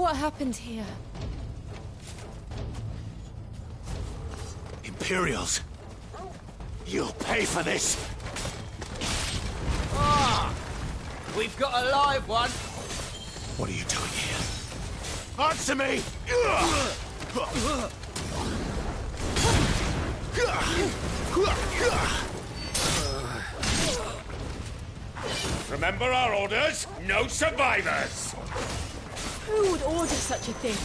What happened here? Imperials. You'll pay for this. Ah! We've got a live one. What are you doing here? Answer me! Remember our orders? No survivors! Who would order such a thing?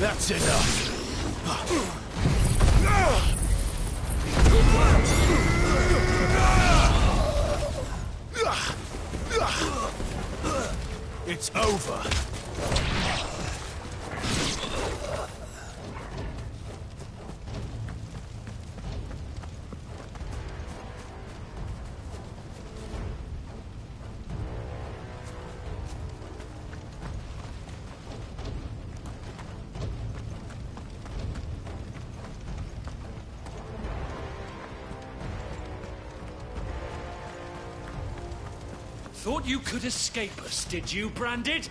That's enough. It's over. Thought you could escape us, did you, Branded?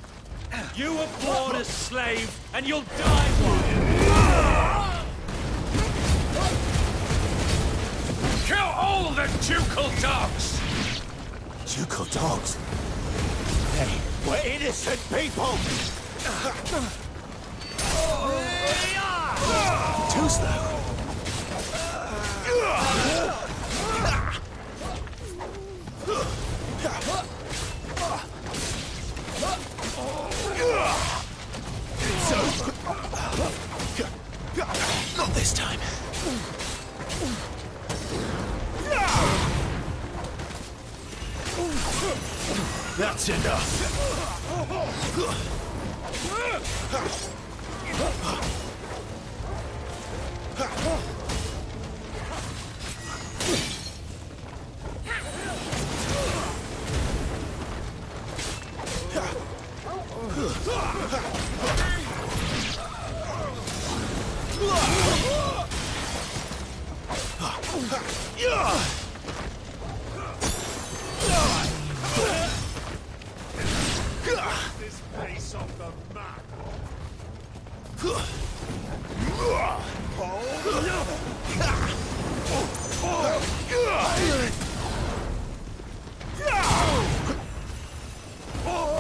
You were born a slave, and you'll die one! Kill all the ducal dogs! Ducal dogs? Hey, we're innocent people! Too slow. Not this time. That's enough. This place off the map!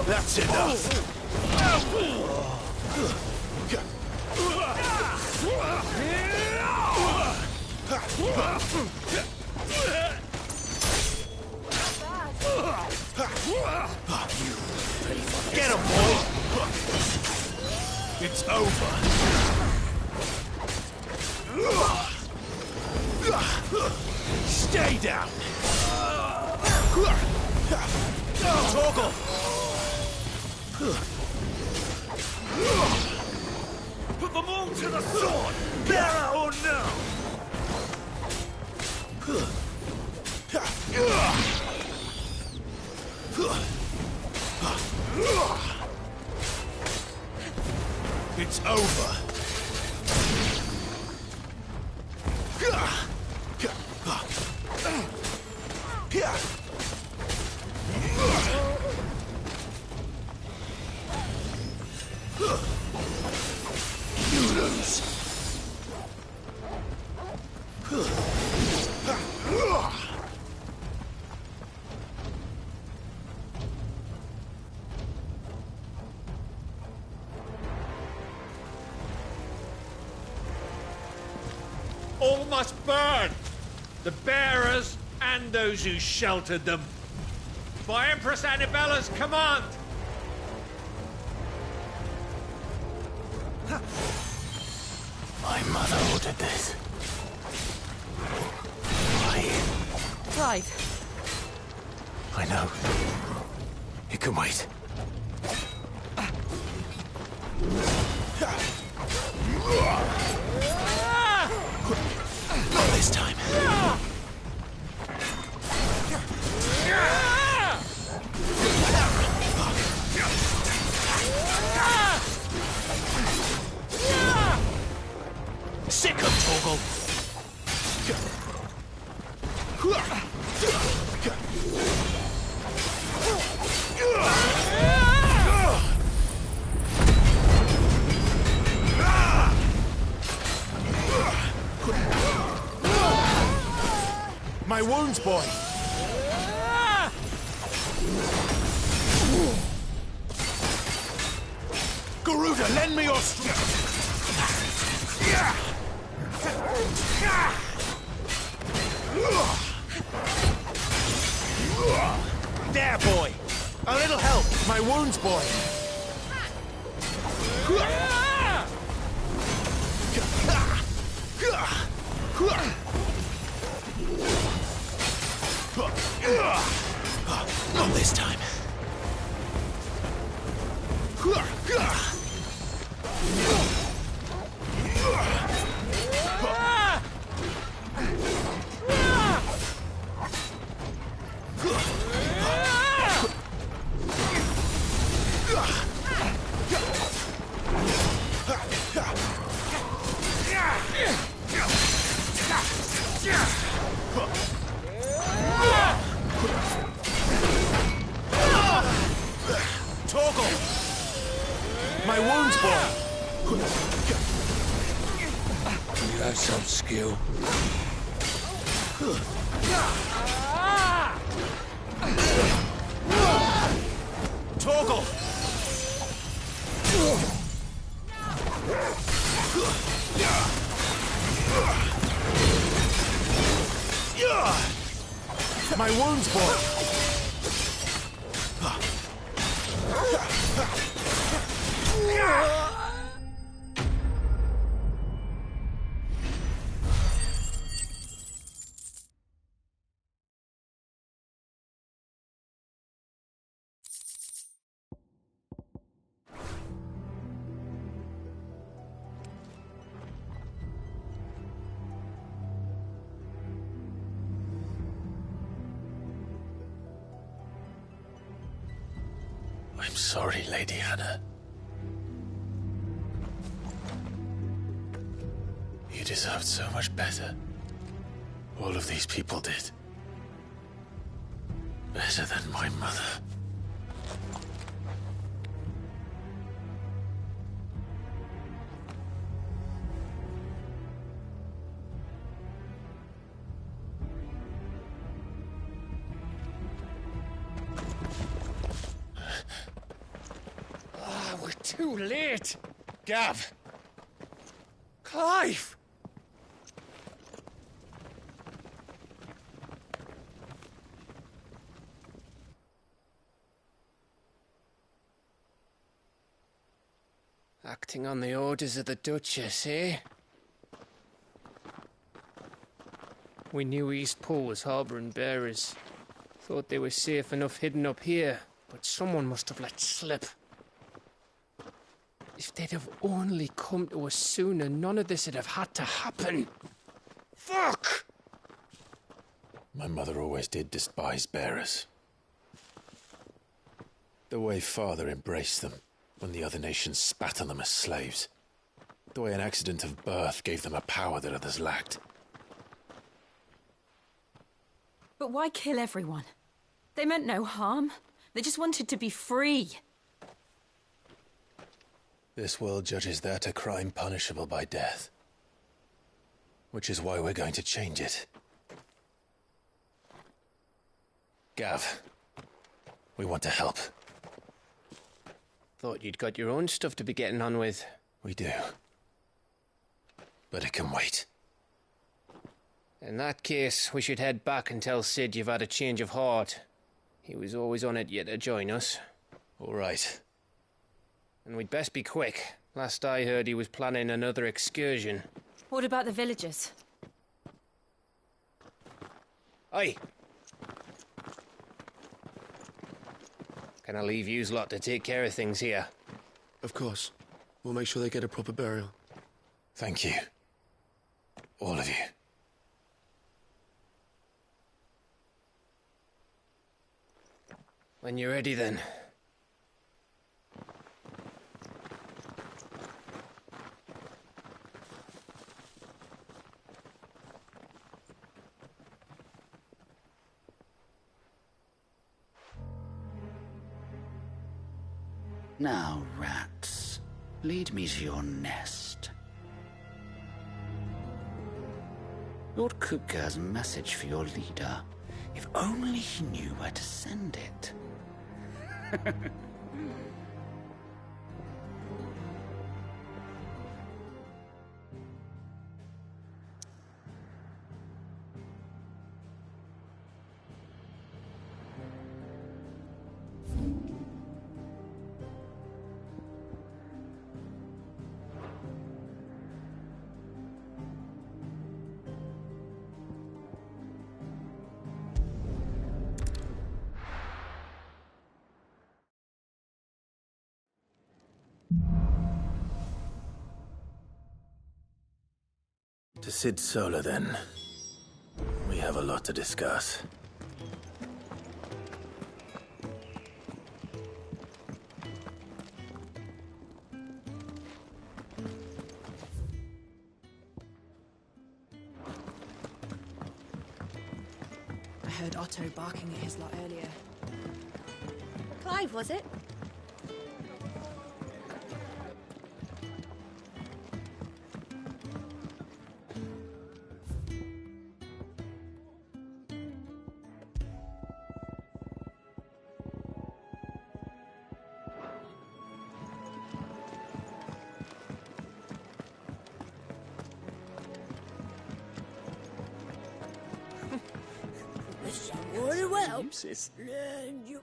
That's enough. Get him, boy! It's over. Stay down! Toggle! Put them all to the sword! Bearer or no! It's over. You lose. All must burn! The bearers and those who sheltered them. By Empress Annabella's command! My mother ordered this. Why? Pride. I know. It can wait. Not this time. Sick of Torgal. My wounds, boy! Garuda, lend me your strength! There, boy! A little help! My wounds, boy! Not this time. My wounds, boy! You have some skill. Torgal! My wounds, boy! I'm sorry, Lady Hannah. You deserved so much better. All of these people did. Better than my mother. We're too late. Gav! Clive! Acting on the orders of the Duchess, eh? We knew East Pool was harbouring bearers. Thought they were safe enough hidden up here, but someone must have let slip. If they'd have only come to us sooner, none of this would have had to happen. Fuck! My mother always did despise bearers. The way Father embraced them when the other nations spat on them as slaves. The way an accident of birth gave them a power that others lacked. But why kill everyone? They meant no harm. They just wanted to be free. This world judges that a crime punishable by death. Which is why we're going to change it. Gav, we want to help. Thought you'd got your own stuff to be getting on with. We do. But it can wait. In that case, we should head back and tell Sid you've had a change of heart. He was always on it yet to join us. All right. And we'd best be quick. Last I heard, he was planning another excursion. What about the villagers? Aye. Can I leave yous lot to take care of things here? Of course. We'll make sure they get a proper burial. Thank you. All of you. When you're ready, then. Now, rats, lead me to your nest. Lord Kupka has a message for your leader. If only he knew where to send it. To Sid Solar, then. We have a lot to discuss. I heard Otto barking at his lot earlier. Clive, was it?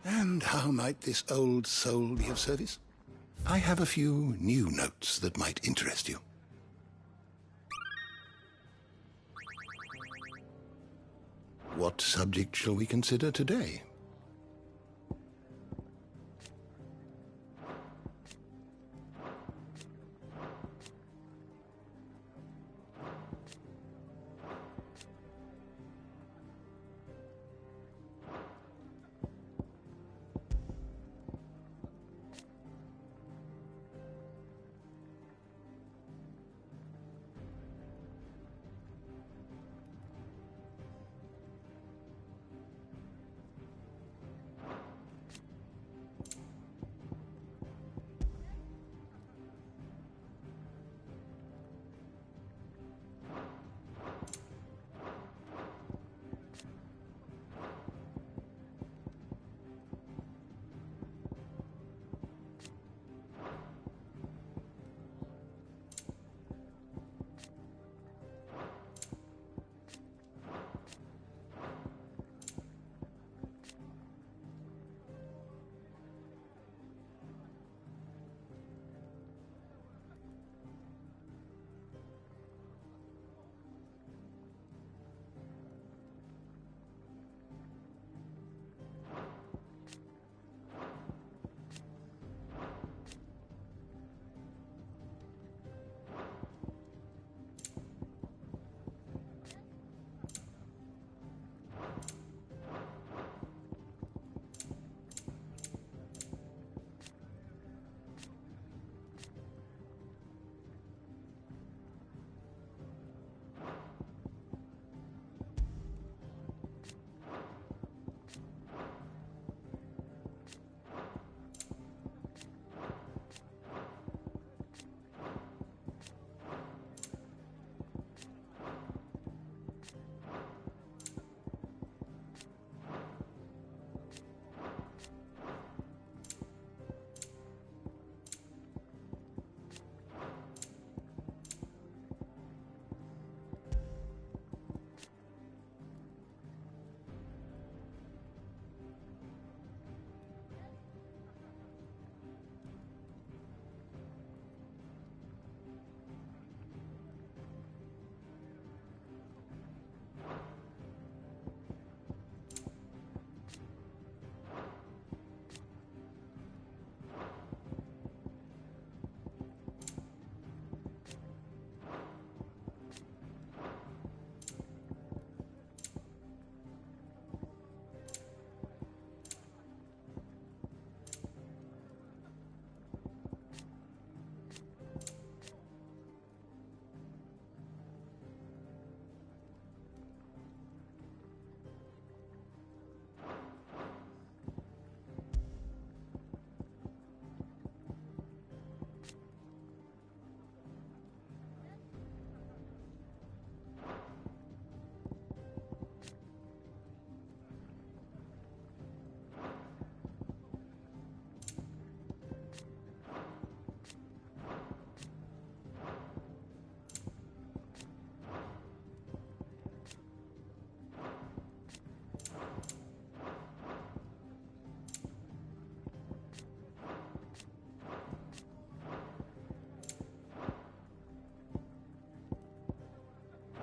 And how might this old soul be of service? I have a few new notes that might interest you. What subject shall we consider today?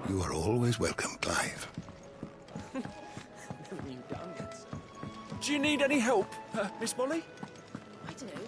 You are always welcome, Clive. Do you need any help, Miss Molly? I don't know.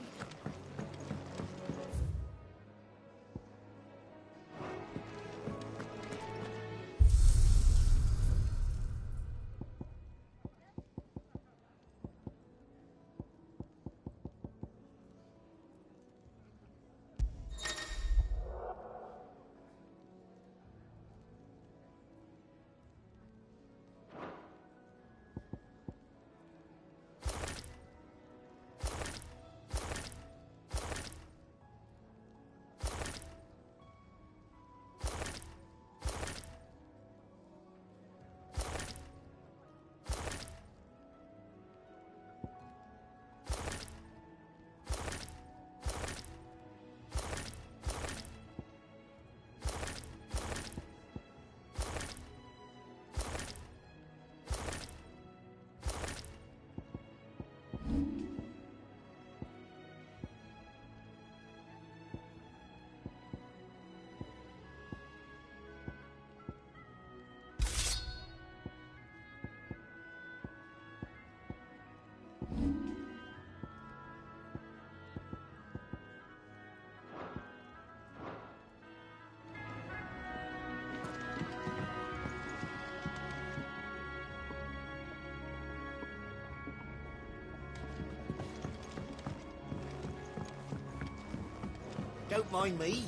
Don't mind me.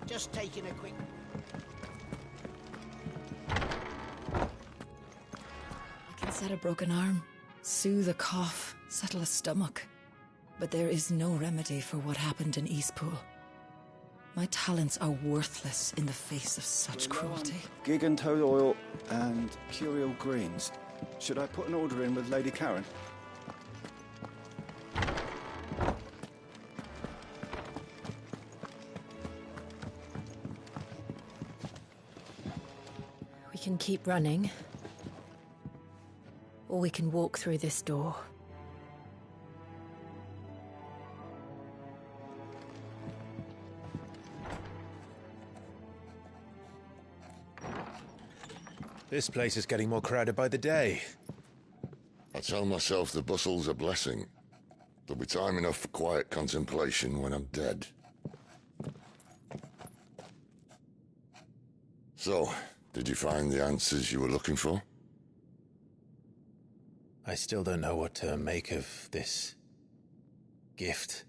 Just taking a quick... I can set a broken arm, soothe a cough, settle a stomach. But there is no remedy for what happened in Eastpool. My talents are worthless in the face of such cruelty. Gig and toad oil and curial greens. Should I put an order in with Lady Karen? We can keep running, or we can walk through this door. This place is getting more crowded by the day. I tell myself the bustle's a blessing. There'll be time enough for quiet contemplation when I'm dead. So, did you find the answers you were looking for? I still don't know what to make of this gift,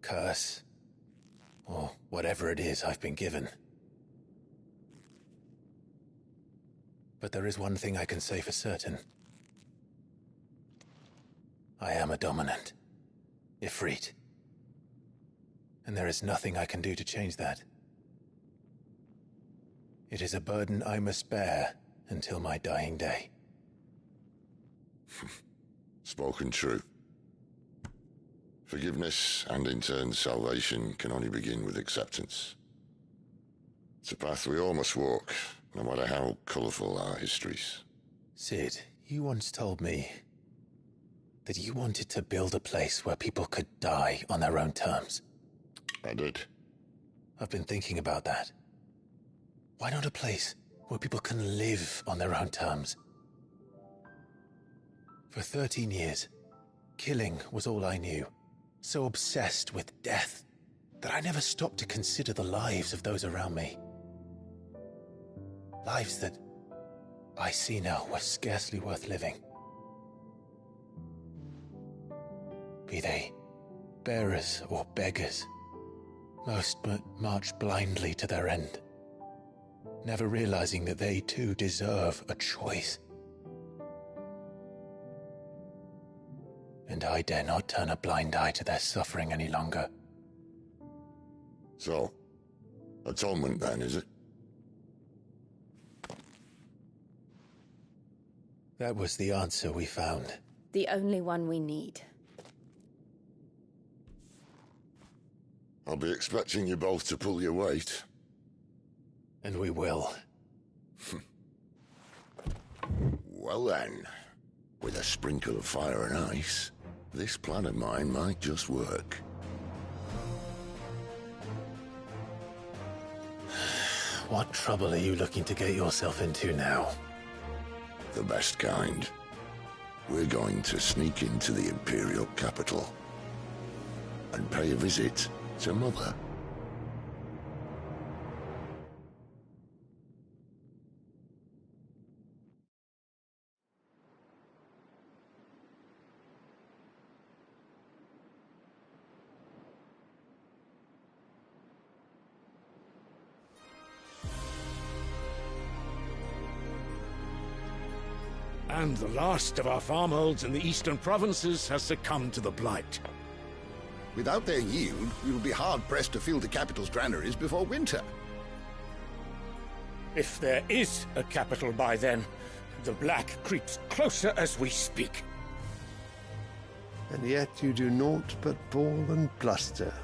curse, or whatever it is I've been given. But there is one thing I can say for certain. I am a dominant, Ifrit. And there is nothing I can do to change that. It is a burden I must bear until my dying day. Spoken true. Forgiveness and in turn salvation can only begin with acceptance. It's a path we all must walk, no matter how colourful our histories. Sid, you once told me that you wanted to build a place where people could die on their own terms. I did. I've been thinking about that. Why not a place where people can live on their own terms? For 13 years, killing was all I knew. So obsessed with death that I never stopped to consider the lives of those around me. Lives that I see now were scarcely worth living. Be they bearers or beggars, most march blindly to their end, never realizing that they too deserve a choice. And I dare not turn a blind eye to their suffering any longer. So, atonement then, is it? That was the answer we found. The only one we need. I'll be expecting you both to pull your weight. And we will. Well then, with a sprinkle of fire and ice, this plan of mine might just work. What trouble are you looking to get yourself into now? The best kind. We're going to sneak into the Imperial capital and pay a visit to Mother. And the last of our farmholds in the eastern provinces has succumbed to the blight. Without their yield, we will be hard-pressed to fill the capital's granaries before winter. If there is a capital by then, the black creeps closer as we speak. And yet you do naught but bawl and bluster.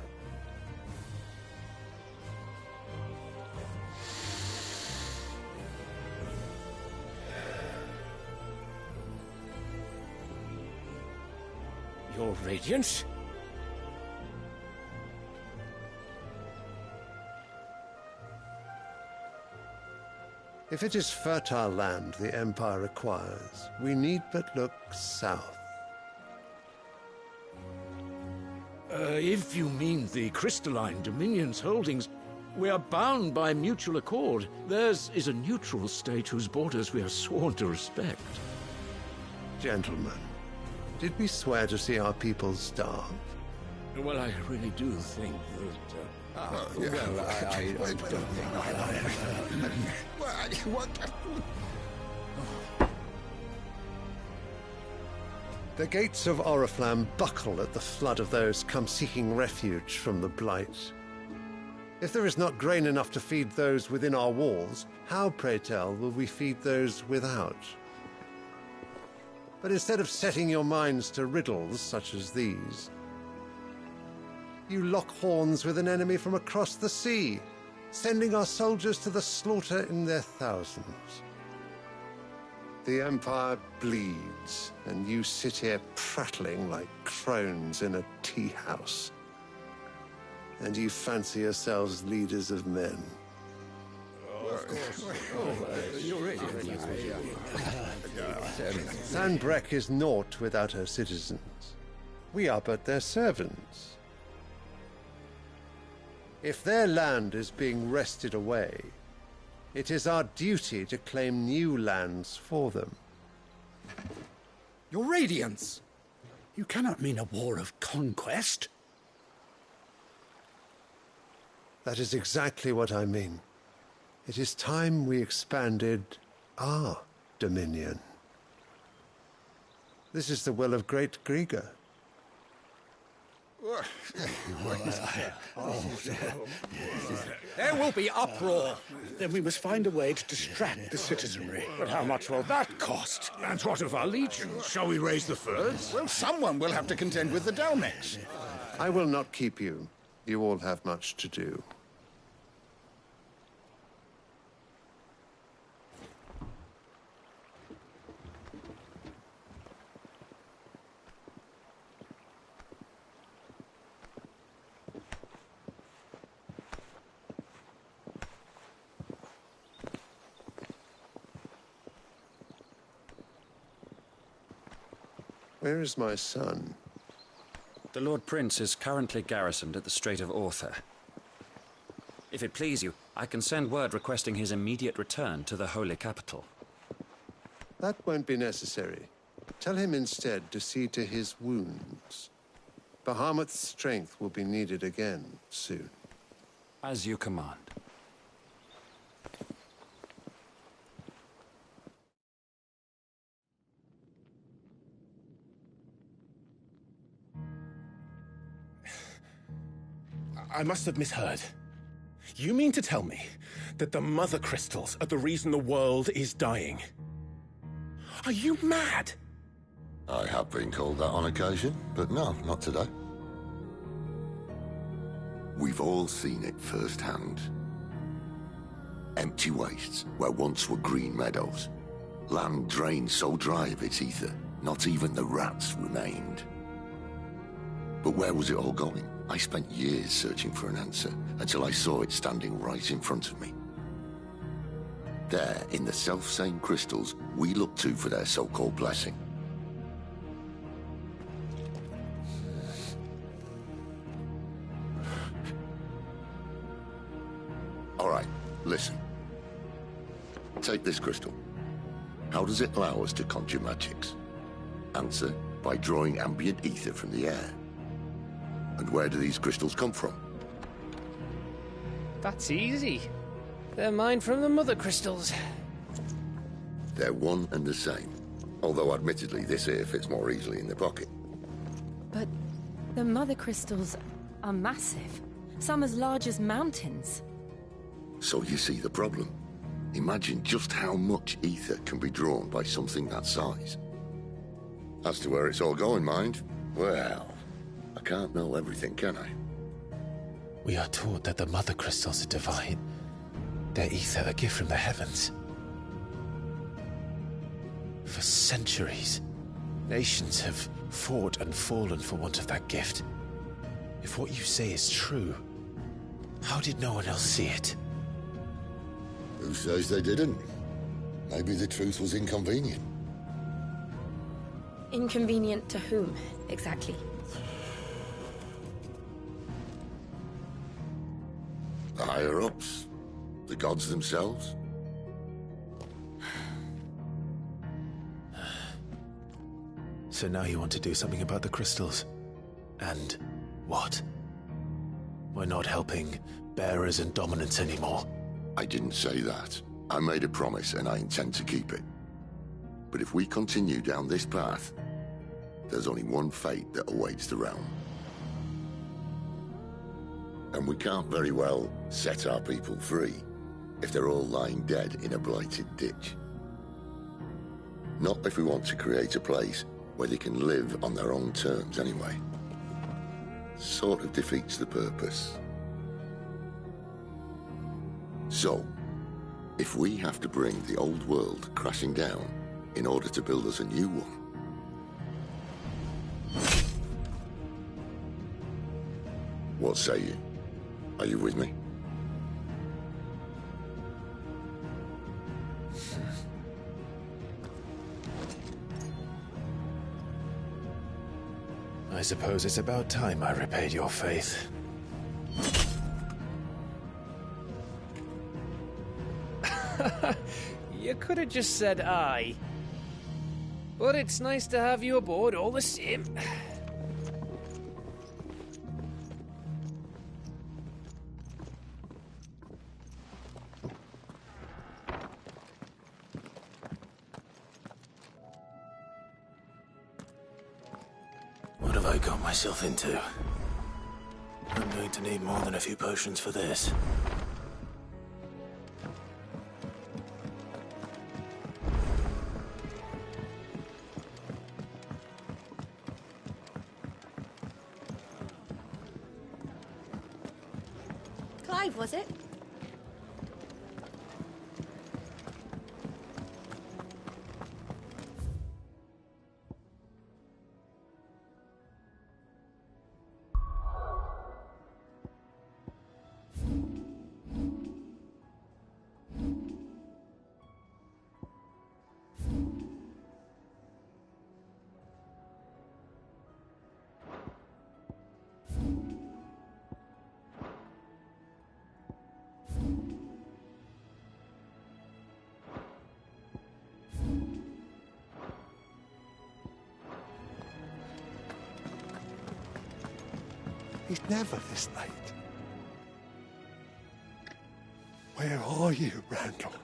Your Radiance? If it is fertile land the Empire requires, we need but look south. If you mean the crystalline Dominion's holdings, we are bound by mutual accord. Theirs is a neutral state whose borders we are sworn to respect. Gentlemen, did we swear to see our people starve? Well, I really do think that... I don't think what? The gates of Oriflamme buckle at the flood of those come seeking refuge from the blight. If there is not grain enough to feed those within our walls, how, pray tell, will we feed those without? But instead of setting your minds to riddles such as these, you lock horns with an enemy from across the sea, sending our soldiers to the slaughter in their thousands. The Empire bleeds, and you sit here prattling like crones in a tea house. And you fancy yourselves leaders of men. Sandbreck is naught without her citizens. We are but their servants. If their land is being wrested away, it is our duty to claim new lands for them. Your Radiance! You cannot mean a war of conquest. That is exactly what I mean. It is time we expanded our dominion. This is the will of great Grieger. There will be uproar. Then we must find a way to distract the citizenry. But how much will that cost? And what of our legions? Shall we raise the furs? Well, someone will have to contend with the Dalnex. I will not keep you. You all have much to do. Where is my son? The Lord Prince is currently garrisoned at the Strait of Author. If it please you, I can send word requesting his immediate return to the Holy Capital. That won't be necessary. Tell him instead to see to his wounds. Bahamut's strength will be needed again soon. As you command. I must have misheard. You mean to tell me that the Mother Crystals are the reason the world is dying? Are you mad? I have been called that on occasion, but no, not today. We've all seen it firsthand. Empty wastes where once were green meadows. Land drained so dry of its ether, not even the rats remained. But where was it all going? I spent years searching for an answer, until I saw it standing right in front of me. They're in the self-same crystals we look to for their so-called blessing. All right, listen. Take this crystal. How does it allow us to conjure magics? Answer, by drawing ambient ether from the air. And where do these crystals come from? That's easy. They're mined from the mother crystals. They're one and the same. Although admittedly this here fits more easily in the pocket. But the mother crystals are massive. Some as large as mountains. So you see the problem. Imagine just how much ether can be drawn by something that size. As to where it's all going, mind, well, I can't know everything, can I? We are taught that the mother crystals are divine. Their ether a gift from the heavens. For centuries, nations have fought and fallen for want of that gift. If what you say is true, how did no one else see it? Who says they didn't? Maybe the truth was inconvenient. Inconvenient to whom, exactly? The higher-ups? The gods themselves? So now you want to do something about the crystals? And what? We're not helping bearers and dominants anymore. I didn't say that. I made a promise and I intend to keep it. But if we continue down this path, there's only one fate that awaits the realm. And we can't very well set our people free if they're all lying dead in a blighted ditch. Not if we want to create a place where they can live on their own terms anyway. Sort of defeats the purpose. So, if we have to bring the old world crashing down in order to build us a new one, what say you? Are you with me? I suppose it's about time I repaid your faith. You could have just said aye. But it's nice to have you aboard all the same. What have I got myself into? I'm going to need more than a few potions for this. Clive, was it? He's never this late. Where are you, Randall?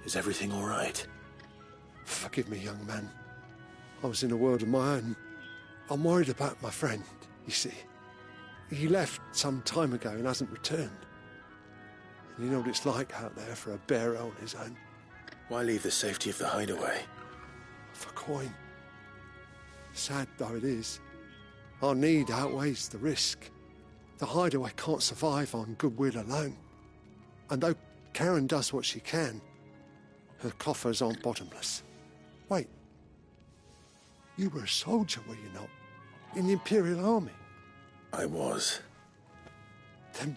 Is everything all right? Forgive me, young man. I was in a world of my own. I'm worried about my friend, you see. He left some time ago and hasn't returned. And you know what it's like out there for a bearer on his own. Why leave the safety of the hideaway? For coin. Sad though it is, our need outweighs the risk. The hideaway can't survive on goodwill alone. And though Karen does what she can, her coffers aren't bottomless. Wait. You were a soldier, were you not? In the Imperial Army? I was. Then,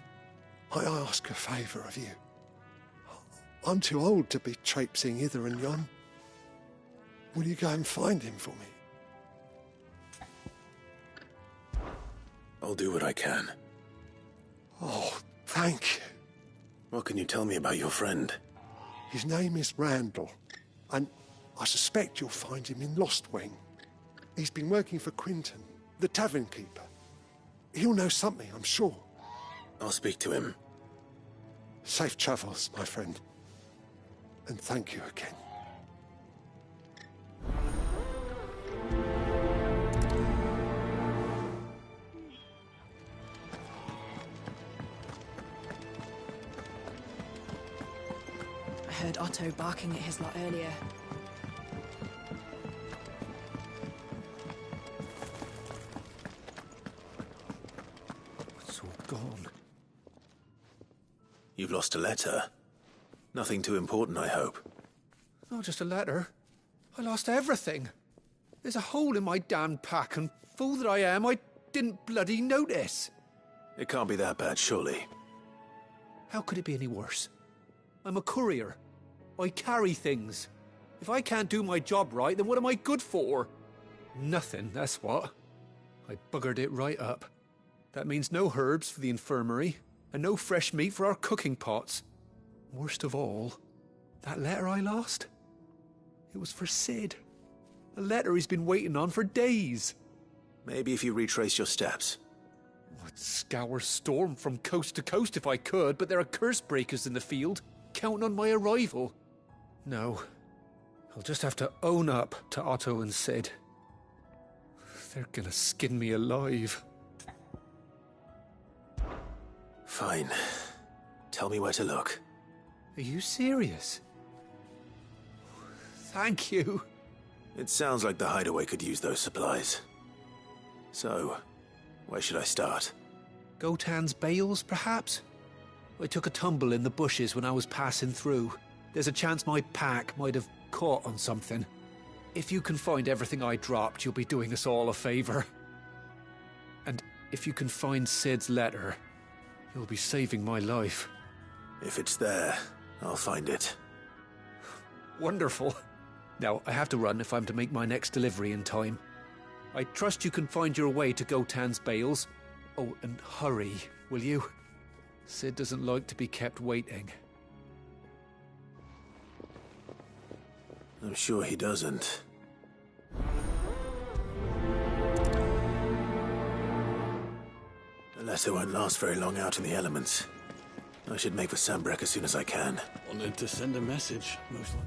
might I ask a favour of you? I'm too old to be traipsing hither and yon. Will you go and find him for me? I'll do what I can. Oh, thank you. What can you tell me about your friend? His name is Randall, and I suspect you'll find him in Lost Wing. He's been working for Quinton, the tavern keeper. He'll know something, I'm sure. I'll speak to him. Safe travels, my friend. And thank you again. I heard Otto barking at his lot earlier. It's all gone. You've lost a letter. Nothing too important, I hope. Not just a letter. I lost everything. There's a hole in my damn pack, and fool that I am, I didn't bloody notice. It can't be that bad, surely. How could it be any worse? I'm a courier. I carry things. If I can't do my job right, then what am I good for? Nothing, that's what. I buggered it right up. That means no herbs for the infirmary, and no fresh meat for our cooking pots. Worst of all, that letter I lost? It was for Sid. A letter he's been waiting on for days. Maybe if you retrace your steps. I'd scour Storm from coast to coast if I could, but there are curse breakers in the field, counting on my arrival. No, I'll just have to own up to Otto and Sid. They're gonna skin me alive. Fine. Tell me where to look. Are you serious? Thank you. It sounds like the hideaway could use those supplies. So, where should I start? Gotan's bales, perhaps? I took a tumble in the bushes when I was passing through. There's a chance my pack might have caught on something. If you can find everything I dropped, you'll be doing us all a favor. And if you can find Sid's letter, you'll be saving my life. If it's there, I'll find it. Wonderful. Now, I have to run if I'm to make my next delivery in time. I trust you can find your way to Gotan's bales. Oh, and hurry, will you? Sid doesn't like to be kept waiting. I'm sure he doesn't. The letter won't last very long out in the elements. I should make for Sambrek as soon as I can. Wanted to send a message, mostly.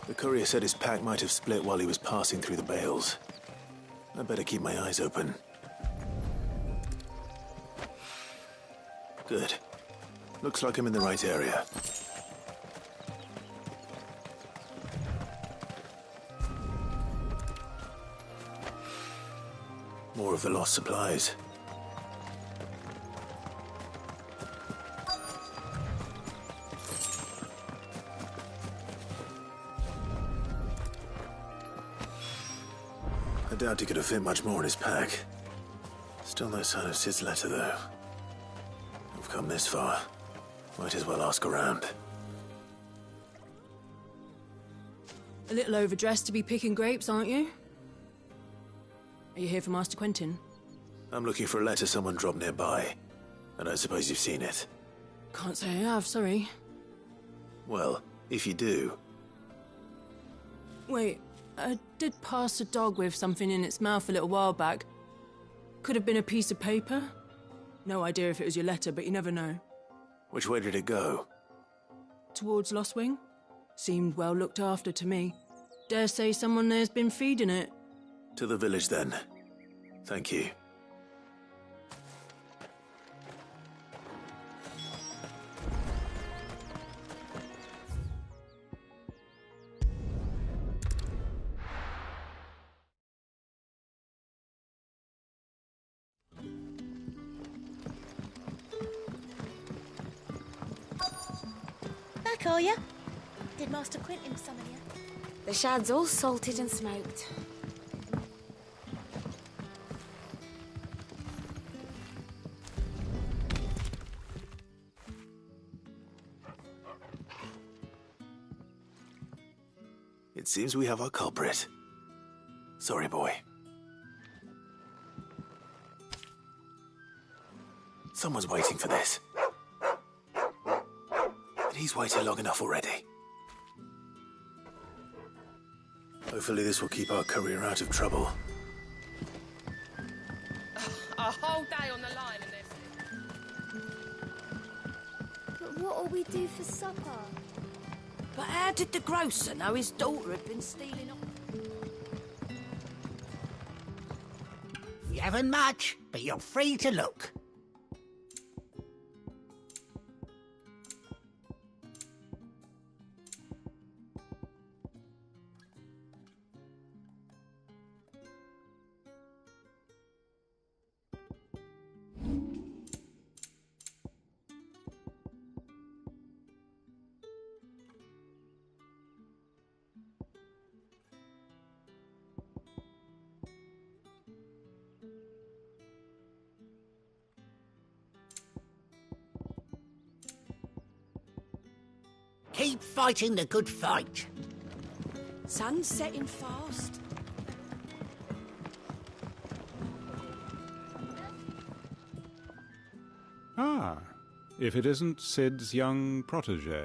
The courier said his pack might have split while he was passing through the bales. I better keep my eyes open. Good. Looks like I'm in the right area. More of the lost supplies. I doubt he could have fit much more in his pack. Still no sign of Sid's letter, though. I've come this far. Might as well ask around. A little overdressed to be picking grapes, aren't you? Are you here for Master Quentin? I'm looking for a letter someone dropped nearby. I don't suppose you've seen it. Can't say I have, sorry. Well, if you do... Wait, I did pass a dog with something in its mouth a little while back. Could have been a piece of paper. No idea if it was your letter, but you never know. Which way did it go? Towards Lost Wing. Seemed well looked after to me. Dare say someone there's been feeding it. To the village, then. Thank you. back, are you? Did Master Quentin summon you? The shad's all salted and smoked. It seems we have our culprit. Sorry, boy. Someone's waiting for this. And he's waited long enough already. Hopefully this will keep our career out of trouble. A whole day on the line and But what'll we do for supper? But how did the grocer know his daughter had been stealing off? We haven't much, but you're free to look. Keep fighting the good fight. Sun's setting fast. Ah, if it isn't Sid's young protege.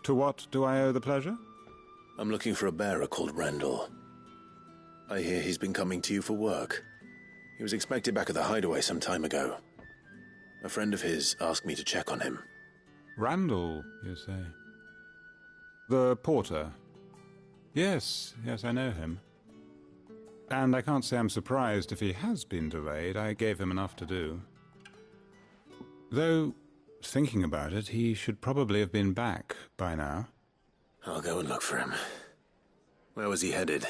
To what do I owe the pleasure? I'm looking for a bearer called Randall. I hear he's been coming to you for work. He was expected back at the hideaway some time ago. A friend of his asked me to check on him. Randall, you say? The porter? Yes, I know him. And I can't say I'm surprised if he has been delayed. I gave him enough to do. Though, thinking about it, he should probably have been back by now. I'll go and look for him. Where was he headed?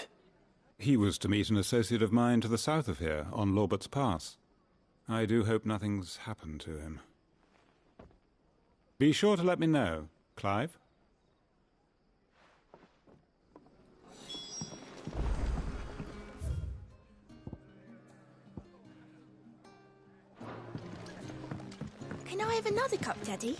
He was to meet an associate of mine to the south of here, on Lorbert's Pass. I do hope nothing's happened to him. Be sure to let me know, Clive. Can I have another cup, Daddy?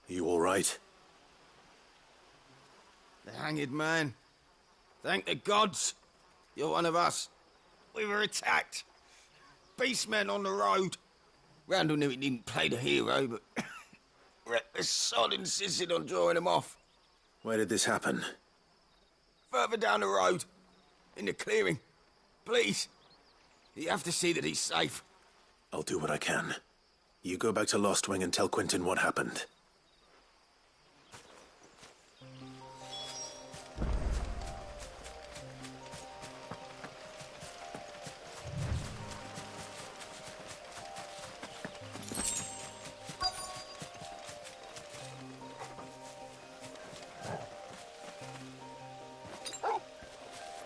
You all right? The hanged man. Thank the gods. You're one of us. We were attacked. Beastmen on the road. Randall knew he didn't play the hero, but reckless sod insisted on drawing him off. Where did this happen? Further down the road. In the clearing. Please. You have to see that he's safe. I'll do what I can. You go back to Lost Wing and tell Quentin what happened.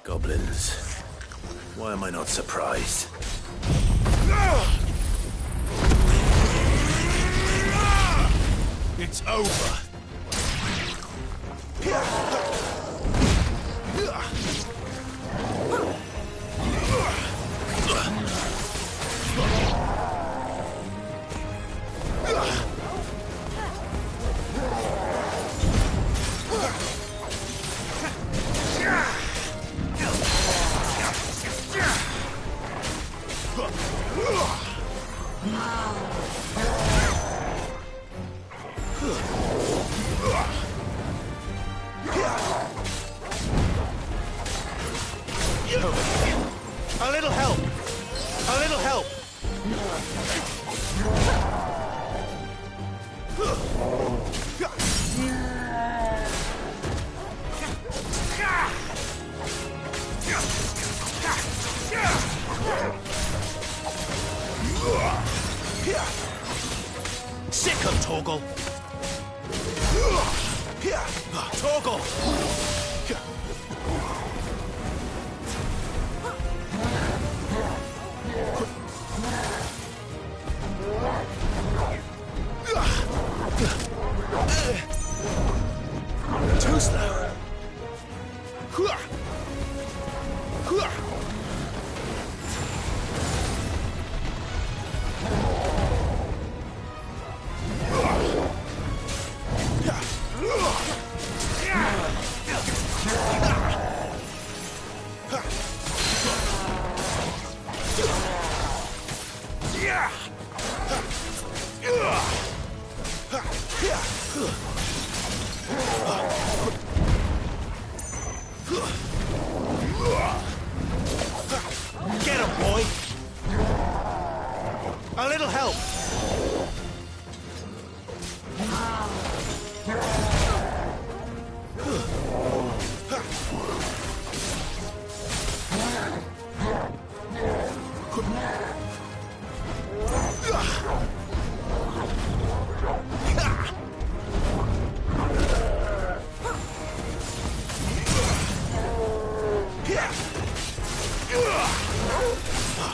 Goblins. Why am I not surprised? It's over. A little help! A little help! Sick of Torgal! Torgal! Too slow. Get him, boy! A little help!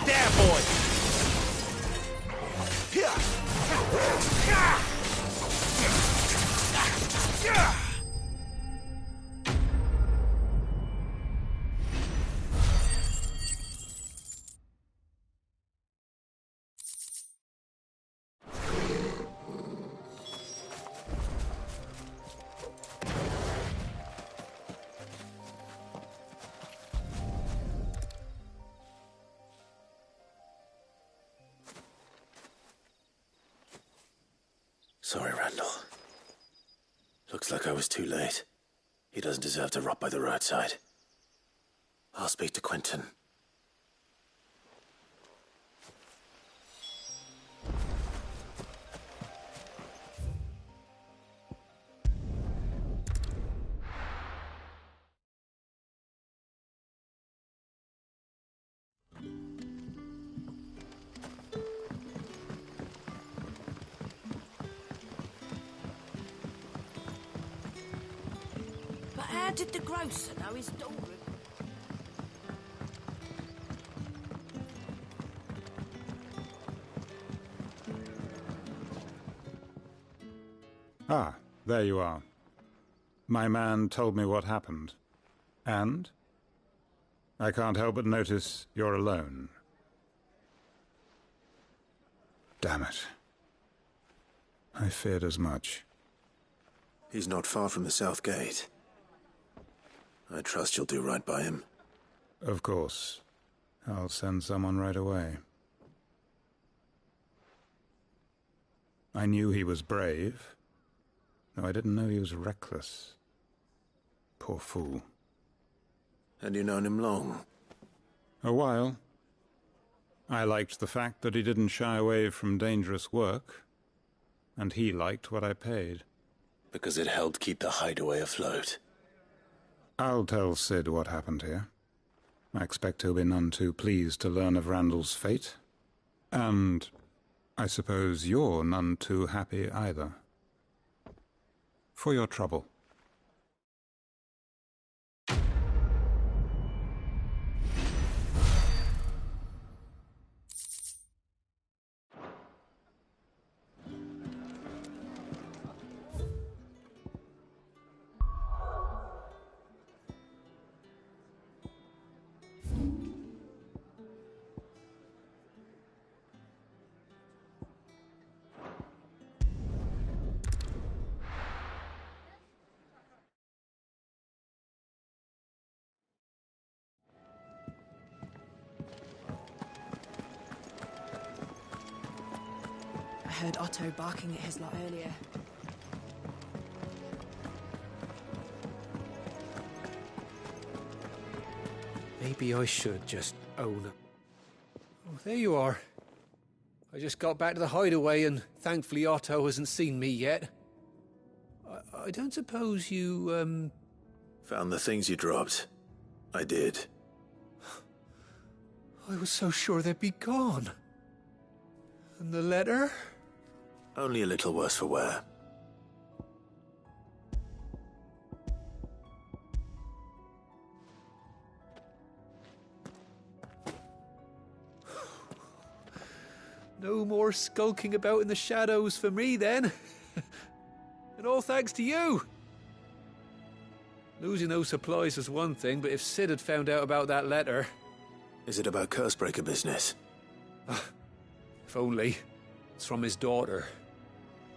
There, boy! Sorry, Randall. Looks like I was too late. He doesn't deserve to rot by the roadside. I'll speak to Quentin. But how did the grocer know his daughter? Ah, there you are. My man told me what happened. And? I can't help but notice you're alone. Damn it. I feared as much. He's not far from the South Gate. I trust you'll do right by him. Of course. I'll send someone right away. I knew he was brave, though I didn't know he was reckless. Poor fool. And you've known him long? A while. I liked the fact that he didn't shy away from dangerous work, and he liked what I paid. Because it helped keep the hideaway afloat. I'll tell Sid what happened here. I expect he'll be none too pleased to learn of Randall's fate. And I suppose you're none too happy either. For your trouble. heard Otto barking at his lot earlier. Maybe I should just own it. Oh, there you are. I just got back to the hideaway and thankfully Otto hasn't seen me yet. I don't suppose you, Found the things you dropped. I did. I was so sure they'd be gone. And the letter? Only a little worse for wear. No more skulking about in the shadows for me, then. And all thanks to you. Losing those supplies was one thing, but if Sid had found out about that letter... Is it about Cursebreaker business? If only. It's from his daughter.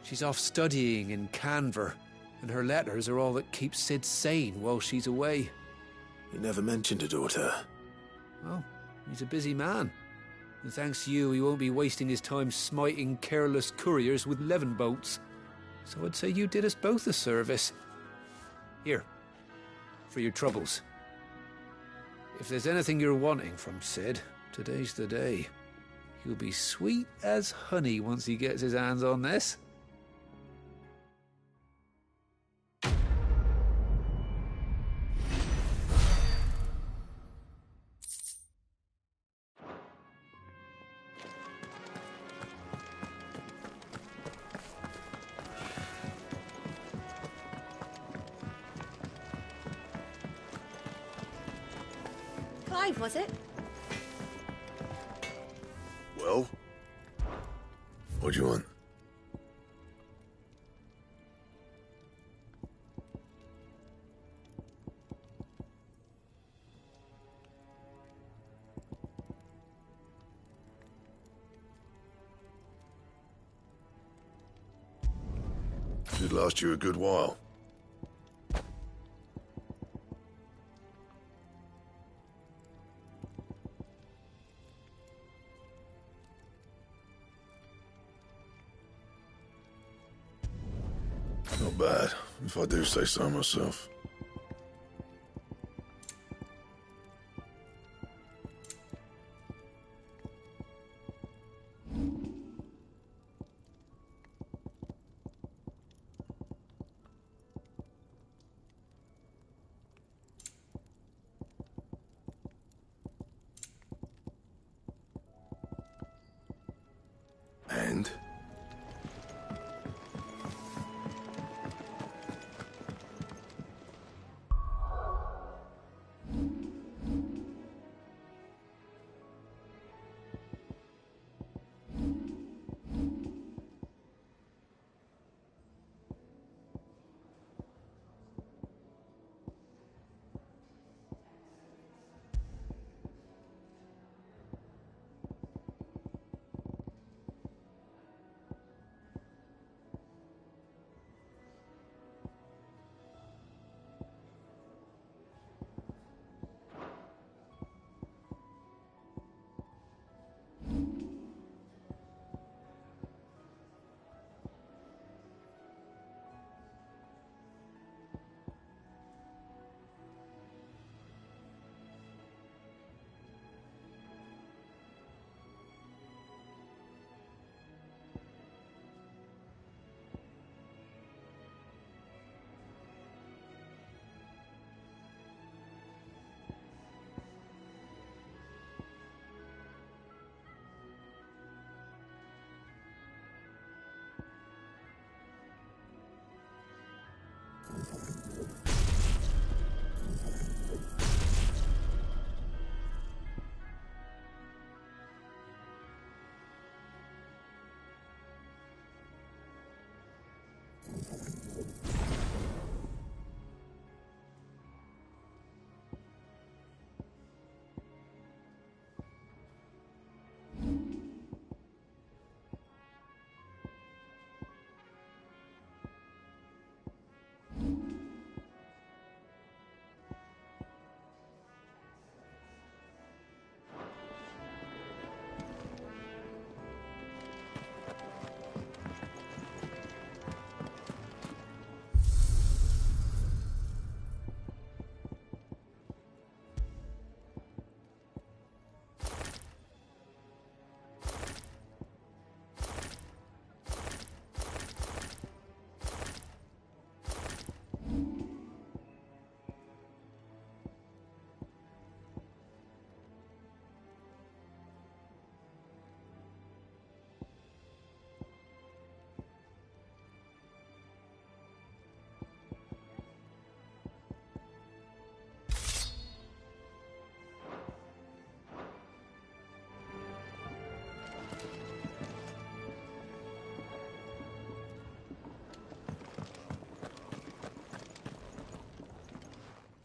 She's off studying in Canver, and her letters are all that keeps Sid sane while she's away. He never mentioned a daughter. Well, he's a busy man. And thanks to you, he won't be wasting his time smiting careless couriers with levin boats. So I'd say you did us both a service. Here, for your troubles. If there's anything you're wanting from Sid, today's the day. He'll be sweet as honey once he gets his hands on this. Clive, was it? Well? What do you want? Should last you a good while. Not bad, if I do say so myself. And?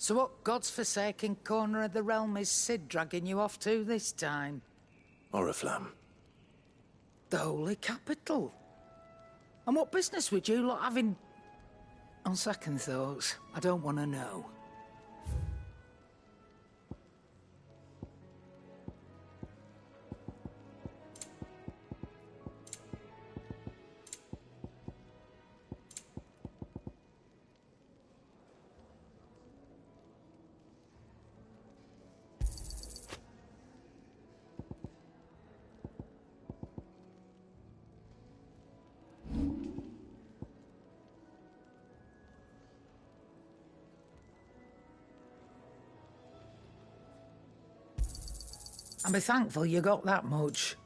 So what god's-forsaken corner of the realm is Sid dragging you off to this time? Oriflamme. The holy capital. And what business would you lot having... On second thoughts, I don't want to know. And be thankful you got that much.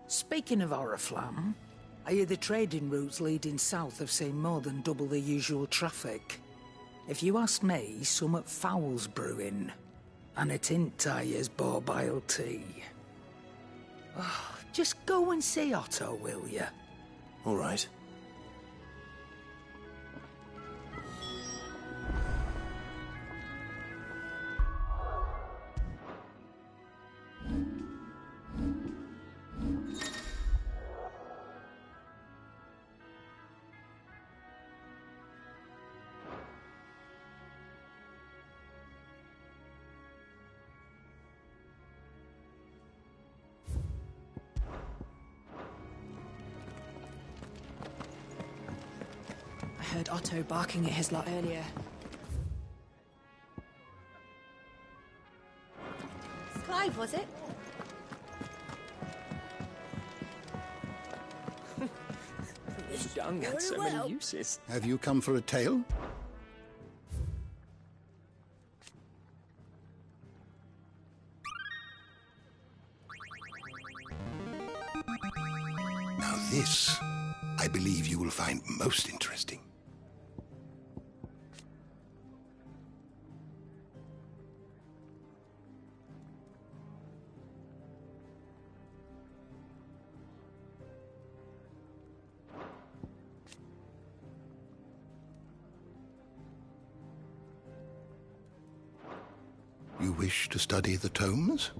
Speaking of Oriflamme, I hear the trading routes leading south have seen more than double the usual traffic. If you ask me, summat foul's brewing. And it ain't Tyre's borbile tea. Oh, just go and see Otto, will you? All right. I heard Otto barking at his lot earlier. It's Clive, was it? This young had so many uses. Have you come for a tale? Now this, I believe you will find most interesting. You wish to study the tomes?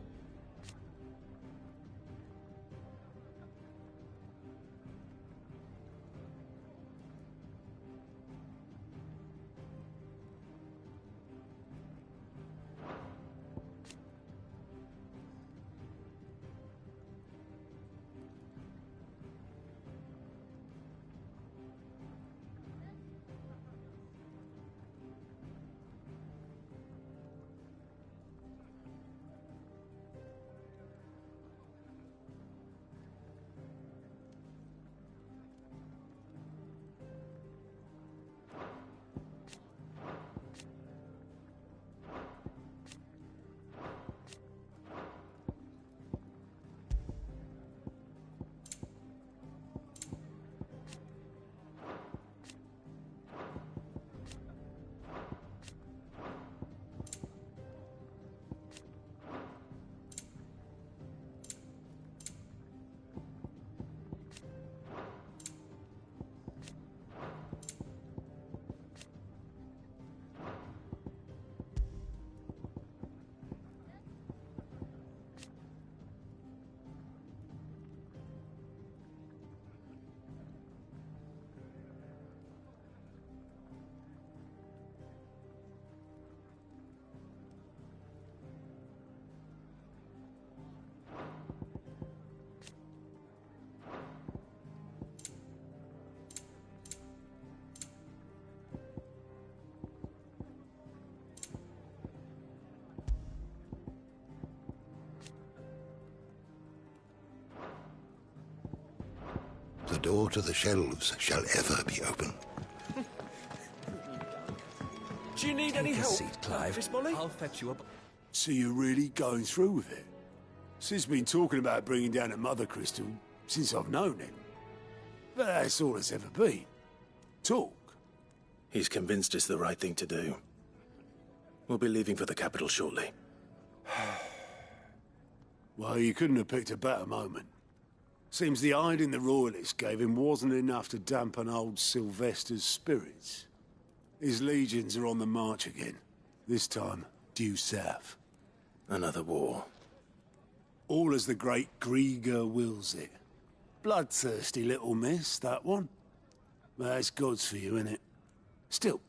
The door to the shelves shall ever be open. Do you need any help, Clive. Miss Molly? I'll fetch you up. So you're really going through with it? Sid's been talking about bringing down a mother crystal since I've known him. But that's all it's ever been. Talk. He's convinced it's the right thing to do. We'll be leaving for the capital shortly. Well, you couldn't have picked a better moment. Seems the hiding the Royalists gave him wasn't enough to dampen old Sylvester's spirits. His legions are on the march again, this time due south. Another war. All as the great Grieger wills it. Bloodthirsty little miss, that one. That's God's for you, innit? Still,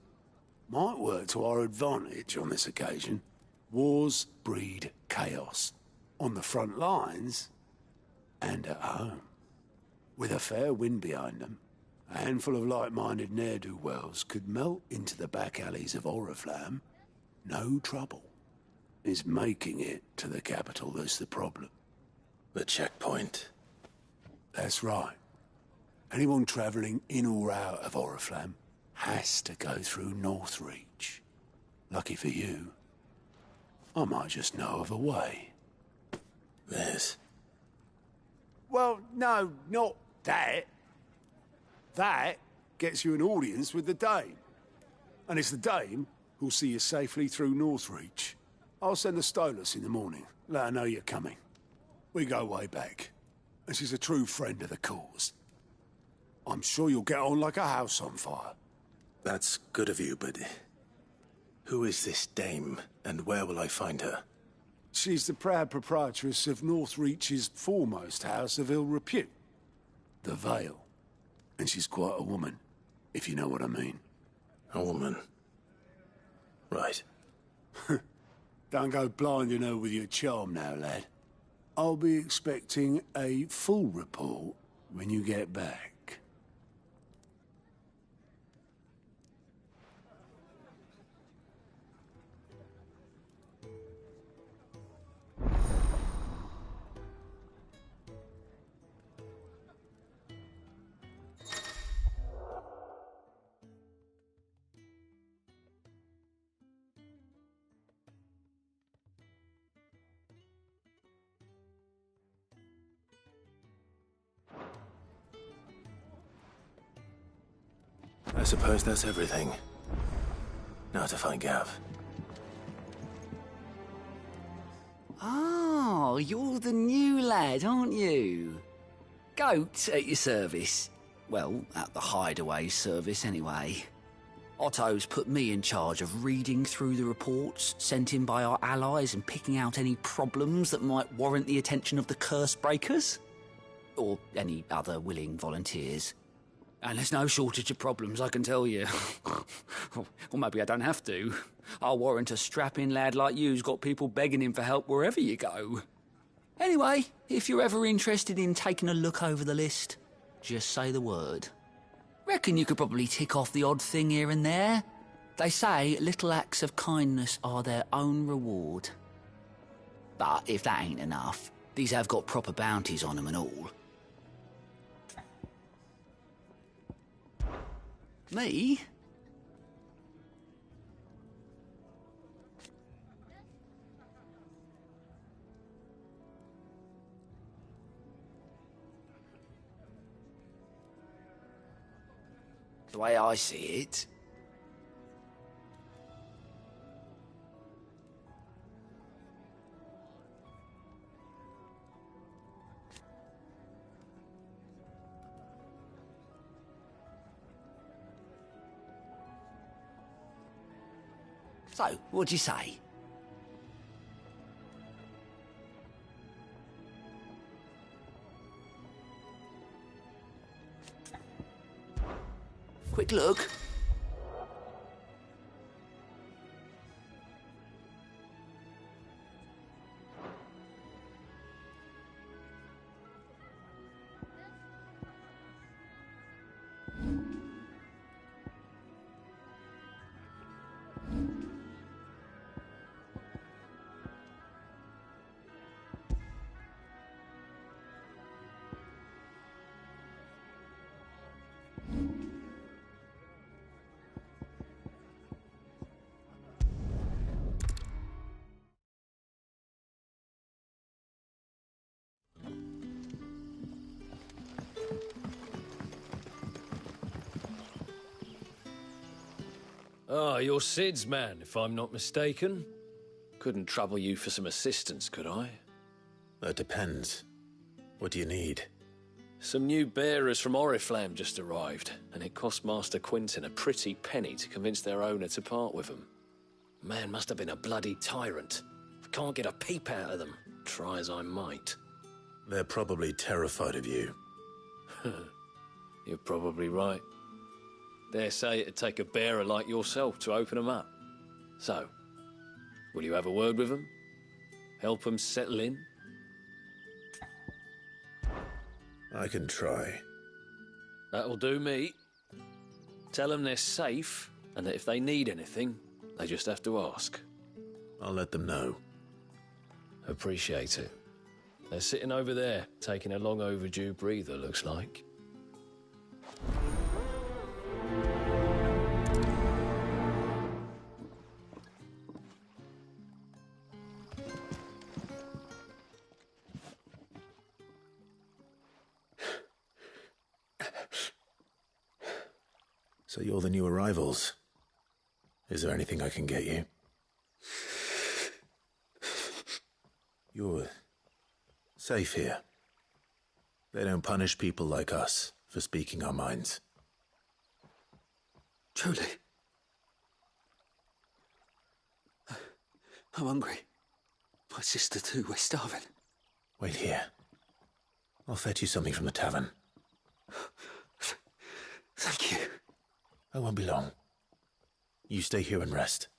might work to our advantage on this occasion. Wars breed chaos. On the front lines, and at home. With a fair wind behind them, a handful of like-minded ne'er-do-wells could melt into the back alleys of Oriflamme. No trouble. It's making it to the capital that's the problem. The checkpoint. That's right. Anyone travelling in or out of Oriflamme has to go through Northreach. Lucky for you, I might just know of a way. This? Well, no, not that. That gets you an audience with the Dame. And it's the Dame who'll see you safely through Northreach. I'll send the Stolas in the morning. Let her know you're coming. We go way back. And she's a true friend of the cause. I'm sure you'll get on like a house on fire. That's good of you, but... who is this Dame, and where will I find her? She's the proud proprietress of Northreach's foremost house of ill repute, the Vale. And she's quite a woman, if you know what I mean. A woman? Right. Don't go blinding her with your charm now, lad. I'll be expecting a full report when you get back. I suppose that's everything. Now to find Gav. Oh, you're the new lad, aren't you? Goat at your service. Well, at the hideaway service, anyway. Otto's put me in charge of reading through the reports sent in by our allies and picking out any problems that might warrant the attention of the curse breakers. Or any other willing volunteers. And there's no shortage of problems, I can tell you. Or maybe I don't have to. I'll warrant a strapping lad like you's got people begging him for help wherever you go. Anyway, if you're ever interested in taking a look over the list, just say the word. Reckon you could probably tick off the odd thing here and there. They say little acts of kindness are their own reward. But if that ain't enough, these have got proper bounties on them and all. Me? The way I see it... So, what'd you say? Quick look. Ah, you're Sid's man, if I'm not mistaken. Couldn't trouble you for some assistance, could I? That depends. What do you need? Some new bearers from Oriflamme just arrived, and it cost Master Quinton a pretty penny to convince their owner to part with them. Man must have been a bloody tyrant. I can't get a peep out of them, try as I might. They're probably terrified of you. You're probably right. Dare say it'd take a bearer like yourself to open them up. So, will you have a word with them? Help them settle in? I can try. That'll do me. Tell them they're safe, and that if they need anything, they just have to ask. I'll let them know. Appreciate it. They're sitting over there, taking a long overdue breather, looks like. So you're the new arrivals. Is there anything I can get you? You're safe here. They don't punish people like us for speaking our minds. Truly. I'm hungry. My sister too, we're starving. Wait here. I'll fetch you something from the tavern. Thank you. I won't be long. You stay here and rest.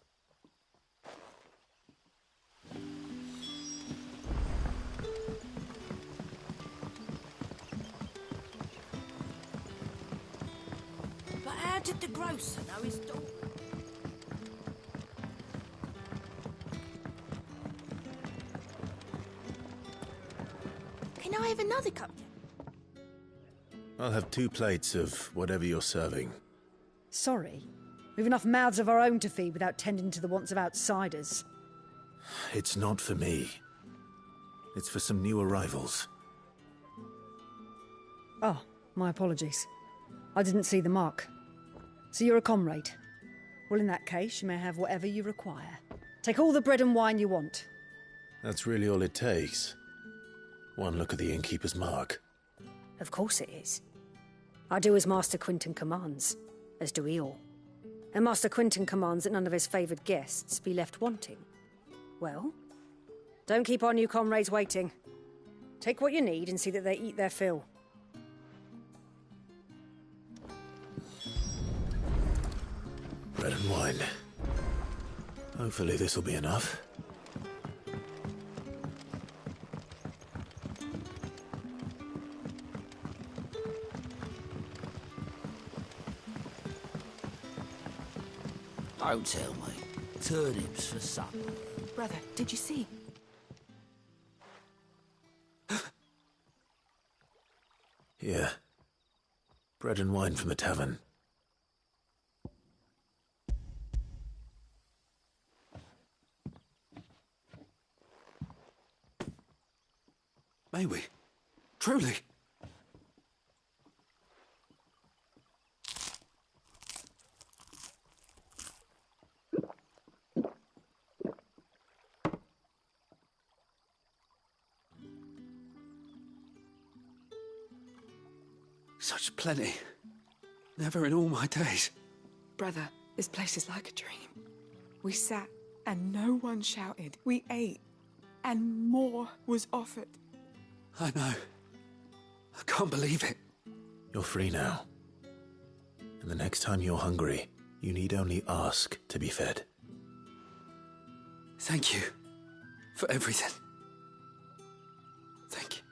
But how did the grocer know his daughter? Can I have another cup? I'll have 2 plates of whatever you're serving. Sorry. We've enough mouths of our own to feed without tending to the wants of outsiders. It's not for me. It's for some new arrivals. Oh, my apologies. I didn't see the mark. So you're a comrade. Well, in that case, you may have whatever you require. Take all the bread and wine you want. That's really all it takes. One look at the innkeeper's mark. Of course it is. I do as Master Quinton commands, as do we all. And Master Quinton commands that none of his favoured guests be left wanting. Well, don't keep our new comrades waiting. Take what you need and see that they eat their fill. Bread and wine. Hopefully this will be enough. Don't tell me. Turnips for supper. Brother, did you see? Yeah. Bread and wine from the tavern. May we? Truly? Such plenty. Never in all my days. Brother, this place is like a dream. We sat and no one shouted. We ate and more was offered. I know. I can't believe it. You're free now. And the next time you're hungry, you need only ask to be fed. Thank you for everything. Thank you.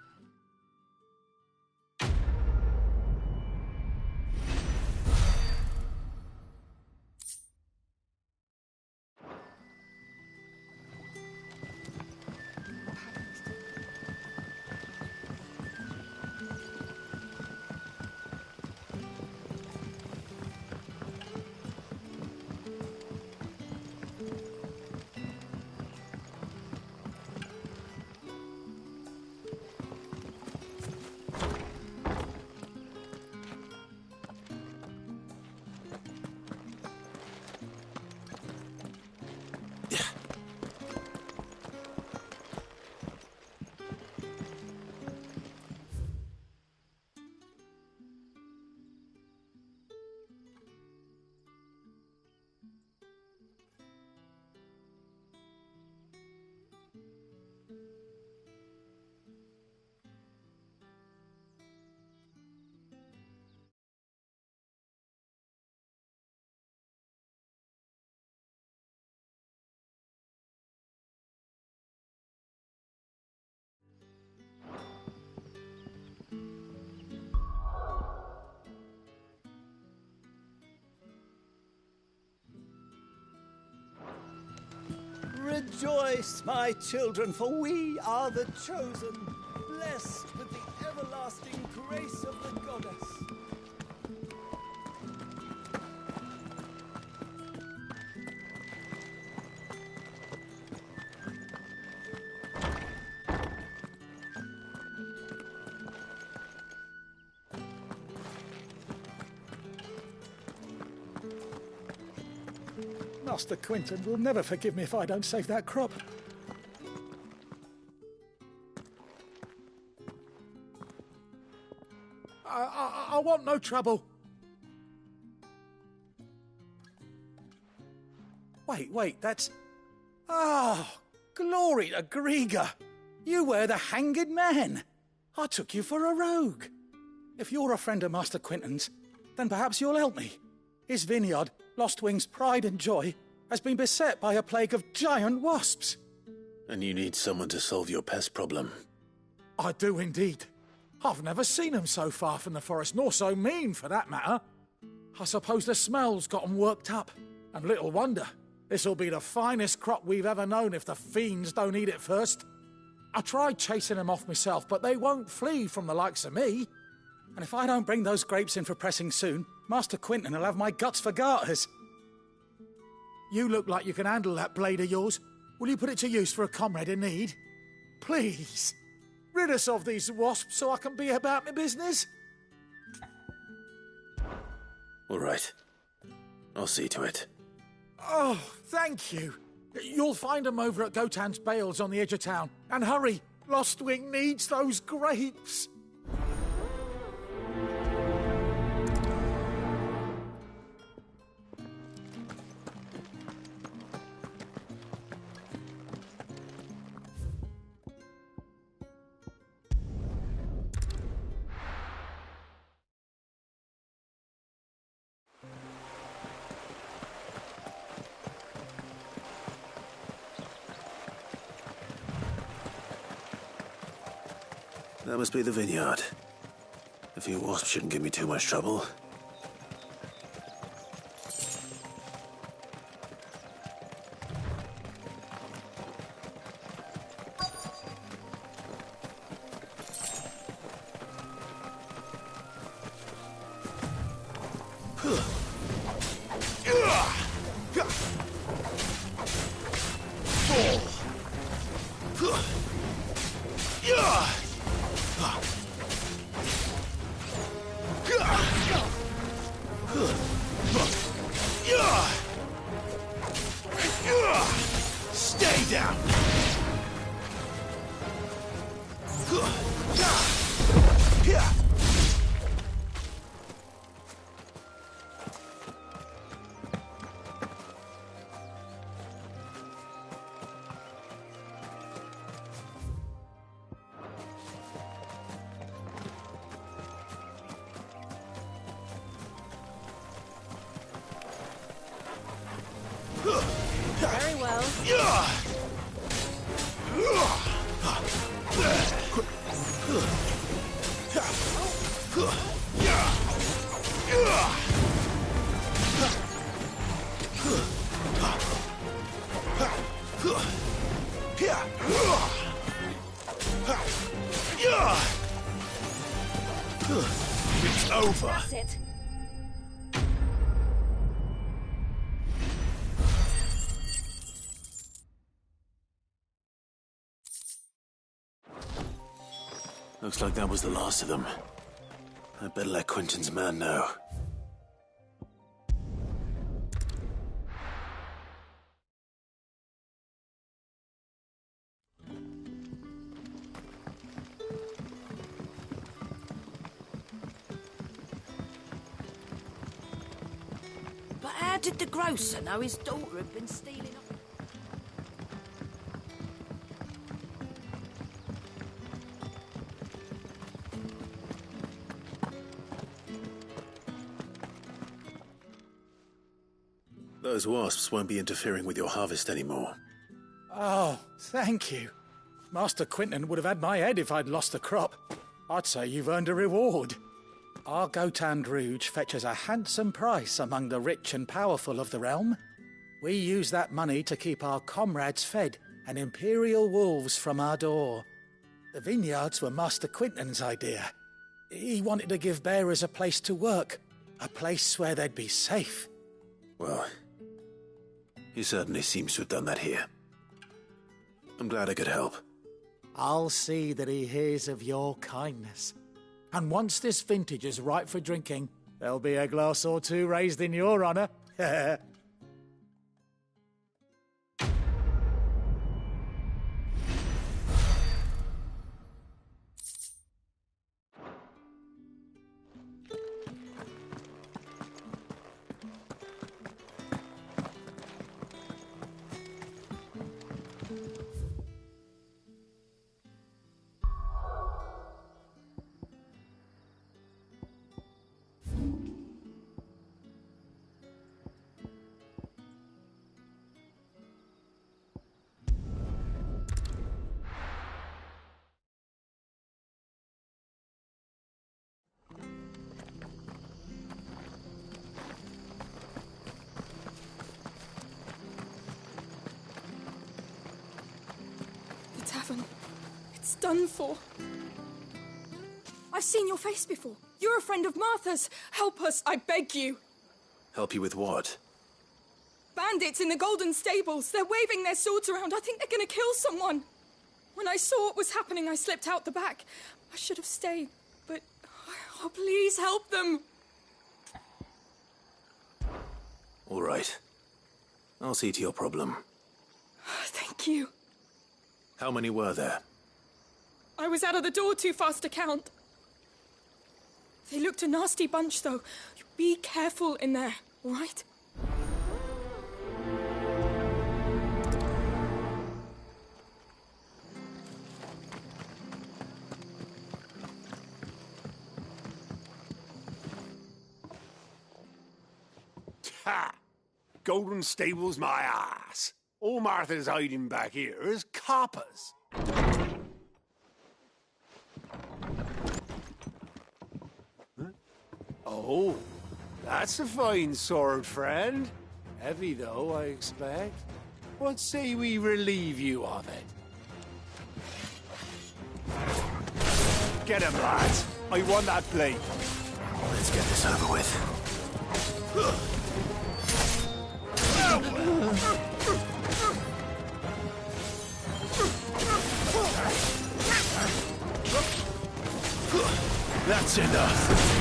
Rejoice, my children, for we are the chosen, blessed with the everlasting grace of the goddess. Master Quinton will never forgive me if I don't save that crop. I want no trouble. Wait, that's... Ah, glory to Grieger. You were the hanged man. I took you for a rogue. If you're a friend of Master Quinton's, then perhaps you'll help me. His vineyard, Lostwing's pride and joy, has been beset by a plague of giant wasps. And you need someone to solve your pest problem. I do indeed. I've never seen them so far from the forest, nor so mean, for that matter. I suppose the smell's got 'em worked up. And little wonder. This'll be the finest crop we've ever known if the fiends don't eat it first. I tried chasing them off myself, but they won't flee from the likes of me. And if I don't bring those grapes in for pressing soon, Master Quinton will have my guts for garters. You look like you can handle that blade of yours. Will you put it to use for a comrade in need? Please, rid us of these wasps so I can be about my business. All right. I'll see to it. Oh, thank you. You'll find them over at Gotan's Bales on the edge of town. And hurry, Lostwing needs those grapes. That must be the vineyard. A few wasps shouldn't give me too much trouble. Stay down! Very well. It's over. That's it. Looks like that was the last of them. I'd better let Quinton's man know. But how did the grocer know his daughter had been stealing up? Those wasps won't be interfering with your harvest anymore. Oh, thank you. Master Quinton would have had my head if I'd lost the crop. I'd say you've earned a reward. Our Gotan Rouge fetches a handsome price among the rich and powerful of the realm. We use that money to keep our comrades fed and Imperial wolves from our door. The vineyards were Master Quinton's idea. He wanted to give bearers a place to work, a place where they'd be safe. Well, he certainly seems to have done that here. I'm glad I could help. I'll see that he hears of your kindness. And once this vintage is ripe for drinking, there'll be a glass or two raised in your honour. It's done for. I've seen your face before. You're a friend of Martha's. Help us, I beg you. Help you with what? Bandits in the Golden Stables. They're waving their swords around. I think they're going to kill someone. When I saw what was happening, I slipped out the back. I should have stayed, but... Oh, please help them. All right. I'll see to your problem. Thank you. How many were there? I was out of the door too fast to count. They looked a nasty bunch, though. Be careful in there, all right? Ha! Golden Stables my ass. All Martha's hiding back here is coppers. Huh? Oh, that's a fine sword, friend. Heavy, though, I expect. What say we relieve you of it? Get him, lads. I want that blade. Let's get this over with. That's enough.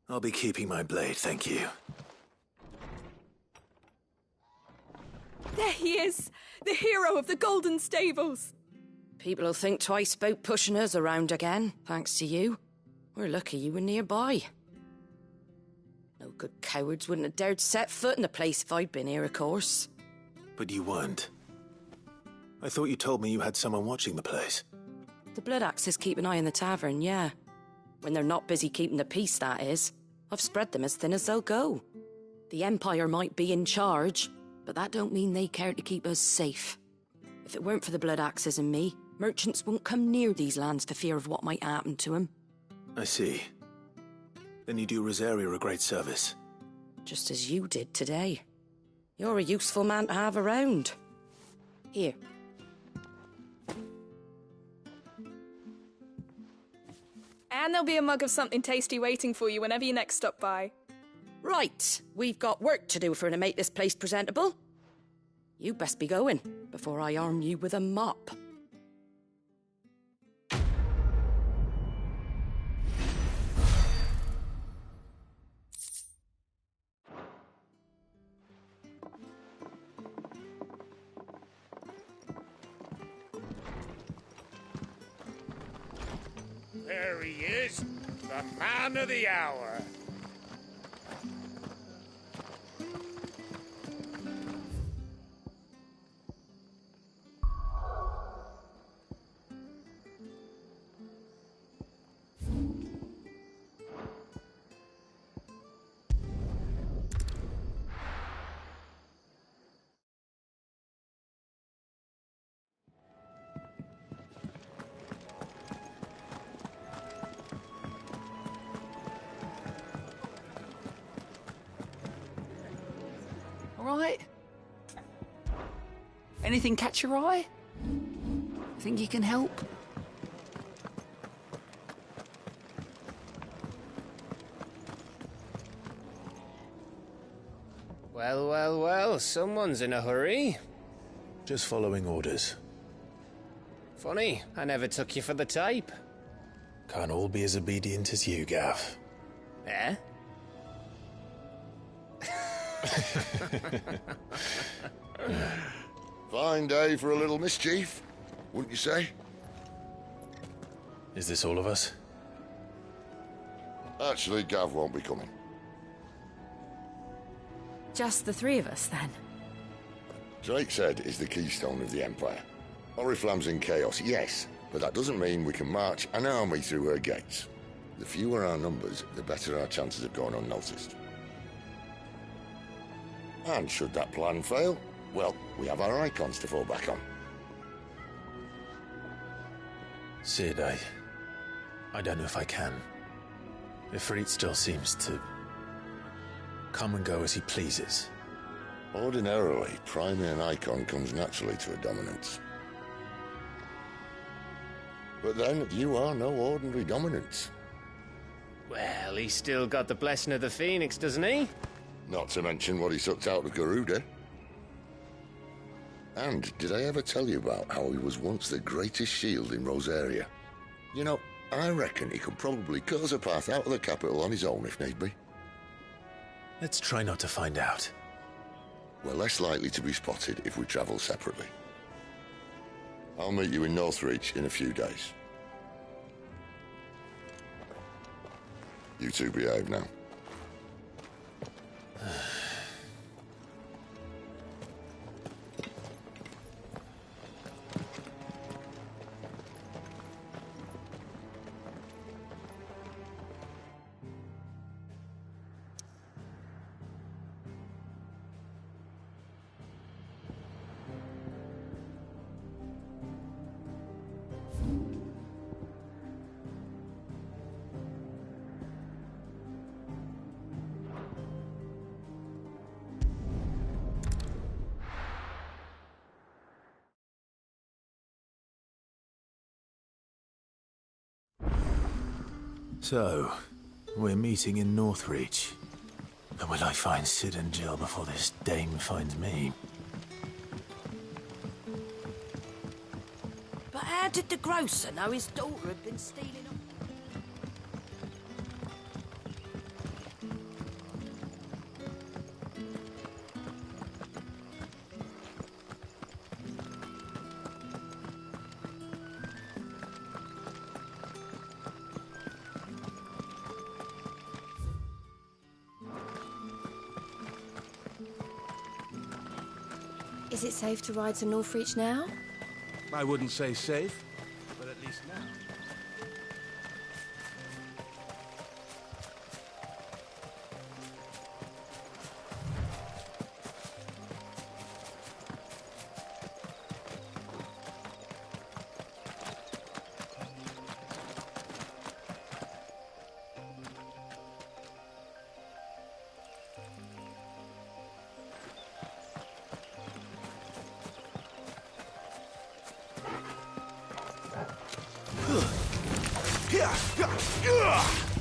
I'll be keeping my blade, thank you. There he is, the hero of the Golden Stables. People'll think twice about pushing us around again, thanks to you. We're lucky you were nearby. No good cowards wouldn't have dared set foot in the place if I'd been here, of course. But you weren't. I thought you told me you had someone watching the place. The Blood Axes keep an eye on the tavern, yeah. When they're not busy keeping the peace, that is. I've spread them as thin as they'll go. The Empire might be in charge, but that don't mean they care to keep us safe. If it weren't for the Blood Axes and me, merchants won't come near these lands for fear of what might happen to them. I see. Then you do Rosaria a great service. Just as you did today. You're a useful man to have around. Here. And there'll be a mug of something tasty waiting for you whenever you next stop by. Right, we've got work to do if we're to make this place presentable. You best be going, before I arm you with a mop. There he is, the man of the hour. All right? Anything catch your eye? Think you can help? Well, well, well, someone's in a hurry. Just following orders. Funny, I never took you for the type. Can't all be as obedient as you, Gav. Eh? Fine day for a little mischief, wouldn't you say? Is this all of us? Actually, Gav won't be coming. Just the three of us, then? Drake's Head is the keystone of the Empire. Oriflamme's in chaos, yes, but that doesn't mean we can march an army through her gates. The fewer our numbers, the better our chances of going unnoticed. And should that plan fail, well, we have our icons to fall back on. Sid, I don't know if I can. Ifrit still seems to come and go as he pleases. Ordinarily, priming an icon comes naturally to a dominance. But then, you are no ordinary dominance. Well, he's still got the blessing of the Phoenix, doesn't he? Not to mention what he sucked out of Garuda. And did I ever tell you about how he was once the greatest shield in Rosaria? You know, I reckon he could probably cut us a path out of the capital on his own if need be. Let's try not to find out. We're less likely to be spotted if we travel separately. I'll meet you in Northreach in a few days. You two behave now. So, we're meeting in Northreach. And will I find Sid and Jill before this dame finds me? But how did the grocer know his daughter had been stealing them? Is it safe to ride to Northreach now? I wouldn't say safe, but at least now.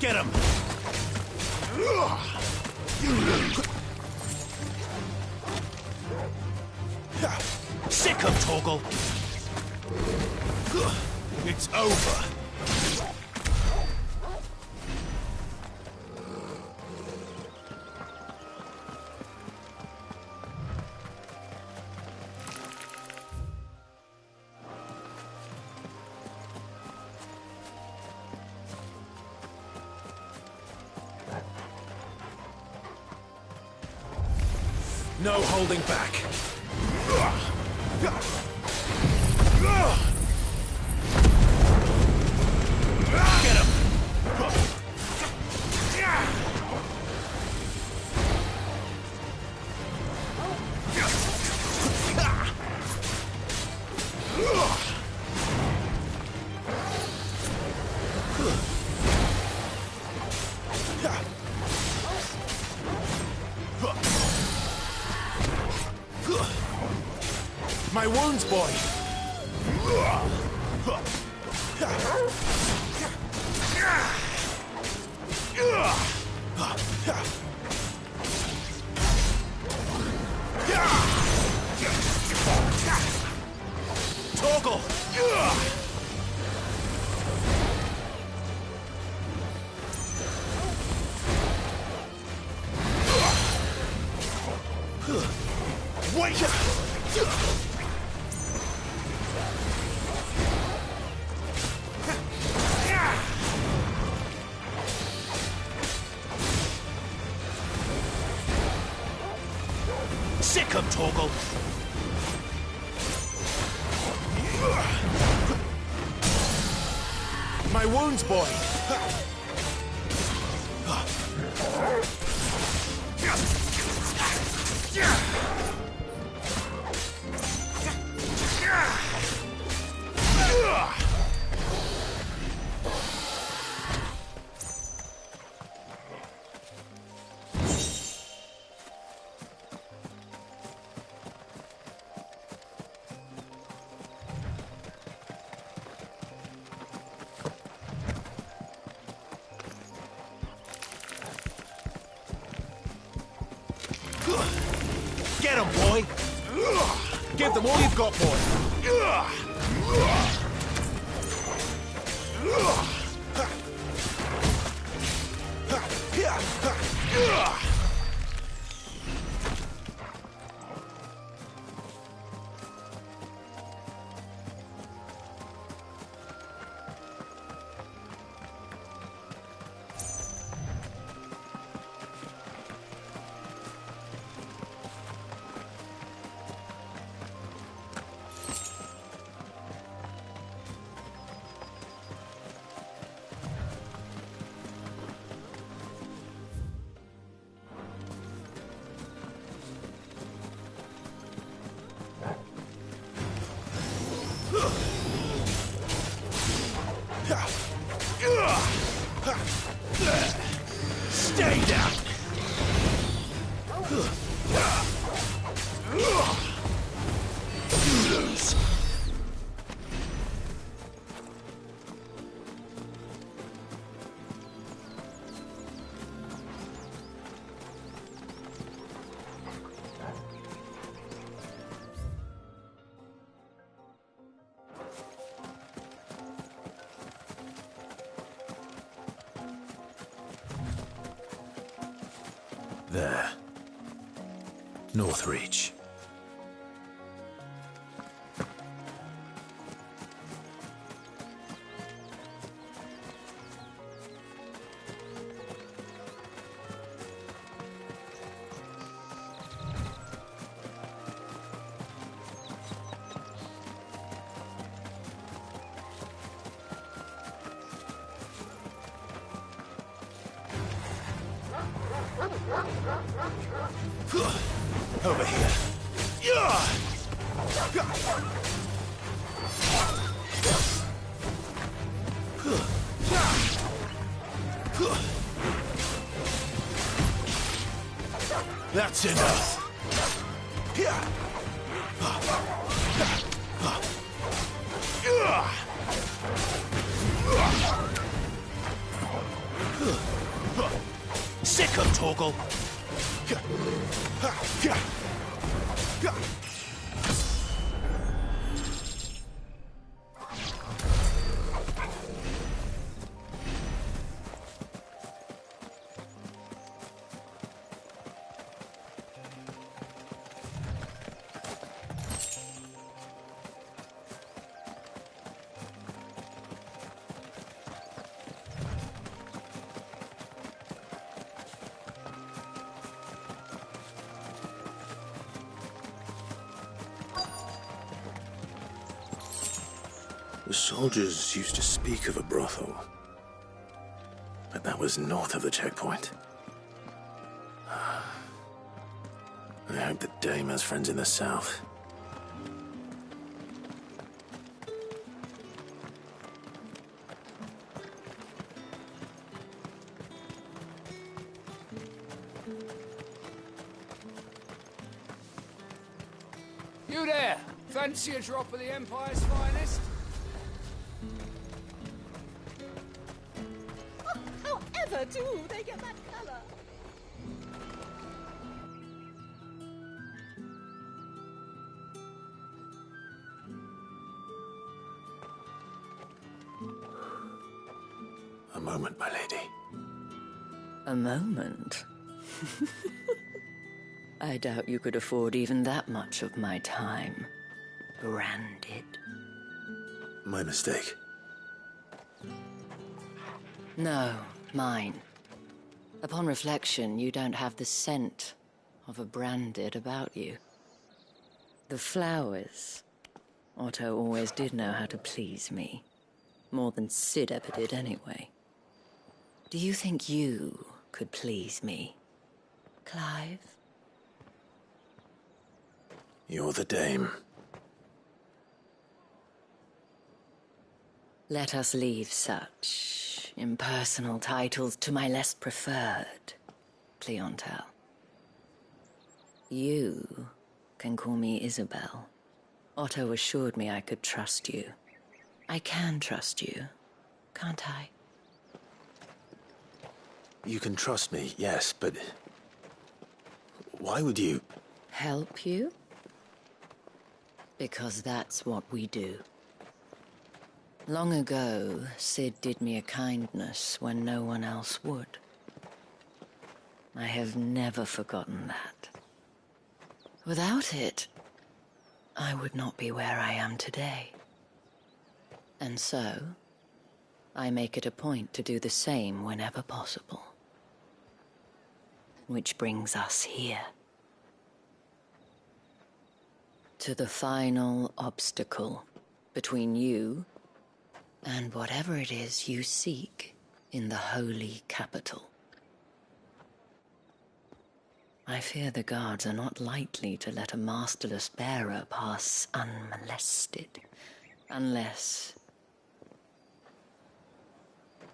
Get him! Sick of Torgal! It's over! No holding back. Get him! My wounds, boy! Toggle! Wait! Sick of Toggle! My wounds, boy! Get him, boy! Give them all you've got, boy! Stay down! You lose! There. Northreach. Over here. That's enough. Sick of Toggle. The soldiers used to speak of a brothel. But that was north of the checkpoint. I hope that Dame has friends in the south. You there! Fancy a drop of the Empire's finest? Oh, however do they get that colour? A moment, my lady. A moment? I doubt you could afford even that much of my time. Branded. My mistake. No, mine. Upon reflection, you don't have the scent of a branded about you. The flowers. Otto always did know how to please me. More than Sid ever did anyway. Do you think you could please me, Clive? You're the dame. Let us leave such impersonal titles to my less preferred clientele. You can call me Isabel. Otto assured me I could trust you. I can trust you, can't I? You can trust me, yes, but... why would you... Help you? Because that's what we do. Long ago, Sid did me a kindness when no one else would. I have never forgotten that. Without it, I would not be where I am today. And so, I make it a point to do the same whenever possible. Which brings us here. To the final obstacle between you and whatever it is you seek in the holy capital. I fear the guards are not likely to let a masterless bearer pass unmolested, unless...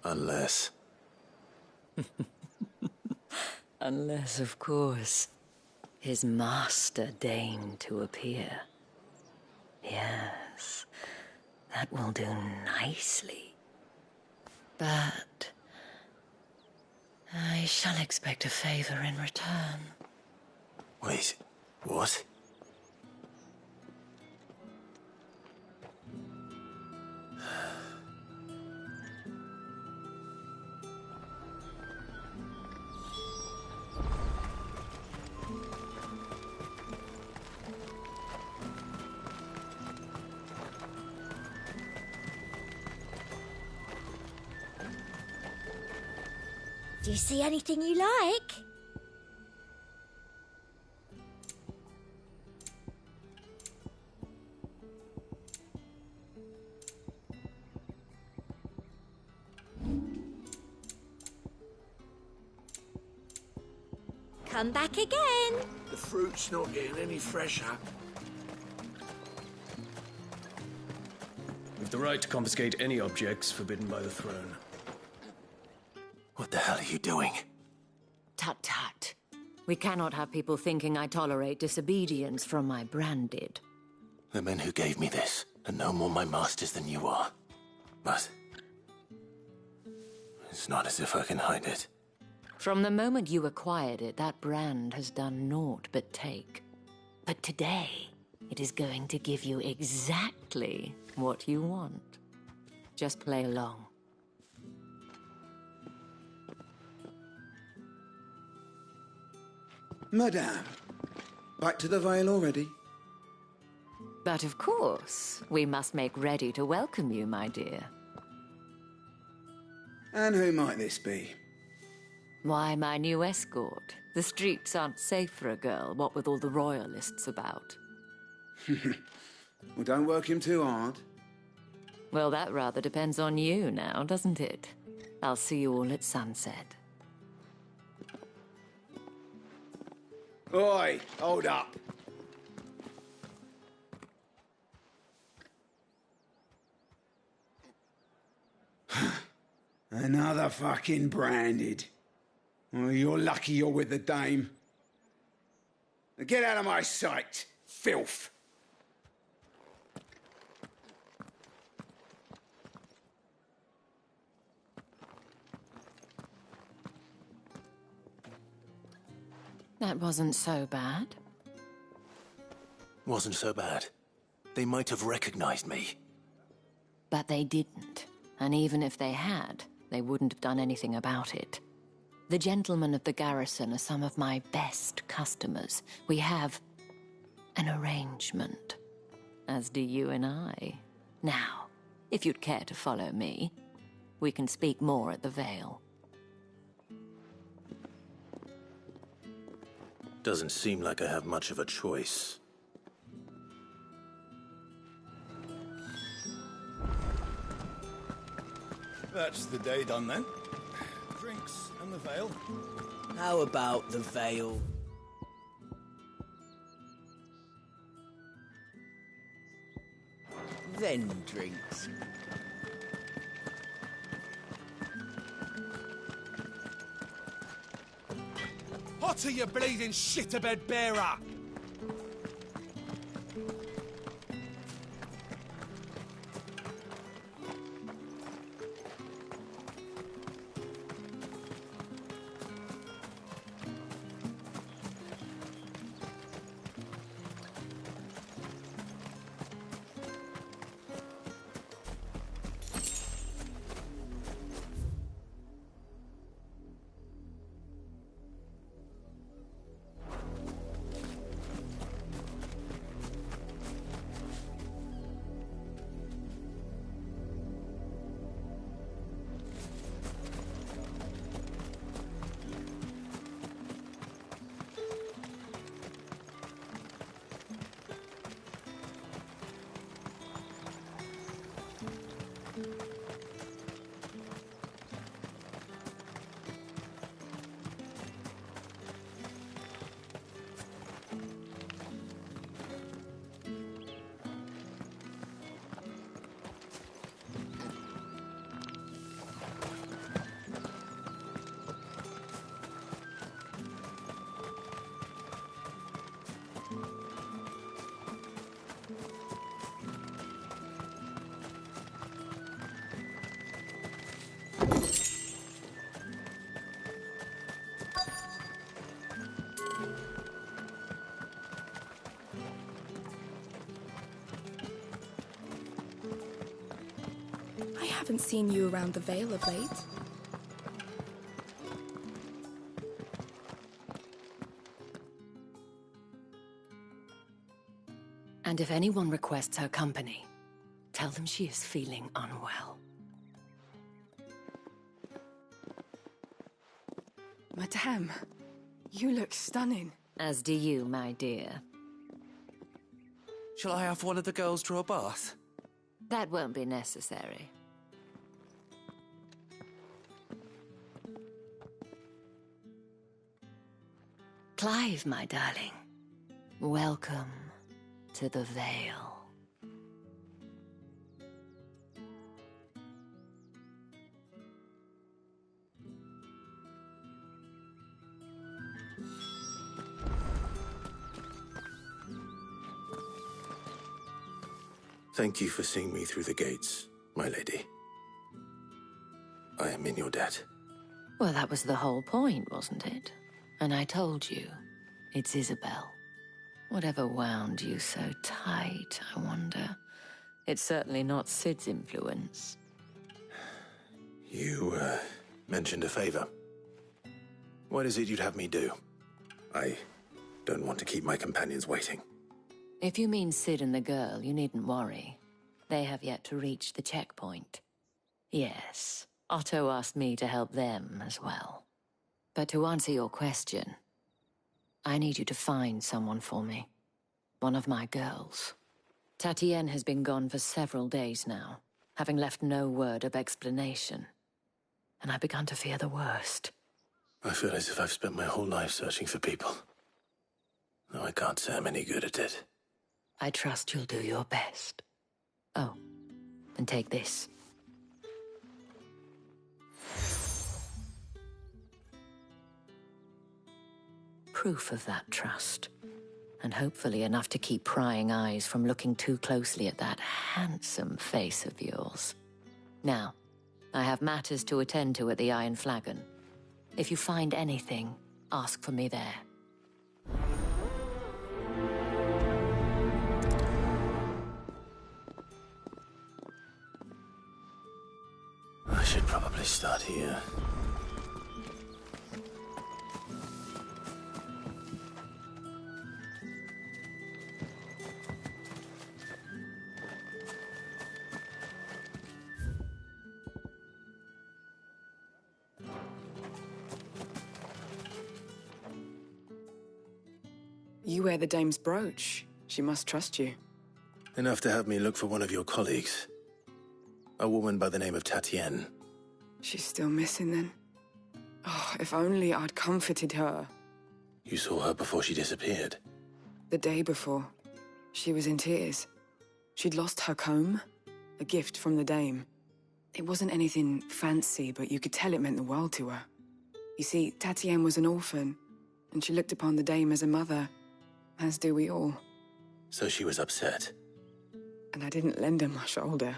Unless... Unless, of course, his master deigned to appear. Yes, that will do nicely. But I shall expect a favor in return. Wait, what? Do you see anything you like? Come back again. The fruit's not getting any fresher. We've the right to confiscate any objects forbidden by the throne. What the hell are you doing? Tut-tut. We cannot have people thinking I tolerate disobedience from my branded. The men who gave me this are no more my masters than you are. But... it's not as if I can hide it. From the moment you acquired it, that brand has done naught but take. But today, it is going to give you exactly what you want. Just play along. Madame, back to the Vale already? But of course, we must make ready to welcome you, my dear. And who might this be? Why, my new escort. The streets aren't safe for a girl, what with all the royalists about. Well, don't work him too hard. Well, that rather depends on you now, doesn't it? I'll see you all at sunset. Oi, hold up. Another fucking branded. Well, you're lucky you're with the dame. Now get out of my sight, filth. That wasn't so bad. Wasn't so bad. They might have recognized me. But they didn't. And even if they had, they wouldn't have done anything about it. The gentlemen of the garrison are some of my best customers. We have an arrangement, as do you and I. Now, if you'd care to follow me, we can speak more at the Vale. Doesn't seem like I have much of a choice. That's the day done then. Drinks and the Vale. How about the Vale? Then drinks. Hotter, you bleeding shit-a-bed bearer! I haven't seen you around the Vale of late. And if anyone requests her company, tell them she is feeling unwell. Madame, you look stunning. As do you, my dear. Shall I have one of the girls draw a bath? That won't be necessary. Clive, my darling. Welcome to the Vale. Thank you for seeing me through the gates, my lady. I am in your debt. Well, that was the whole point, wasn't it? And I told you, it's Isabel. Whatever wound you so tight, I wonder. It's certainly not Sid's influence. You, mentioned a favor. What is it you'd have me do? I don't want to keep my companions waiting. If you mean Sid and the girl, you needn't worry. They have yet to reach the checkpoint. Yes, Otto asked me to help them as well. But to answer your question, I need you to find someone for me. One of my girls. Tatienne has been gone for several days now, having left no word of explanation. And I've begun to fear the worst. I feel as if I've spent my whole life searching for people. Though I can't say I'm any good at it. I trust you'll do your best. Oh, and take this. Proof of that trust. And hopefully enough to keep prying eyes from looking too closely at that handsome face of yours. Now, I have matters to attend to at the Iron Flagon. If you find anything, ask for me there. start here? You wear the dame's brooch. She must trust you. Enough to have me look for one of your colleagues. A woman by the name of Tatienne. She's still missing then. Oh, if only I'd comforted her. You saw her before she disappeared? The day before. She was in tears. She'd lost her comb, a gift from the dame. It wasn't anything fancy, but you could tell it meant the world to her. You see, Tatienne was an orphan, and she looked upon the dame as a mother, as do we all. So she was upset. And I didn't lend her my shoulder.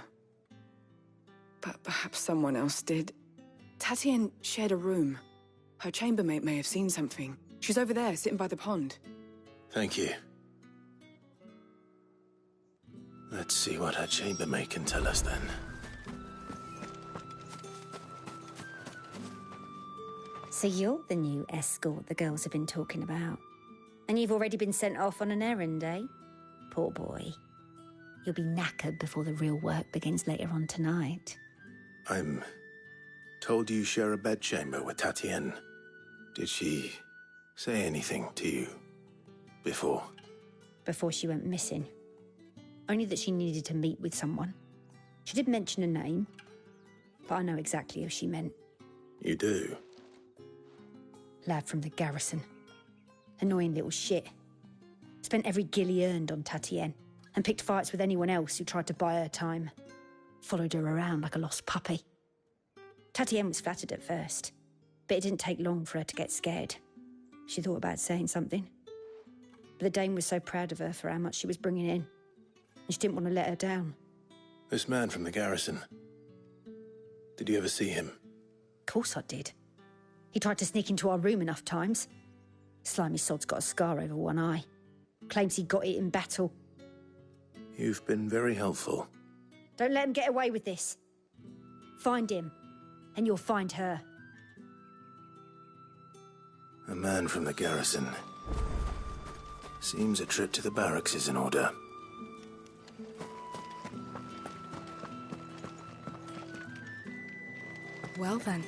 But perhaps someone else did. Tatienne shared a room. Her chambermaid may have seen something. She's over there, sitting by the pond. Thank you. Let's see what her chambermaid can tell us then. So you're the new escort the girls have been talking about. And you've already been sent off on an errand, eh? Poor boy. You'll be knackered before the real work begins later on tonight. I'm told you share a bedchamber with Tatienne. Did she say anything to you before? Before she went missing. Only that she needed to meet with someone. She did mention a name, but I know exactly who she meant. You do? Lad from the garrison. Annoying little shit. Spent every guil he earned on Tatienne, and picked fights with anyone else who tried to buy her time. Followed her around like a lost puppy. Tatienne was flattered at first, but it didn't take long for her to get scared. She thought about saying something. But the dame was so proud of her for how much she was bringing in, and she didn't want to let her down. This man from the garrison. Did you ever see him? Of course I did. He tried to sneak into our room enough times. Slimy sod's got a scar over one eye. Claims he got it in battle. You've been very helpful. Don't let him get away with this. Find him, and you'll find her. A man from the garrison. Seems a trip to the barracks is in order. Well then,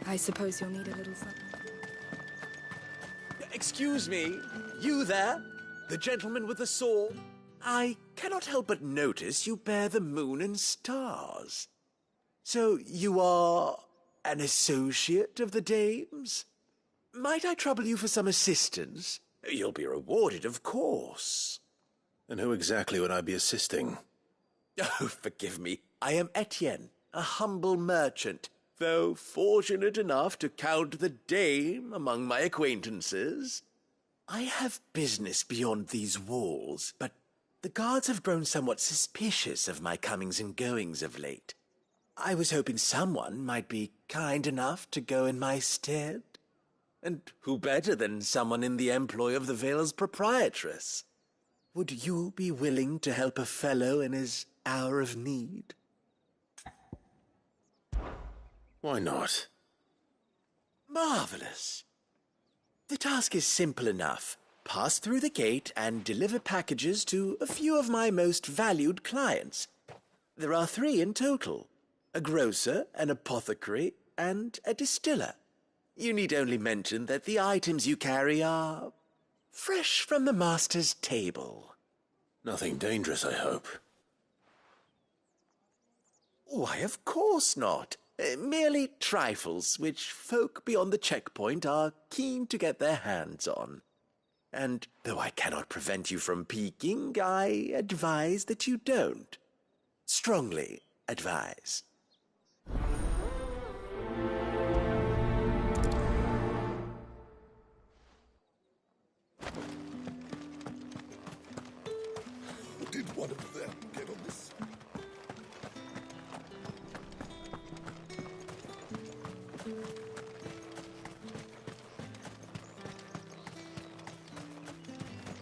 I suppose you'll need a little something. Excuse me, you there? The gentleman with the sword? I cannot help but notice you bear the moon and stars. So you are an associate of the dame's? Might I trouble you for some assistance? You'll be rewarded, of course. And who exactly would I be assisting? Oh, forgive me. I am Etienne, a humble merchant, though fortunate enough to count the dame among my acquaintances. I have business beyond these walls, but the guards have grown somewhat suspicious of my comings and goings of late. I was hoping someone might be kind enough to go in my stead. And who better than someone in the employ of the Vale's proprietress? Would you be willing to help a fellow in his hour of need? Why not? Marvelous. The task is simple enough. Pass through the gate and deliver packages to a few of my most valued clients. There are 3 in total. A grocer, an apothecary, and a distiller. You need only mention that the items you carry are fresh from the master's table. Nothing dangerous, I hope. Why, of course not. Merely trifles which folk beyond the checkpoint are keen to get their hands on. And though I cannot prevent you from peeking, I advise that you don't. Strongly advise. Did one of them get on this?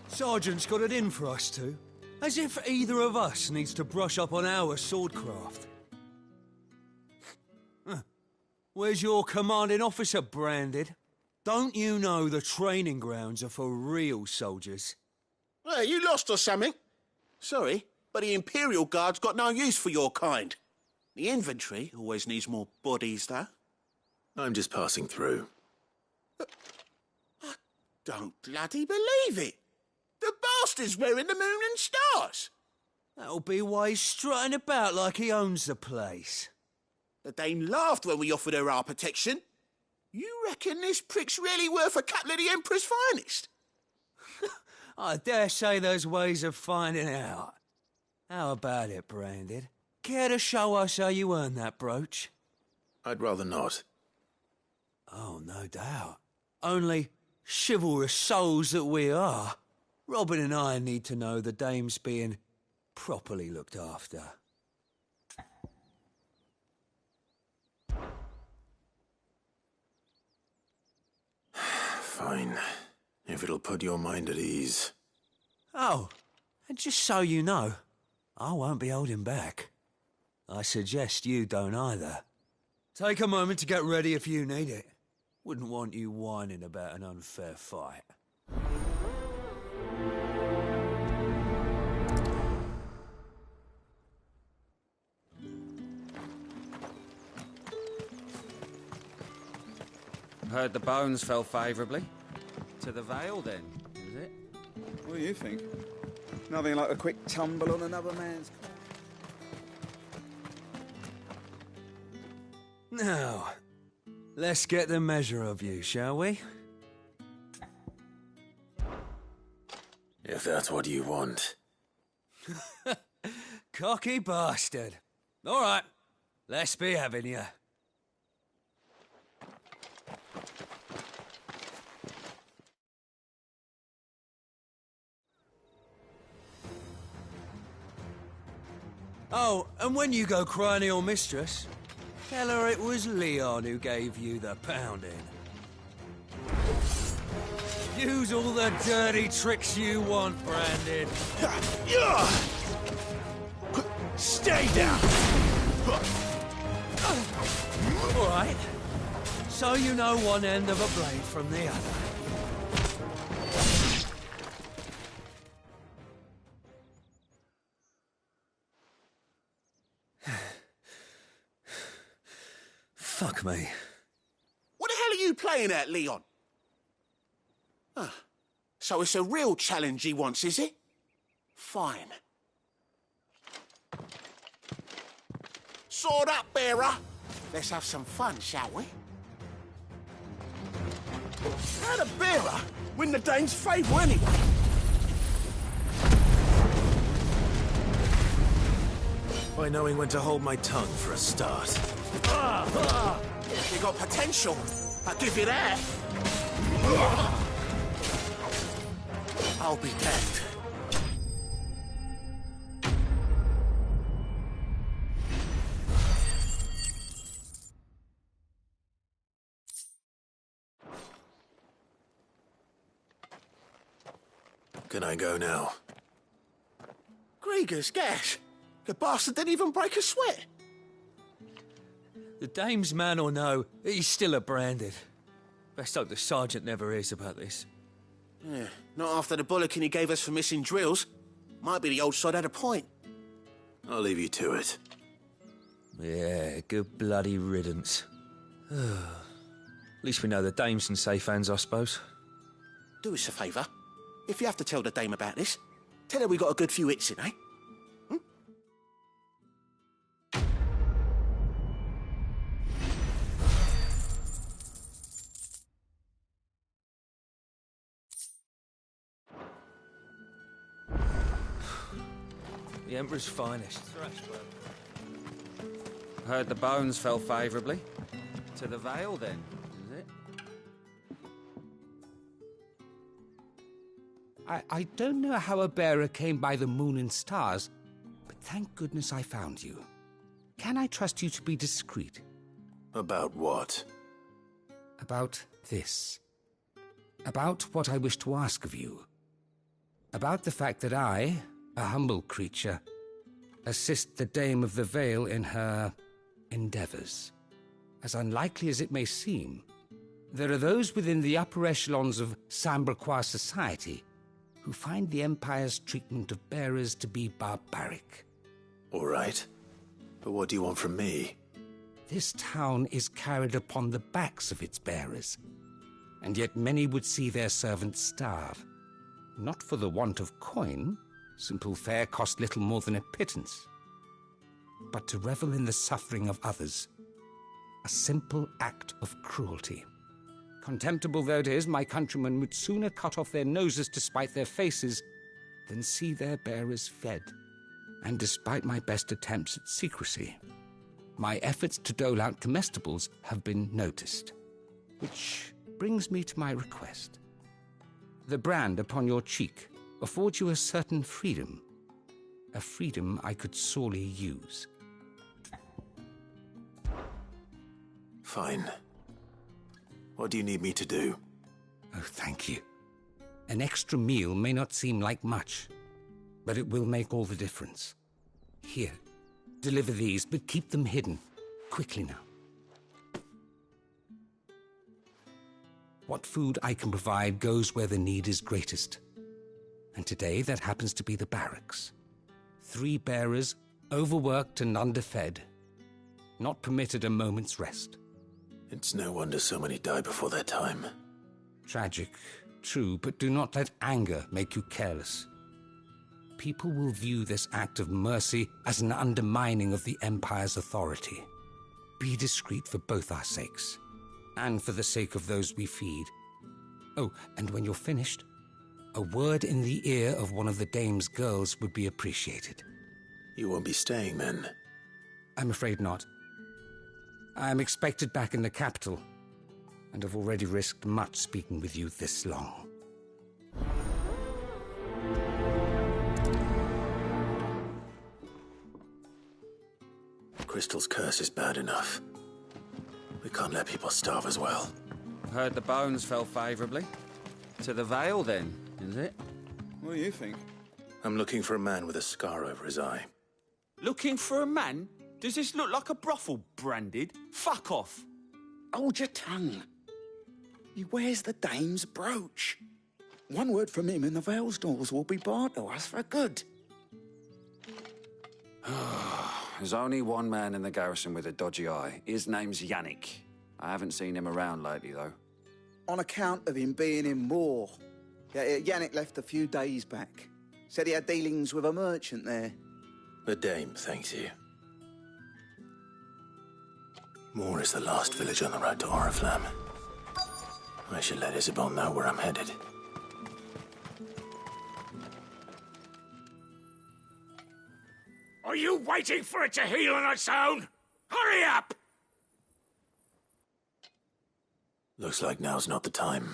Sergeant's got it in for us two. As if either of us needs to brush up on our swordcraft. Where's your commanding officer, Branded? Don't you know the training grounds are for real soldiers? Hey, you lost or something? Sorry, but the Imperial Guard's got no use for your kind. The infantry always needs more bodies, though. I'm just passing through. I don't bloody believe it. The bastard's wearing the moon and stars. That'll be why he's strutting about like he owns the place. The Dame laughed when we offered her our protection. You reckon this prick's really worth a couple of the Emperor's finest? I dare say there's ways of finding out. How about it, Branded? Care to show us how you earned that brooch? I'd rather not. Oh, no doubt. Only chivalrous souls that we are, Robin and I need to know the Dame's being properly looked after. Fine. If it'll put your mind at ease. Oh, and just so you know, I won't be holding back. I suggest you don't either. Take a moment to get ready if you need it. Wouldn't want you whining about an unfair fight. Heard the bones fell favourably. To the Vale, then, is it? What do you think? Nothing like a quick tumble on another man's... Now, let's get the measure of you, shall we? If that's what you want. Cocky bastard. All right, let's be having you. Oh, and when you go crying to your mistress, tell her it was Leon who gave you the pounding. Use all the dirty tricks you want, Branded. Stay down! All right. So you know one end of a blade from the other. Fuck me. What the hell are you playing at, Leon? So it's a real challenge he wants, is it? Fine. Sword up, bearer. Let's have some fun, shall we? How the bearer win the Dane's favour anyway? By knowing when to hold my tongue for a start. You got potential. I'll give you that. I'll be damned. Can I go now? Grieger's gas. The bastard didn't even break a sweat. The Dame's man or no, he's still a Branded. Best hope the Sergeant never hears about this. Yeah, not after the bollocking he gave us for missing drills. Might be the old sod had a point. I'll leave you to it. Yeah, good bloody riddance. At least we know the Dame's in safe hands, I suppose. Do us a favour. If you have to tell the Dame about this, tell her we got a good few hits in, eh? The Emperor's finest. Heard the bones fell favourably. To the Vale, then, is it? I don't know how a bearer came by the moon and stars, but thank goodness I found you. Can I trust you to be discreet? About what? About this. About what I wish to ask of you. About the fact that I, a humble creature, assist the Dame of the Vale in her endeavours. as unlikely as it may seem, there are those within the upper echelons of Samberquois society who find the Empire's treatment of bearers to be barbaric. All right. But what do you want from me? This town is carried upon the backs of its bearers, and yet many would see their servants starve. Not for the want of coin, simple fare cost little more than a pittance, but to revel in the suffering of others, a simple act of cruelty. Contemptible though it is, my countrymen would sooner cut off their noses to spite their faces than see their bearers fed. And despite my best attempts at secrecy, my efforts to dole out comestibles have been noticed. Which brings me to my request. The brand upon your cheek affords you a certain freedom, a freedom I could sorely use. Fine. What do you need me to do? Oh, thank you. An extra meal may not seem like much, but it will make all the difference. Here, deliver these, but keep them hidden. Quickly now. What food I can provide goes where the need is greatest. And today that happens to be the barracks. 3 bearers, overworked and underfed, not permitted a moment's rest. It's no wonder so many die before their time. Tragic, true, but do not let anger make you careless. People will view this act of mercy as an undermining of the Empire's authority. Be discreet for both our sakes, and for the sake of those we feed. Oh, and when you're finished, a word in the ear of one of the dame's girls would be appreciated. You won't be staying then? I'm afraid not. I am expected back in the capital, and have already risked much speaking with you this long. Crystal's curse is bad enough. We can't let people starve as well. Heard the bones fell favourably. To the Vale, then, is it? What do you think? I'm looking for a man with a scar over his eye. Looking for a man? Does this look like a brothel, Branded? Fuck off! Hold your tongue. He wears the dame's brooch. One word from him and the Vale's doors will be barred to us for good. There's only one man in the garrison with a dodgy eye. His name's Yannick. I haven't seen him around lately, though. On account of him being in war. Yannick left a few days back. Said he had dealings with a merchant there. The dame thanks you. Moor is the last village on the road to Oriflamme. I should let Isabel know where I'm headed. Are you waiting for it to heal on its own? Hurry up! Looks like now's not the time.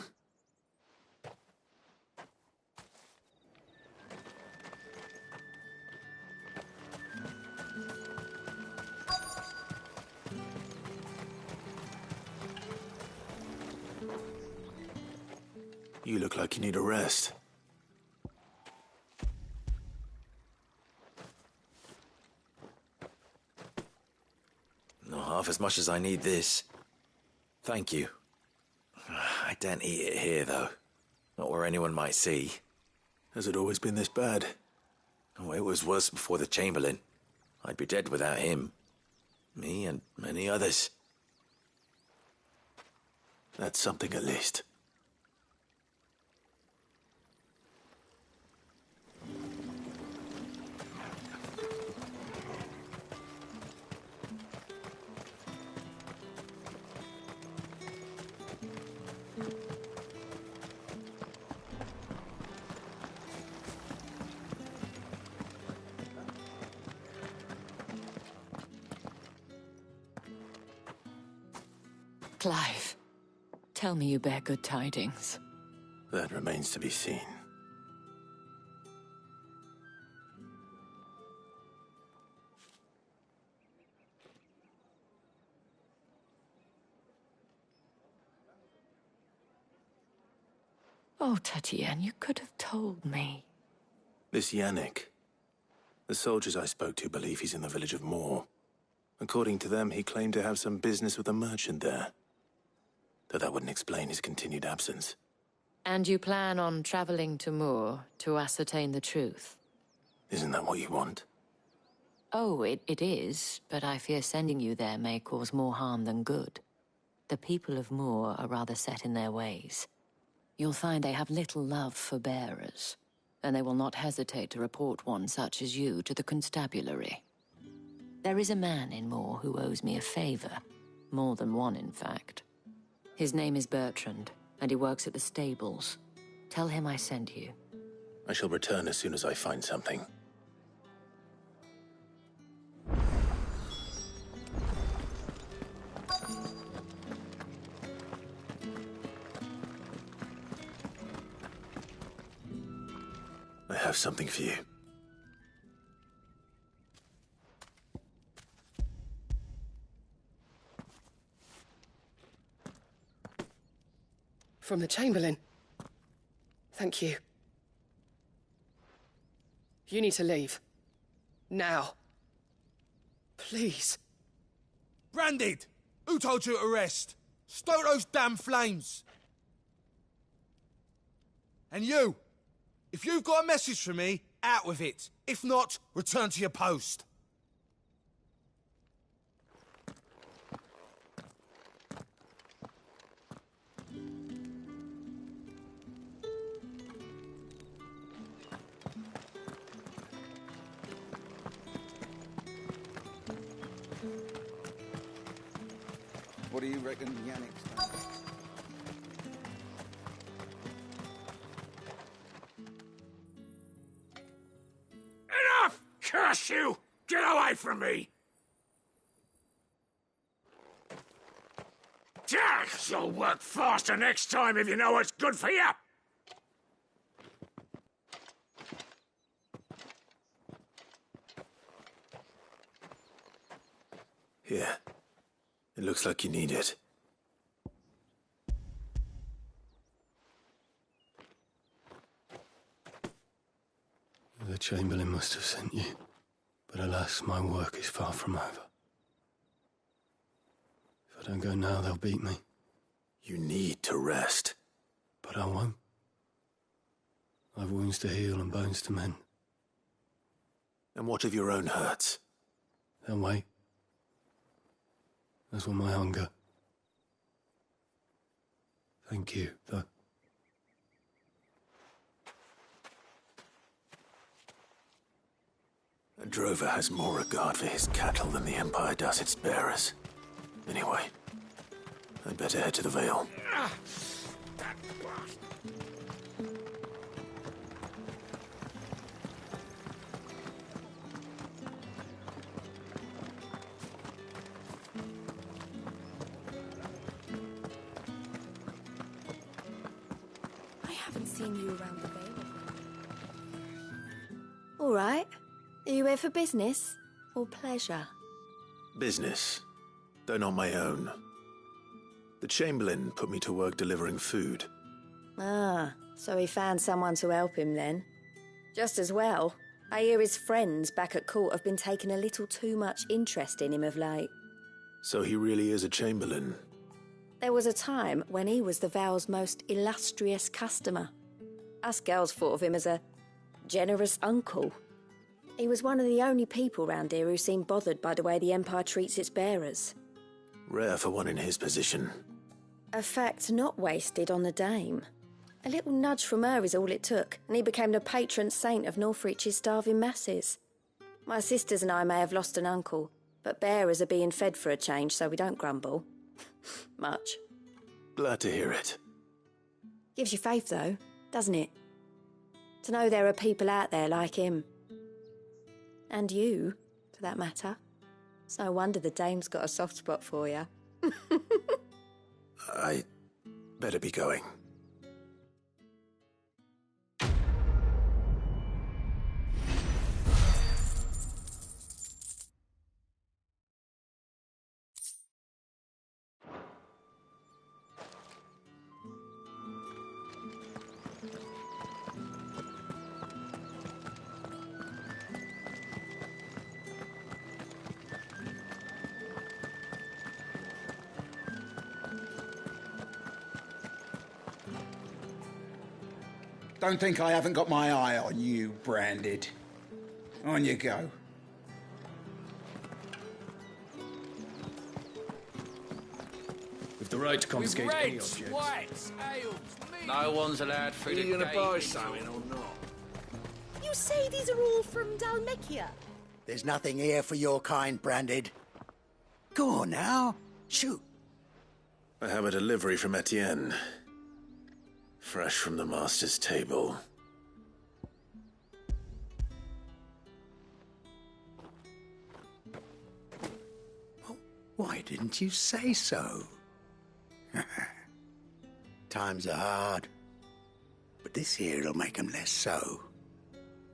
You look like you need a rest. Not half as much as I need this. Thank you. I daren't eat it here, though. Not where anyone might see. Has it always been this bad? Oh, it was worse before the Chamberlain. I'd be dead without him. Me and many others. That's something at least. Clive, tell me you bear good tidings. That remains to be seen. Oh, Tatienne, you could have told me. This Yannick. The soldiers I spoke to believe he's in the village of Moor. According to them, he claimed to have some business with a merchant there. Though that wouldn't explain his continued absence. And you plan on traveling to Moor to ascertain the truth? Isn't that what you want? Oh, it is, but I fear sending you there may cause more harm than good. The people of Moor are rather set in their ways. You'll find they have little love for bearers, and they will not hesitate to report one such as you to the constabulary. There is a man in Moor who owes me a favor. More than one, in fact. His name is Bertrand, and he works at the stables. Tell him I sent you. I shall return as soon as I find something. I have something for you. From the Chamberlain. Thank you. You need to leave. Now. Please. Branded! Who told you to rest? Stoke those damn flames! And you! If you've got a message for me, out with it. If not, return to your post. What do you reckon Yannick's done? Enough! Curse you! Get away from me! You'll work faster next time if you know what's good for you! Here. It looks like you need it. The Chamberlain must have sent you, but alas, my work is far from over. If I don't go now, they'll beat me. You need to rest. But I won't. I've wounds to heal and bones to mend. And what of your own hurts? They'll wait. As will my hunger. Thank you, though. A drover has more regard for his cattle than the Empire does its bearers. Anyway, I'd better head to the Vale. I haven't seen you around the Vale. All right. Are you here for business or pleasure? Business, though not my own. The Chamberlain put me to work delivering food. Ah, so he found someone to help him then. Just as well. I hear his friends back at court have been taking a little too much interest in him of late. So he really is a Chamberlain. There was a time when he was the Vale's most illustrious customer. Us girls thought of him as a generous uncle. He was one of the only people round here who seemed bothered by the way the Empire treats its bearers. Rare for one in his position. A fact not wasted on the dame. A little nudge from her is all it took, and he became the patron saint of Northreach's starving masses. My sisters and I may have lost an uncle, but bearers are being fed for a change, so we don't grumble. Much. Glad to hear it. Gives you faith, though, doesn't it? To know there are people out there like him. And you, for that matter. It's no wonder the dame's got a soft spot for you. I better be going. Don't think I haven't got my eye on you, Branded. On you go. With the right to confiscate any objects. whites, ales, No one's allowed through the gate. Are you gonna buy something or not? You say these are all from Dalmekia? There's nothing here for your kind, Branded. Go on now. Shoot. I have a delivery from Etienne. Fresh from the master's table. Why didn't you say so? Times are hard. But this here'll make 'em less so.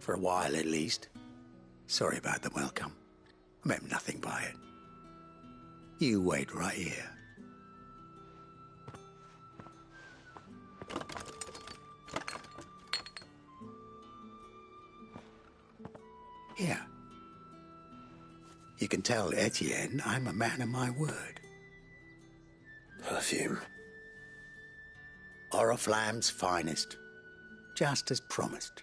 For a while, at least. Sorry about the welcome. I meant nothing by it. You wait right here. Here. You can tell Etienne I'm a man of my word. Perfume. Oriflamme's finest. Just as promised.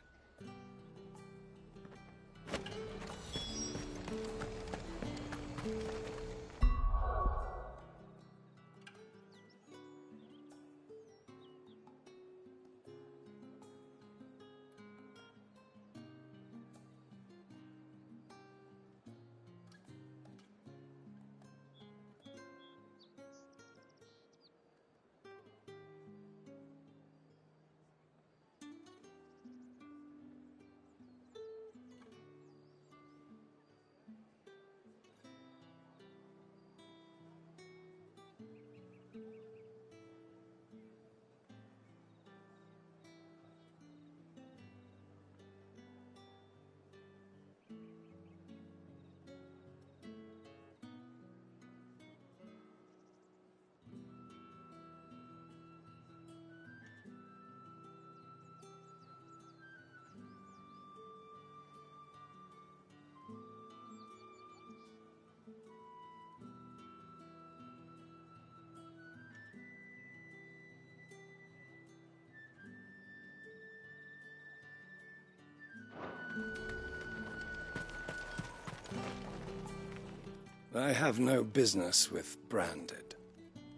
I have no business with Branded.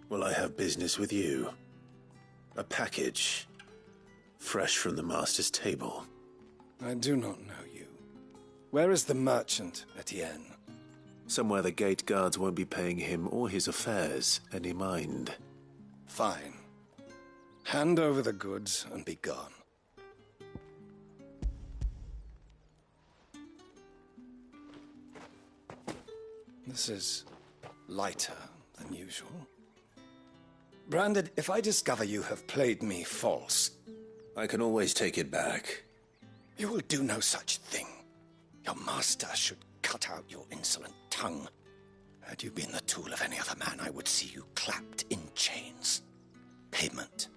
Well, I have business with you. A package. Fresh from the master's table. I do not know you. Where is the merchant, Etienne? Somewhere the gate guards won't be paying him or his affairs any mind. Fine. Hand over the goods and be gone. This is lighter than usual. Branded, if I discover you have played me false... I can always take it back. You will do no such thing. Your master should cut out your insolent tongue. Had you been the tool of any other man, I would see you clapped in chains. Payment.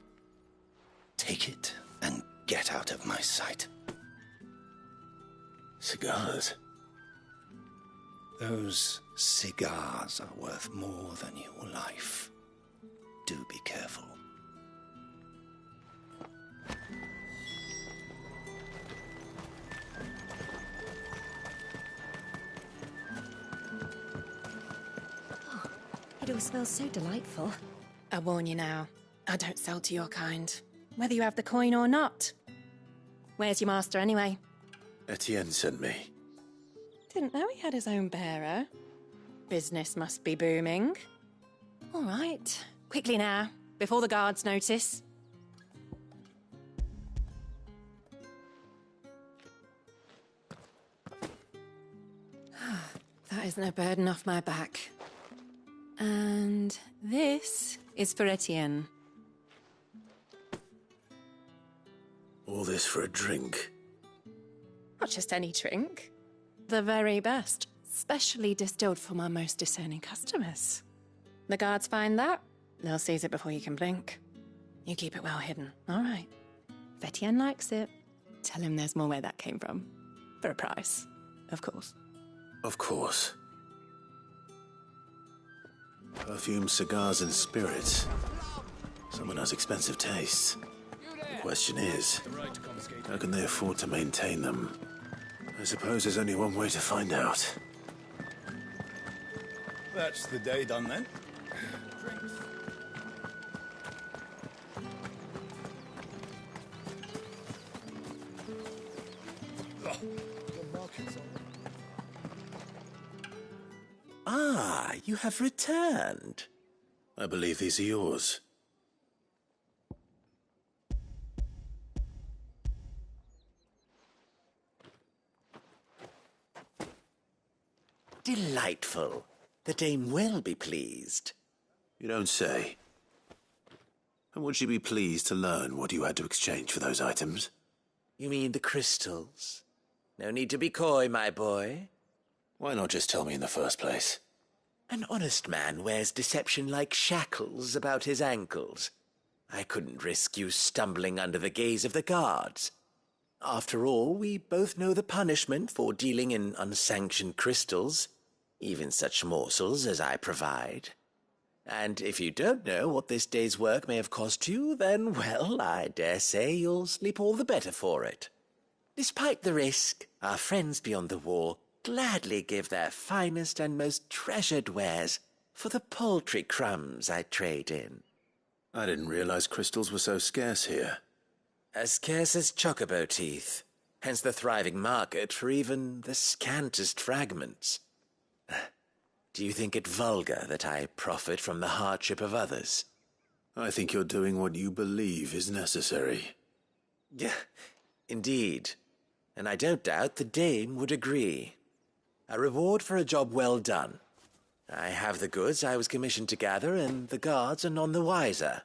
Take it and get out of my sight. Cigars? Those cigars are worth more than your life. Do be careful. It all smells so delightful. I warn you now, I don't sell to your kind, whether you have the coin or not. Where's your master anyway? Etienne sent me. Didn't know he had his own bearer. Business must be booming. All right, quickly now, before the guards notice. That is no burden off my back. And this is for Etienne. All this for a drink? Not just any drink. The very best, specially distilled for my most discerning customers. The guards find that, they'll seize it before you can blink. You keep it well hidden, all right? If Etienne likes it, tell him there's more where that came from. For a price, of course. Of course. Perfume, cigars, and spirits. Someone has expensive tastes. Question is, how can they afford to maintain them? I suppose there's only one way to find out. That's the day done then. Ah, you have returned. I believe these are yours. Delightful. The dame will be pleased. You don't say. And would she be pleased to learn what you had to exchange for those items? You mean the crystals? No need to be coy, my boy. Why not just tell me in the first place? An honest man wears deception like shackles about his ankles. I couldn't risk you stumbling under the gaze of the guards. After all, we both know the punishment for dealing in unsanctioned crystals, even such morsels as I provide. And if you don't know what this day's work may have cost you, then, well, I dare say you'll sleep all the better for it. Despite the risk, our friends beyond the wall gladly give their finest and most treasured wares for the paltry crumbs I trade in. I didn't realize crystals were so scarce here. As scarce as chocobo teeth, hence the thriving market for even the scantest fragments. Do you think it vulgar that I profit from the hardship of others? I think you're doing what you believe is necessary. Yeah, indeed. And I don't doubt the dame would agree. A reward for a job well done. I have the goods I was commissioned to gather, and the guards are none the wiser.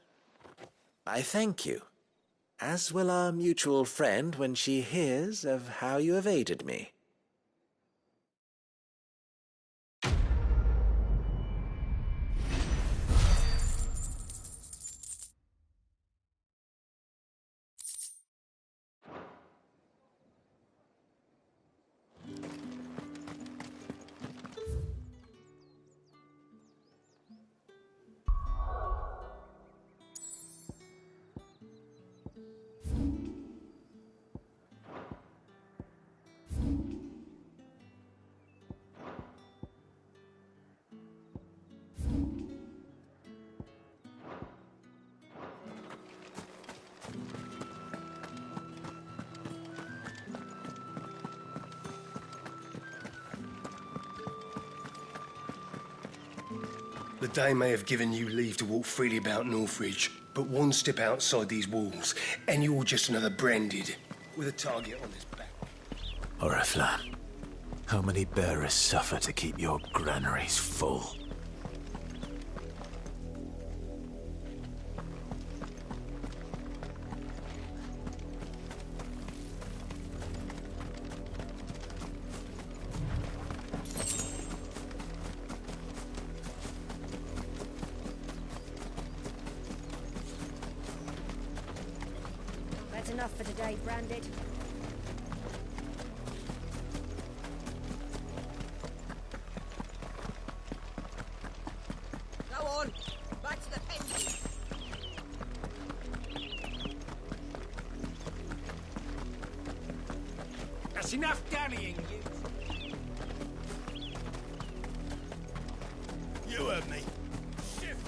I thank you, as will our mutual friend when she hears of how you have aided me. The Dame may have given you leave to walk freely about Northridge, but one step outside these walls, and you're just another branded, with a target on his back. Oriflamme, how many bearers suffer to keep your granaries full? That's enough for today, Branded. Go on, back to the pen. That's enough dallying, You heard me. Shift.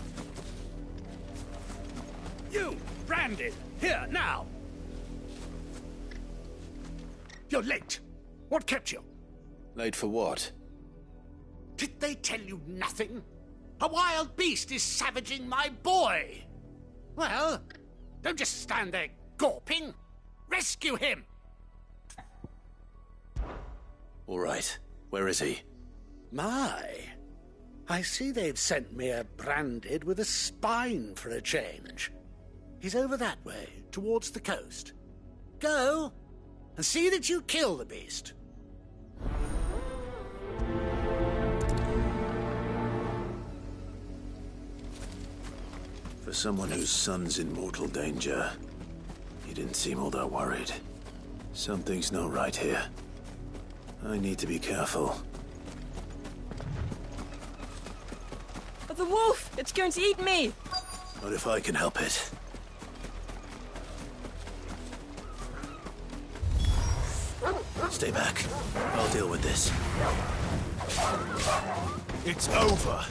You, Branded, here, now. You're late. What kept you? Late for what? Did they tell you nothing? A wild beast is savaging my boy. Well, don't just stand there gawping. Rescue him. All right. Where is he? My, I see they've sent me a Branded with a spine for a change. He's over that way, towards the coast. Go, and see that you kill the beast. For someone whose son's in mortal danger, he didn't seem all that worried. Something's not right here. I need to be careful. The wolf! It's going to eat me! Not if I can help it. Stay back. I'll deal with this. It's over.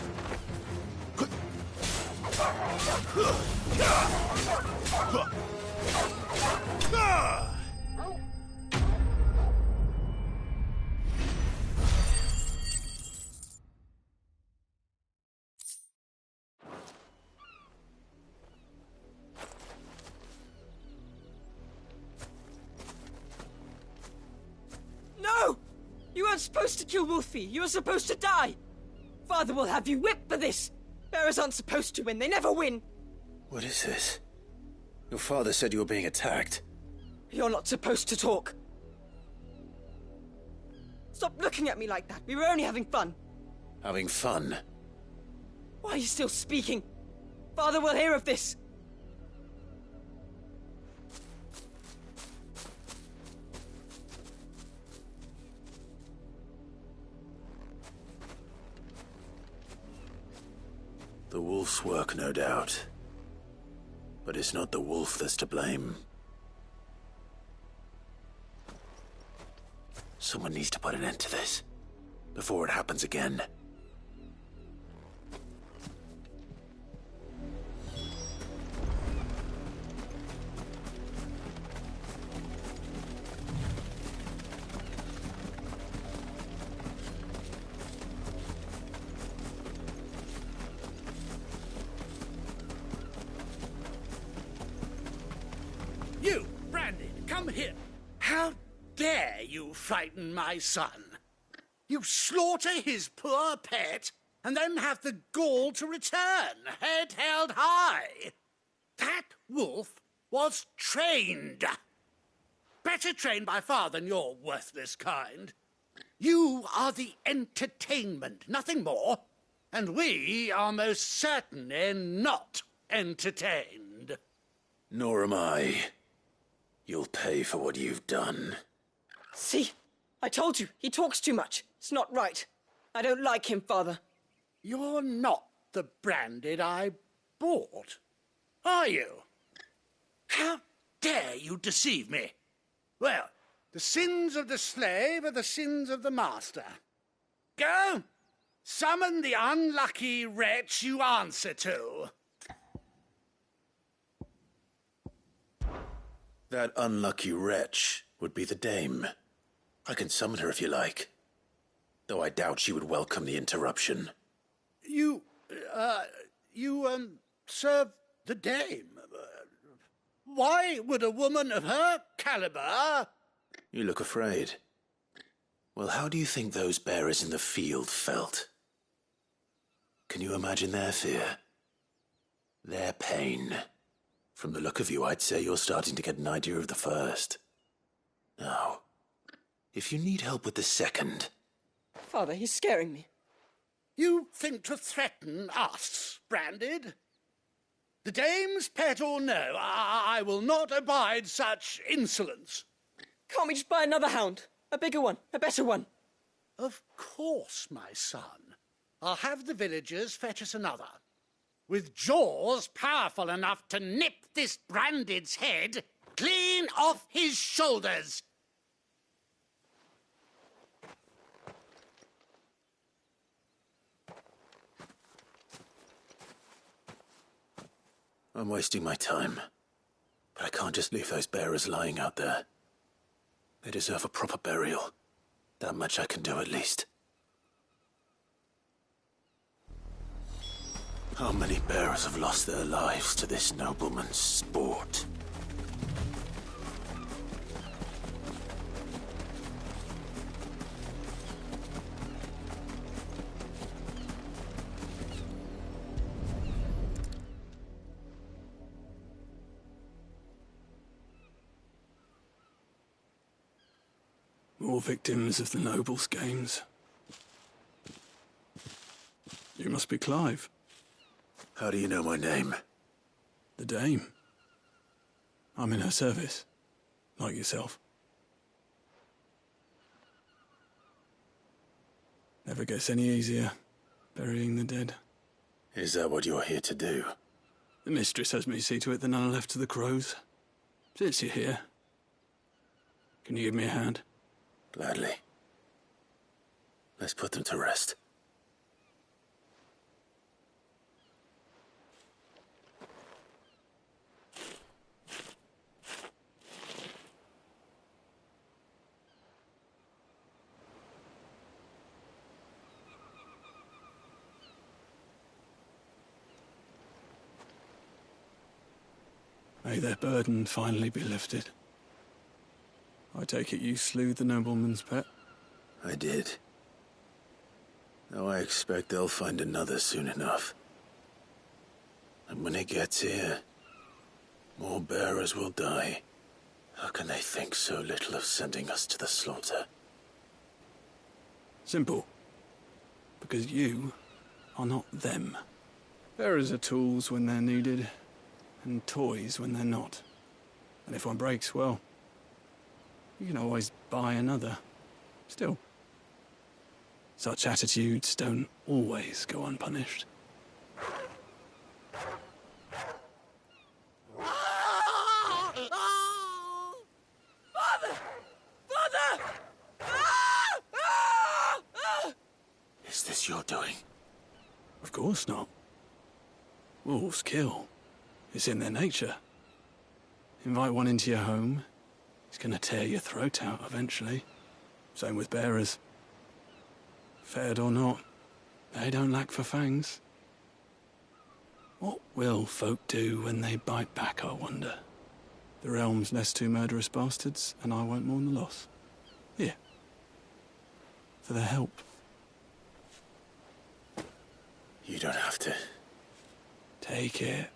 No! You weren't supposed to kill Wolfie. You were supposed to die. Father will have you whipped for this. Bearers aren't supposed to win. They never win. What is this? Your father said you were being attacked. You're not supposed to talk. Stop looking at me like that. We were only having fun. Having fun? Why are you still speaking? Father will hear of this. The wolf's work, no doubt. But it's not the wolf that's to blame. Someone needs to put an end to this, before it happens again. You, Brandon, come here. How dare you frighten my son? You slaughter his poor pet, and then have the gall to return, head held high. That wolf was trained. Better trained by far than your worthless kind. You are the entertainment, nothing more. And we are most certainly not entertained. Nor am I. You'll pay for what you've done. See? I told you, he talks too much. It's not right. I don't like him, Father. You're not the Branded I bought, are you? How dare you deceive me? Well, the sins of the slave are the sins of the master. Go, summon the unlucky wretch you answer to. That unlucky wretch would be the dame. I can summon her if you like. Though I doubt she would welcome the interruption. You serve the dame. Why would a woman of her caliber... You look afraid. Well, how do you think those bearers in the field felt? Can you imagine their fear? Their pain? From the look of you, I'd say you're starting to get an idea of the first. Now, if you need help with the second... Father, he's scaring me. You think to threaten us, Branded? The dame's pet or no, I will not abide such insolence. Can't we just buy another hound? A bigger one, a better one. Of course, my son. I'll have the villagers fetch us another. With jaws powerful enough to nip this Branded's head clean off his shoulders. I'm wasting my time. But I can't just leave those bearers lying out there. They deserve a proper burial. That much I can do at least. How many bearers have lost their lives to this nobleman's sport? More victims of the nobles' games. You must be Clive. How do you know my name? The Dame. I'm in her service, like yourself. Never gets any easier, burying the dead. Is that what you're here to do? The mistress has me see to it that none are left to the crows. Since you're here, can you give me a hand? Gladly. Let's put them to rest. May their burden finally be lifted. I take it you slew the nobleman's pet? I did. Now I expect they'll find another soon enough. And when it gets here, more bearers will die. How can they think so little of sending us to the slaughter? Simple. Because you are not them. Bearers are tools when they're needed, and toys when they're not. And if one breaks, well, you can always buy another. Still, such attitudes don't always go unpunished. Father! Father! Is this your doing? Of course not. Wolves kill. It's in their nature. Invite one into your home, he's gonna tear your throat out eventually. Same with bearers. Fed or not, they don't lack for fangs. What will folk do when they bite back, I wonder? The realm's less two murderous bastards, and I won't mourn the loss. Here. For their help. You don't have to. Take it.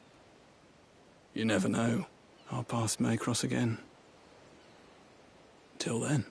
You never know. Our paths may cross again. Till then.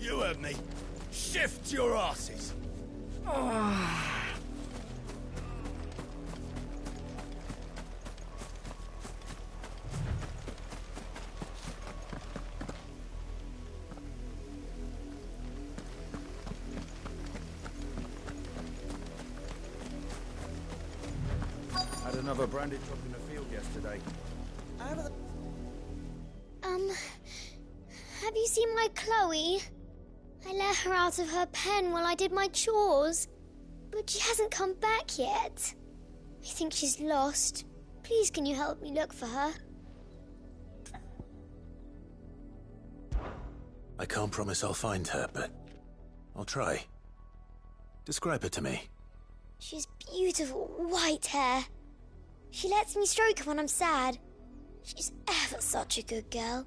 You heard me. Shift your asses. Had another branded drop in the field yesterday. Have you seen my Chloe? I let her out of her pen while I did my chores, but she hasn't come back yet. I think she's lost. Please, can you help me look for her? I can't promise I'll find her, but I'll try. Describe her to me. She's beautiful white hair. She lets me stroke her when I'm sad. She's ever such a good girl.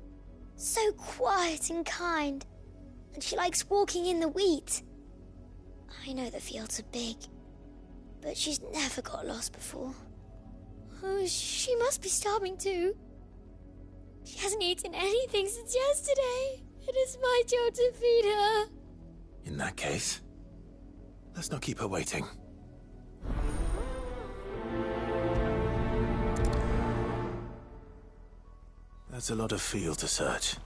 So quiet and kind. And she likes walking in the wheat. I know the fields are big, but she's never got lost before. Oh, she must be starving too. She hasn't eaten anything since yesterday. It is my job to feed her. In that case, let's not keep her waiting. That's a lot of field to search.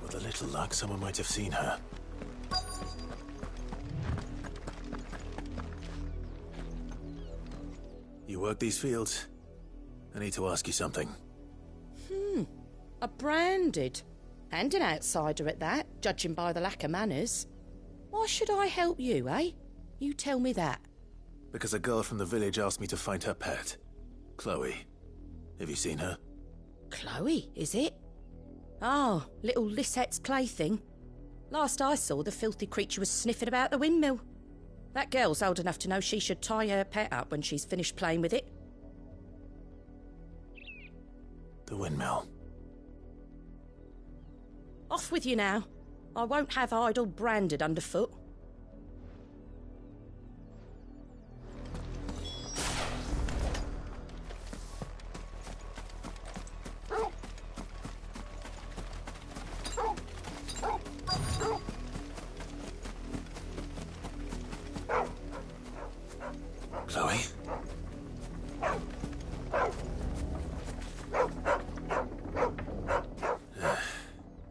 With a little luck, someone might have seen her. You work these fields? I need to ask you something. A branded. And an outsider at that, judging by the lack of manners. Why should I help you, eh? You tell me that. Because a girl from the village asked me to find her pet. Chloe. Have you seen her? Chloe, is it? Oh, little Lisette's plaything. Last I saw, the filthy creature was sniffing about the windmill. That girl's old enough to know she should tie her pet up when she's finished playing with it. The windmill. Off with you now. I won't have idle branded underfoot. Chloe?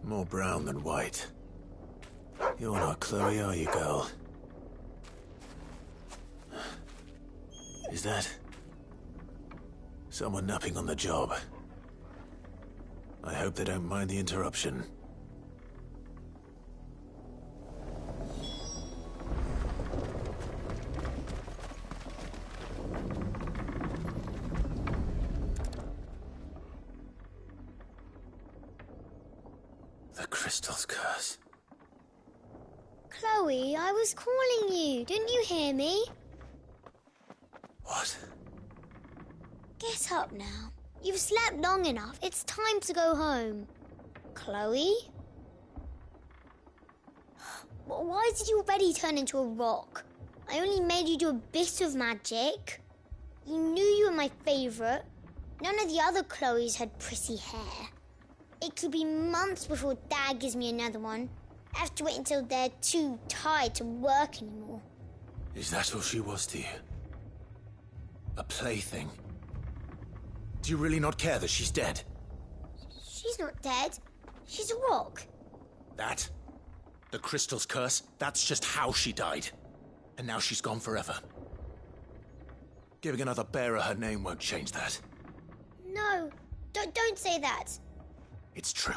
More brown than white. You're not Chloe, are you, girl? Is that someone napping on the job? I hope they don't mind the interruption. The crystal's curse. Chloe, I was calling you. Didn't you hear me? What? Get up now. You've slept long enough. It's time to go home. Chloe? Why did you already turn into a rock? I only made you do a bit of magic. You knew you were my favourite. None of the other Chloes had pretty hair. It could be months before Dad gives me another one. I have to wait until they're too tired to work anymore. Is that all she was to you? A plaything? Do you really not care that she's dead? She's not dead. She's a rock. That? The crystal's curse? That's just how she died. And now she's gone forever. Giving another bearer her name won't change that. No, don't say that. It's true.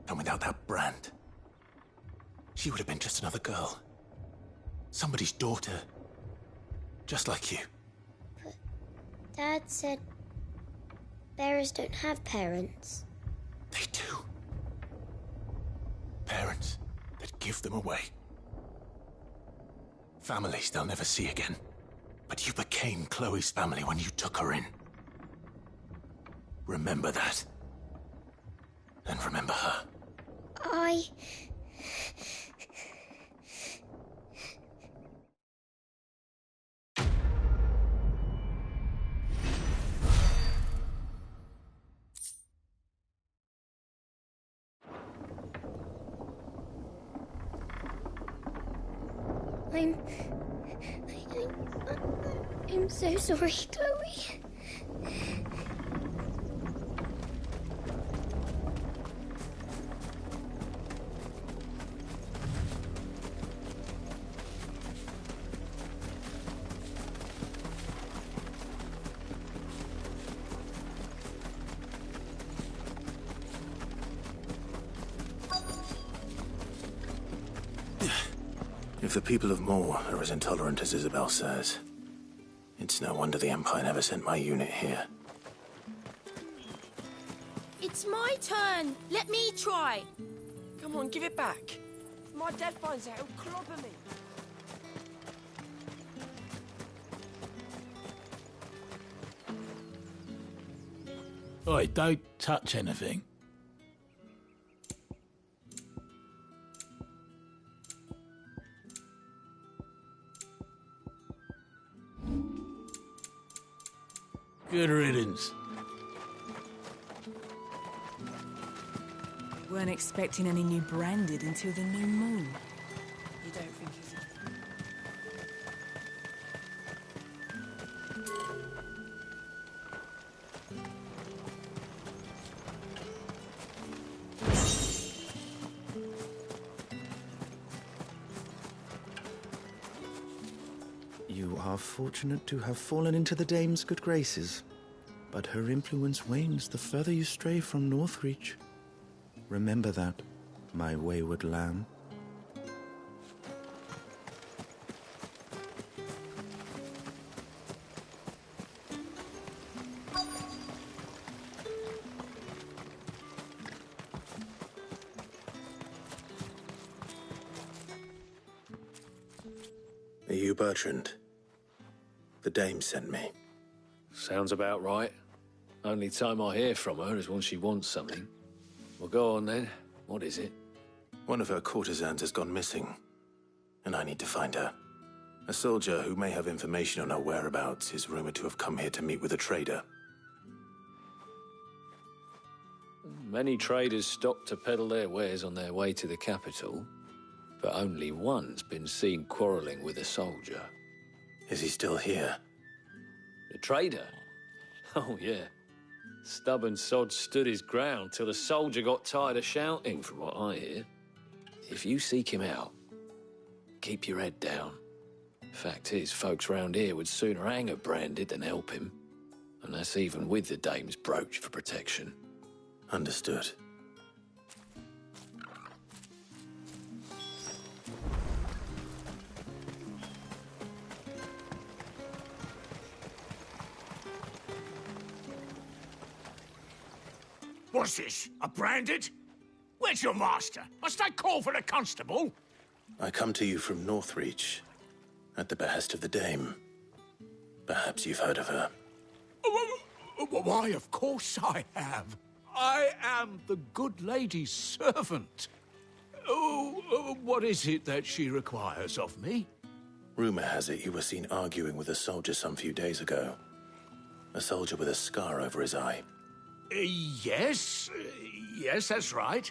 And without that brand, she would have been just another girl. Somebody's daughter. Just like you. But Dad said bearers don't have parents. They do. Parents that give them away. Families they'll never see again. But you became Chloe's family when you took her in. Remember that. And remember her. I'm so sorry, Chloe. If the people of Moor are as intolerant as Isabel says, it's no wonder the Empire never sent my unit here. It's my turn. Let me try. Come on, give it back. If my dad finds out, he'll clobber me. Oi, don't touch anything. Good riddance. Weren't expecting any new branded until the new moon. You don't think he's... You are fortunate to have fallen into the dame's good graces, but her influence wanes the further you stray from Northreach. Remember that, my wayward lamb. Are you Bertrand? The dame sent me. Sounds about right. Only time I hear from her is when she wants something. Well, go on then. What is it? One of her courtesans has gone missing, and I need to find her. A soldier who may have information on her whereabouts is rumored to have come here to meet with a trader. Many traders stop to peddle their wares on their way to the capital, but only one's been seen quarrelling with a soldier. Is he still here? The trader? Oh, yeah. Stubborn sod stood his ground till the soldier got tired of shouting, from what I hear. If you seek him out, keep your head down. Fact is, folks round here would sooner hang a branded than help him. And that's even with the dame's brooch for protection. Understood. What's this? A branded? Where's your master? Must I call for a constable? I come to you from Northreach, at the behest of the dame. Perhaps you've heard of her. Why, of course I have. I am the good lady's servant. Oh, what is it that she requires of me? Rumor has it you were seen arguing with a soldier some few days ago. A soldier with a scar over his eye. Yes, that's right.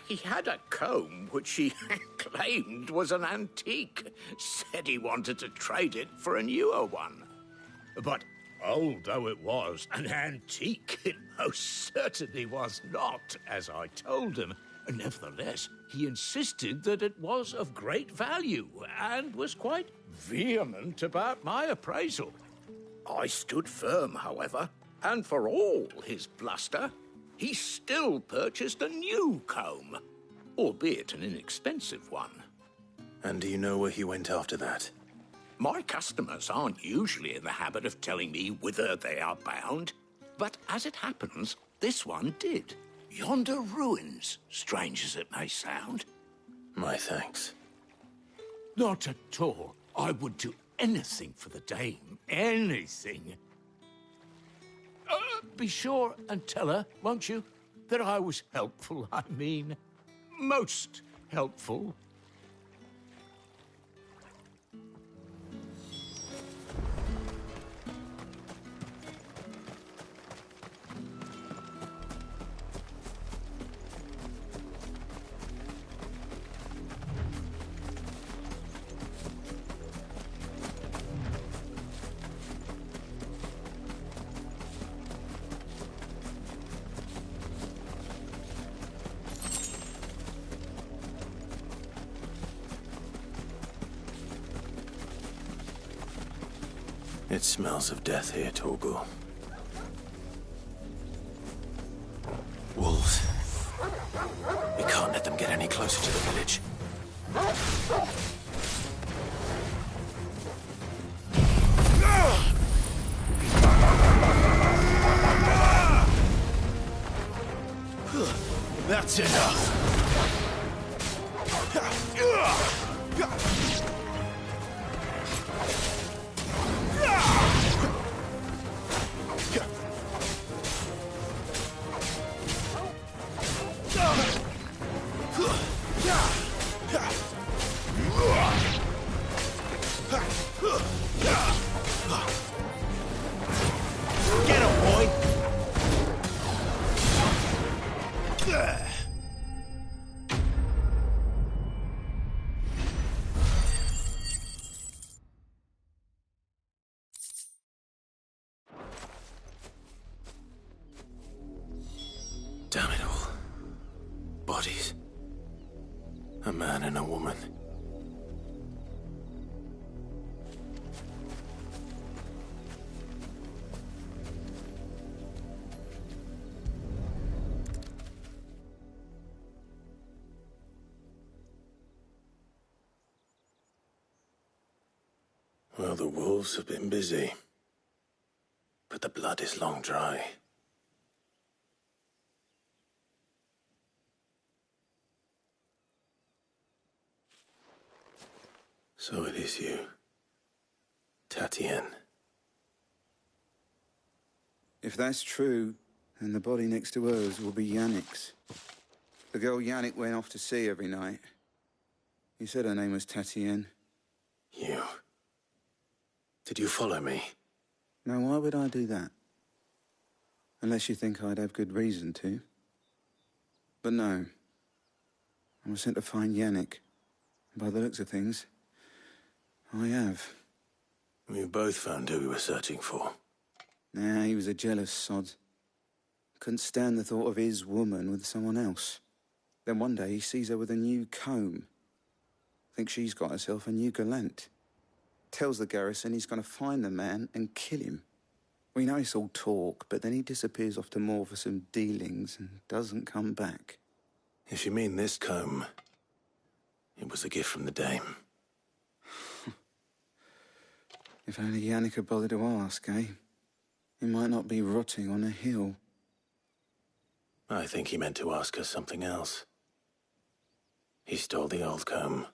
He had a comb which he claimed was an antique. Said he wanted to trade it for a newer one. But old though it was, an antique it most certainly was not, as I told him. Nevertheless, he insisted that it was of great value and was quite vehement about my appraisal. I stood firm, however, and for all his bluster, he still purchased a new comb, albeit an inexpensive one. And do you know where he went after that? My customers aren't usually in the habit of telling me whither they are bound, but as it happens, this one did. Yonder ruins, strange as it may sound. My thanks. Not at all. I would do anything for the dame. Anything. Be sure and tell her, won't you, that I was helpful, I mean. Most helpful. It smells of death here, Torgal. Wolves. We can't let them get any closer to the village. That's enough. Get him, boy! Damn it all. Bodies. A man and a woman. Well, the wolves have been busy. But the blood is long dry. So it is you, Tatienne. If that's true, then the body next to hers will be Yannick's. The girl Yannick went off to see every night. He said her name was Tatienne. You... Did you follow me? Now, why would I do that? Unless you think I'd have good reason to. But no. I was sent to find Yannick. By the looks of things, I have. We both found who we were searching for. Nah, he was a jealous sod. Couldn't stand the thought of his woman with someone else. Then one day he sees her with a new comb. Thinks she's got herself a new gallant. Tells the garrison he's going to find the man and kill him. We know it's all talk, but then he disappears off to Moor for some dealings and doesn't come back. If you mean this comb, it was a gift from the dame. If only Yannick had bothered to ask, eh? He might not be rotting on a hill. I think he meant to ask us something else. He stole the old comb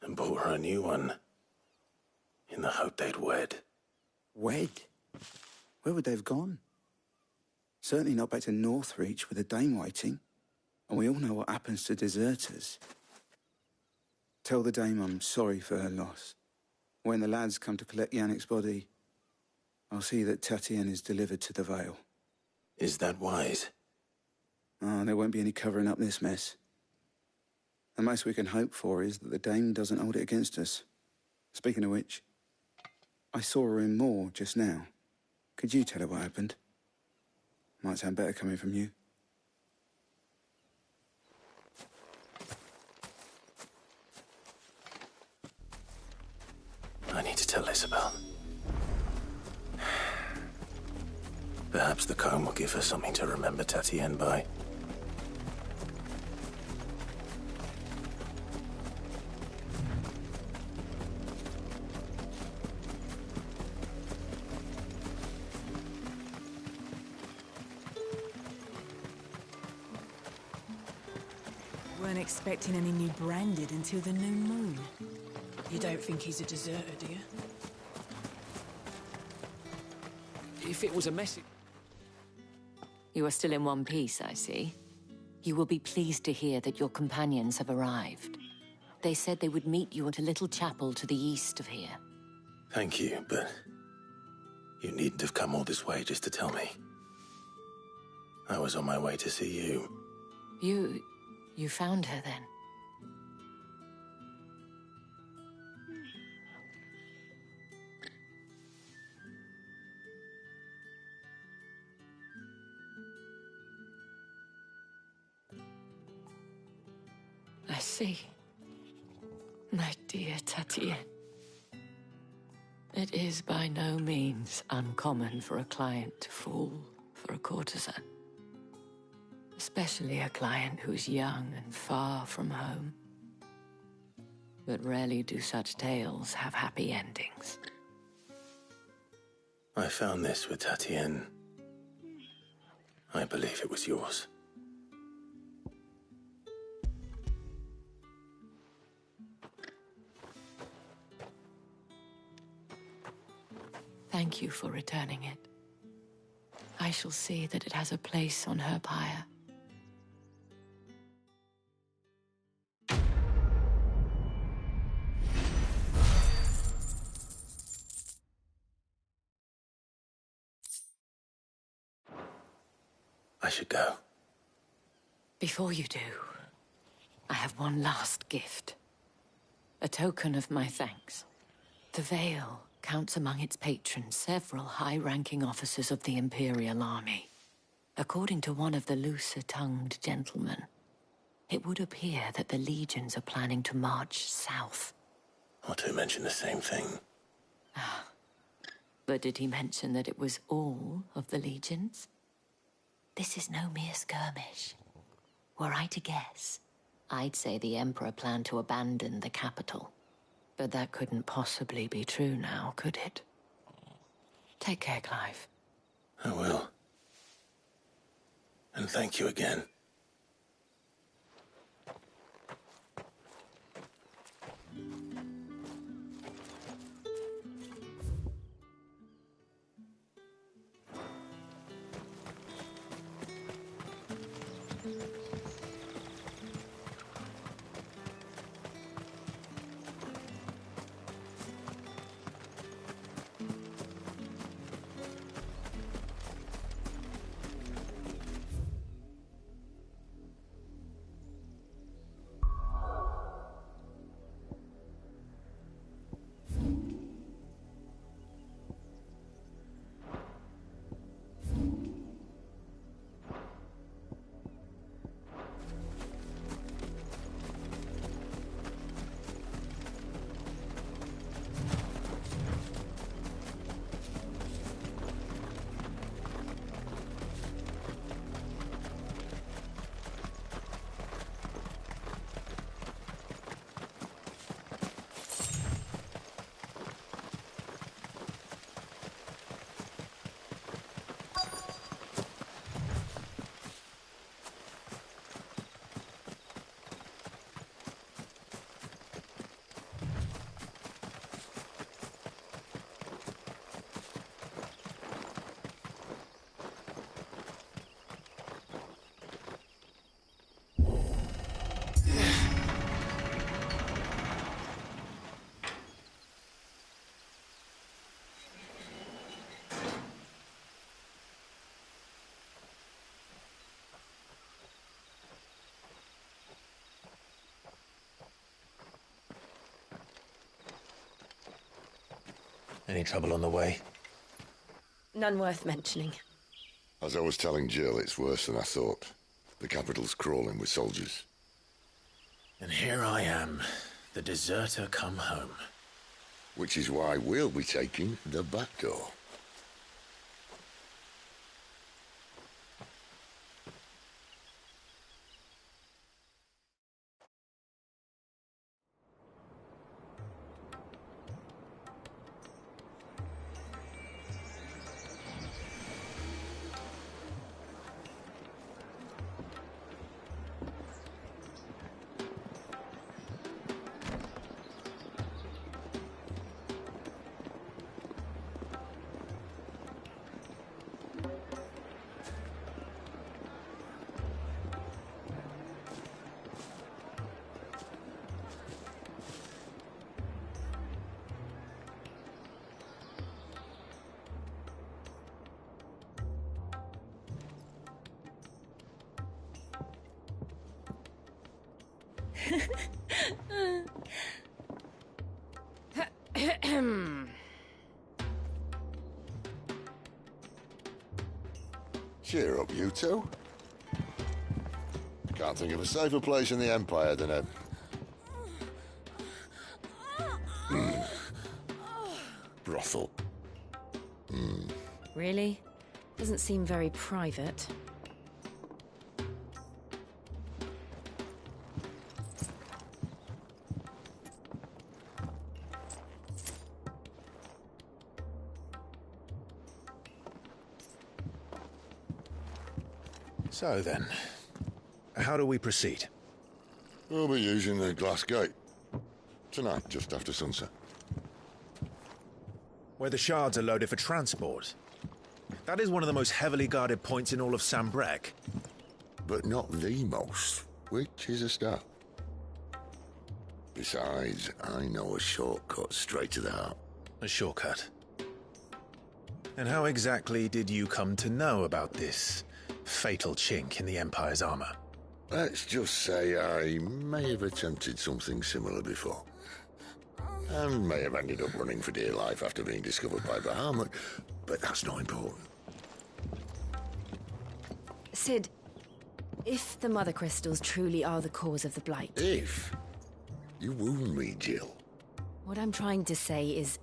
and bought her a new one in the hope they'd wed. Wed? Where would they have gone? Certainly not back to Northreach with a dame waiting. And we all know what happens to deserters. Tell the dame I'm sorry for her loss. When the lads come to collect Yannick's body, I'll see that Tatienne is delivered to the Vale. Is that wise? Oh, there won't be any covering up this mess. The most we can hope for is that the dame doesn't hold it against us. Speaking of which, I saw her in Moor just now. Could you tell her what happened? Might sound better coming from you. I need to tell Isabel. Perhaps the comb will give her something to remember Tatienne by. Weren't expecting any new branded until the new moon. You don't think he's a deserter, do you? If it was a message... You are still in one piece, I see. You will be pleased to hear that your companions have arrived. They said they would meet you at a little chapel to the east of here. Thank you, but you needn't have come all this way just to tell me. I was on my way to see you. You found her then? I see. My dear Tatienne. It is by no means uncommon for a client to fall for a courtesan. Especially a client who's young and far from home. But rarely do such tales have happy endings. I found this with Tatienne. I believe it was yours. Thank you for returning it. I shall see that it has a place on her pyre. I should go. Before you do, I have one last gift. A token of my thanks. The Vale counts among its patrons several high-ranking officers of the Imperial Army. According to one of the looser-tongued gentlemen, it would appear that the legions are planning to march south. Otto mentioned the same thing. But did he mention that it was all of the legions? This is no mere skirmish. Were I to guess, I'd say the Emperor planned to abandon the capital. But that couldn't possibly be true now, could it? Take care, Clive. I will. And thank you again. Any trouble on the way? None worth mentioning. As I was telling Jill, it's worse than I thought. The capital's crawling with soldiers. And here I am, the deserter come home. Which is why we'll be taking the back door. Cheer up, you two. Can't think of a safer place in the Empire than a... brothel. Really? Doesn't seem very private. So then, how do we proceed? We'll be using the glass gate. Tonight, just after sunset. Where the shards are loaded for transport. That is one of the most heavily guarded points in all of Sambrek. But not the most, which is a start. Besides, I know a shortcut straight to the heart. A shortcut? And how exactly did you come to know about this fatal chink in the Empire's armor? Let's just say I may have attempted something similar before. And may have ended up running for dear life after being discovered by Bahamut, but that's not important. Sid, if the Mother Crystals truly are the cause of the Blight... If? You wound me, Jill. What I'm trying to say is,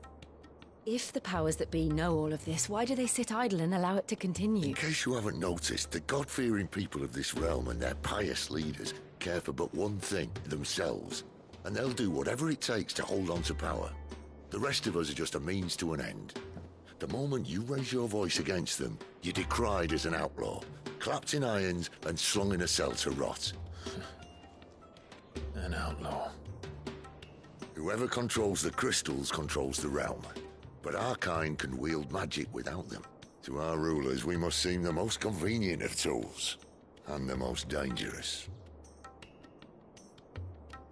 if the powers that be know all of this, why do they sit idle and allow it to continue? In case you haven't noticed, the God-fearing people of this realm and their pious leaders care for but one thing, themselves. And they'll do whatever it takes to hold on to power. The rest of us are just a means to an end. The moment you raise your voice against them, you're decried as an outlaw, clapped in irons and slung in a cell to rot. An outlaw. Whoever controls the crystals controls the realm. But our kind can wield magic without them. To our rulers, we must seem the most convenient of tools. And the most dangerous.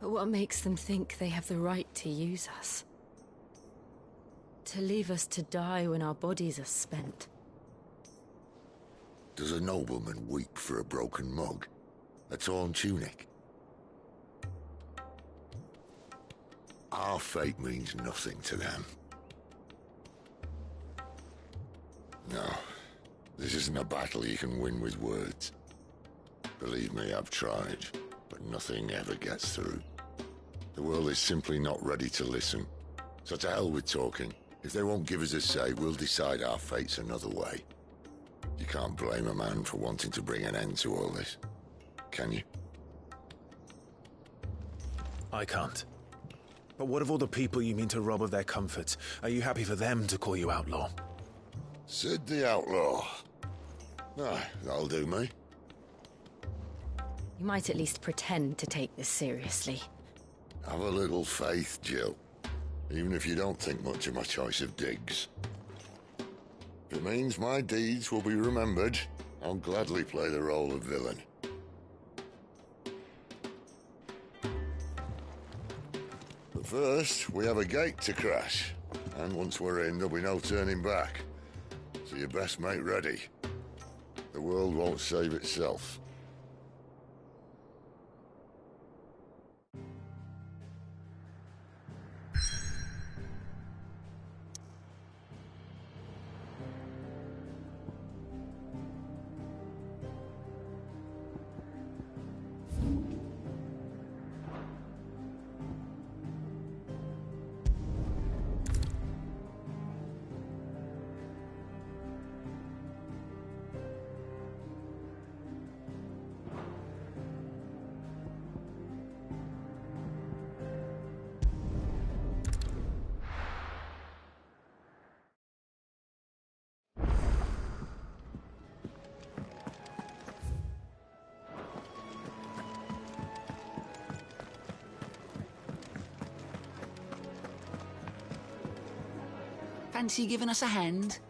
But what makes them think they have the right to use us? To leave us to die when our bodies are spent? Does a nobleman weep for a broken mug? A torn tunic? Our fate means nothing to them. No, this isn't a battle you can win with words. Believe me, I've tried, but nothing ever gets through. The world is simply not ready to listen. So to hell with talking. If they won't give us a say, we'll decide our fates another way. You can't blame a man for wanting to bring an end to all this, can you? I can't. But what of all the people you mean to rob of their comforts? Are you happy for them to call you outlaw? Sid the Outlaw. Ah, that'll do me. You might at least pretend to take this seriously. Have a little faith, Jill. Even if you don't think much of my choice of digs. If it means my deeds will be remembered, I'll gladly play the role of villain. But first, we have a gate to crash. And once we're in, there'll be no turning back. So you best make ready. The world won't save itself. Fancy giving us a hand?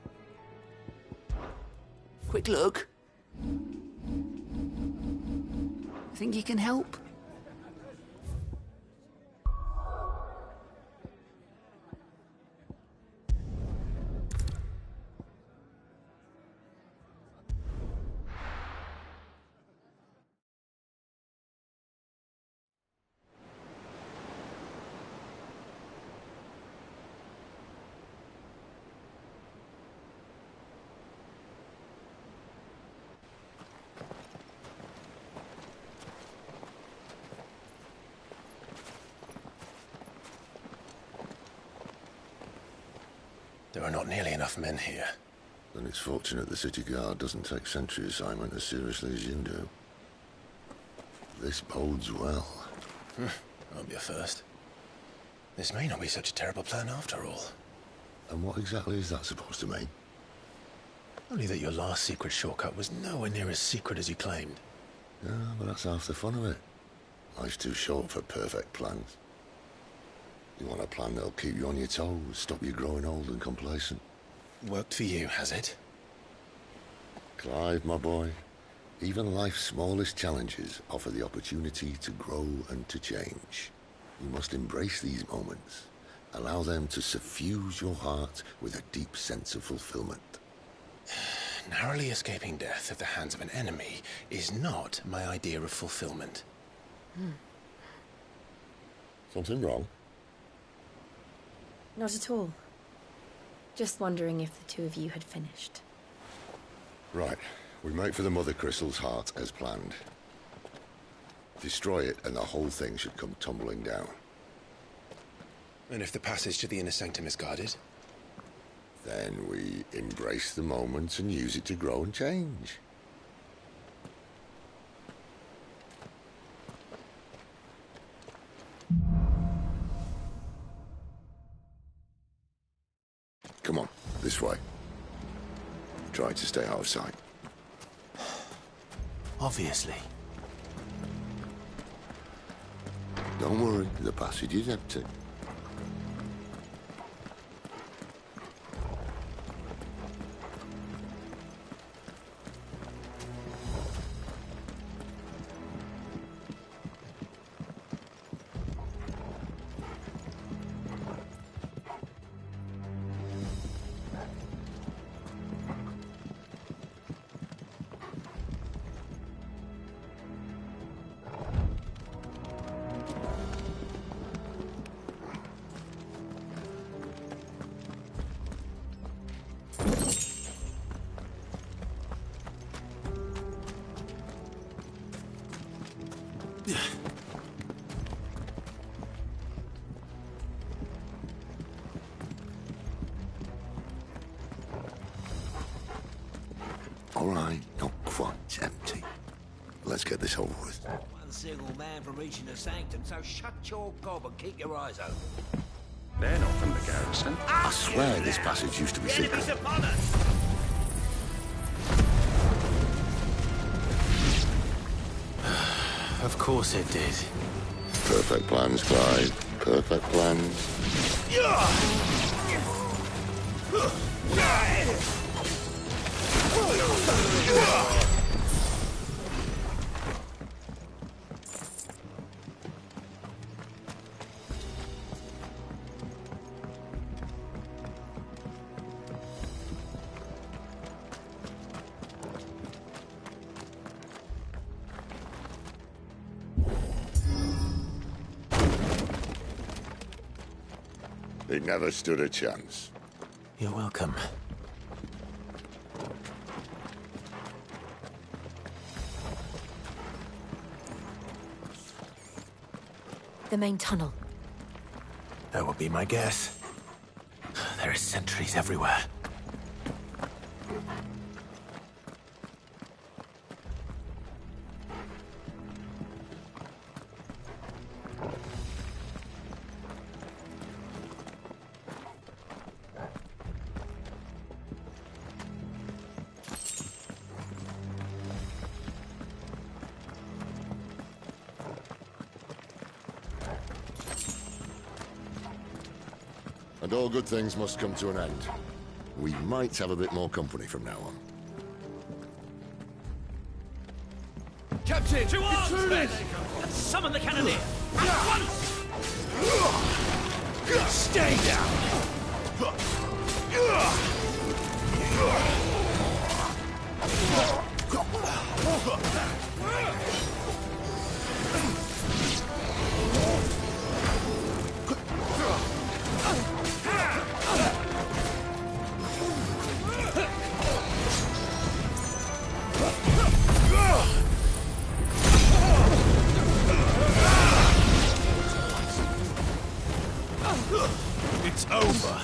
Quick look. Think you can help? There are not nearly enough men here. Then it's fortunate the city guard doesn't take sentry assignment as seriously as you do. This bodes well. Won't be a first. This may not be such a terrible plan after all. And what exactly is that supposed to mean? Only that your last secret shortcut was nowhere near as secret as you claimed. Yeah, but that's half the fun of it. Life's too short for perfect plans. You want a plan that'll keep you on your toes, stop you growing old and complacent. Worked for you, has it? Clive, my boy, even life's smallest challenges offer the opportunity to grow and to change. You must embrace these moments. Allow them to suffuse your heart with a deep sense of fulfillment. Narrowly escaping death at the hands of an enemy is not my idea of fulfillment. Something wrong? Not at all. Just wondering if the two of you had finished. Right. We make for the Mother Crystal's heart as planned. Destroy it and the whole thing should come tumbling down. And if the passage to the inner sanctum is guarded? Then we embrace the moment and use it to grow and change. Come on, this way. Try to stay out of sight. Obviously. Don't worry, the passage is empty. All right, not quite empty. Let's get this over with. One single man from reaching the sanctum, so shut your gob and keep your eyes open. They're not from the garrison. I swear this passage used to be secret. Enemies upon us! Of course it did. Perfect plans, Clive. Perfect plans. They never stood a chance. You're welcome. The main tunnel. That would be my guess. There are sentries everywhere. And all good things must come to an end. We might have a bit more company from now on. Captain! To arms, men! Summon the cannoneer! At once! Stay down! It's over.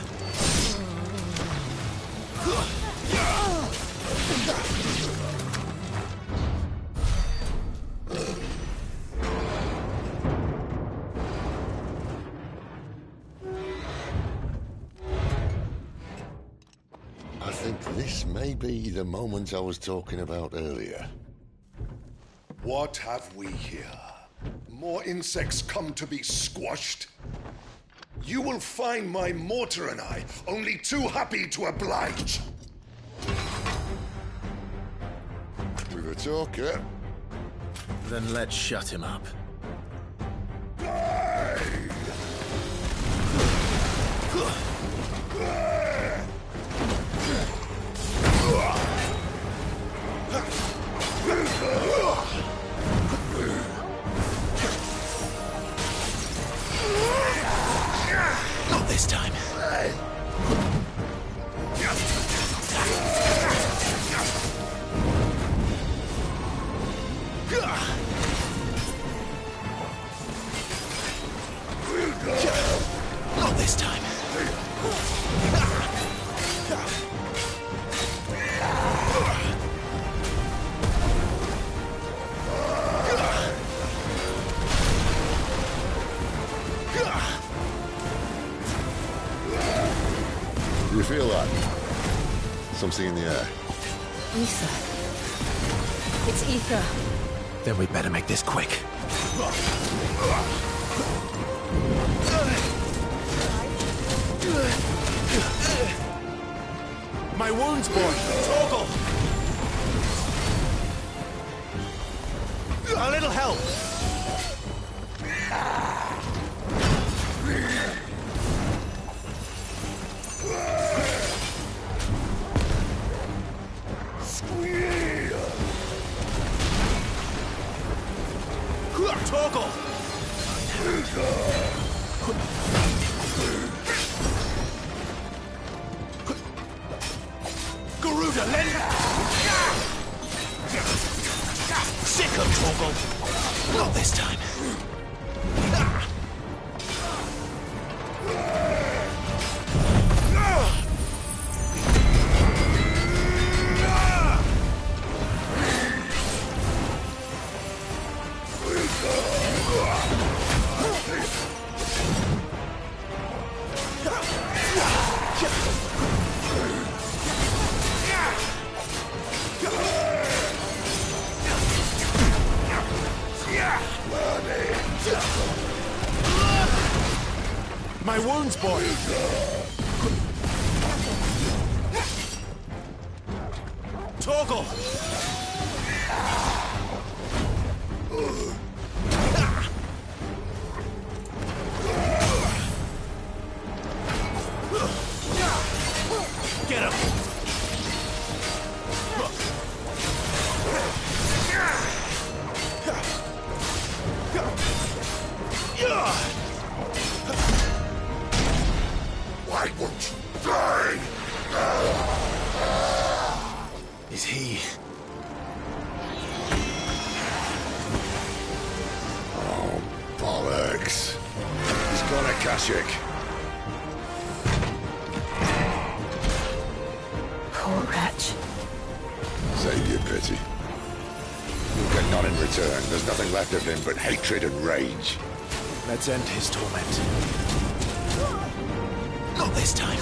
I think this may be the moment I was talking about earlier. What have we here? More insects come to be squashed? You will find my mortar and I only too happy to oblige. With a talker. Then let's shut him up. Not this time. Not this time. Do you feel that? Something in the air. Ether. It's ether. Then we better make this quick. My wounds, boy! Toggle! A little help! Toggle! Garuda, lend... Sick of Toggle! Not this time. My wounds, boy! Toggle! Get him! Why won't you die? Is he... Oh, bollocks. He's got a Kashik. Poor wretch. Save your pity. You'll get none in return. There's nothing left of him but hatred and rage. Let's end his torment. Not this time.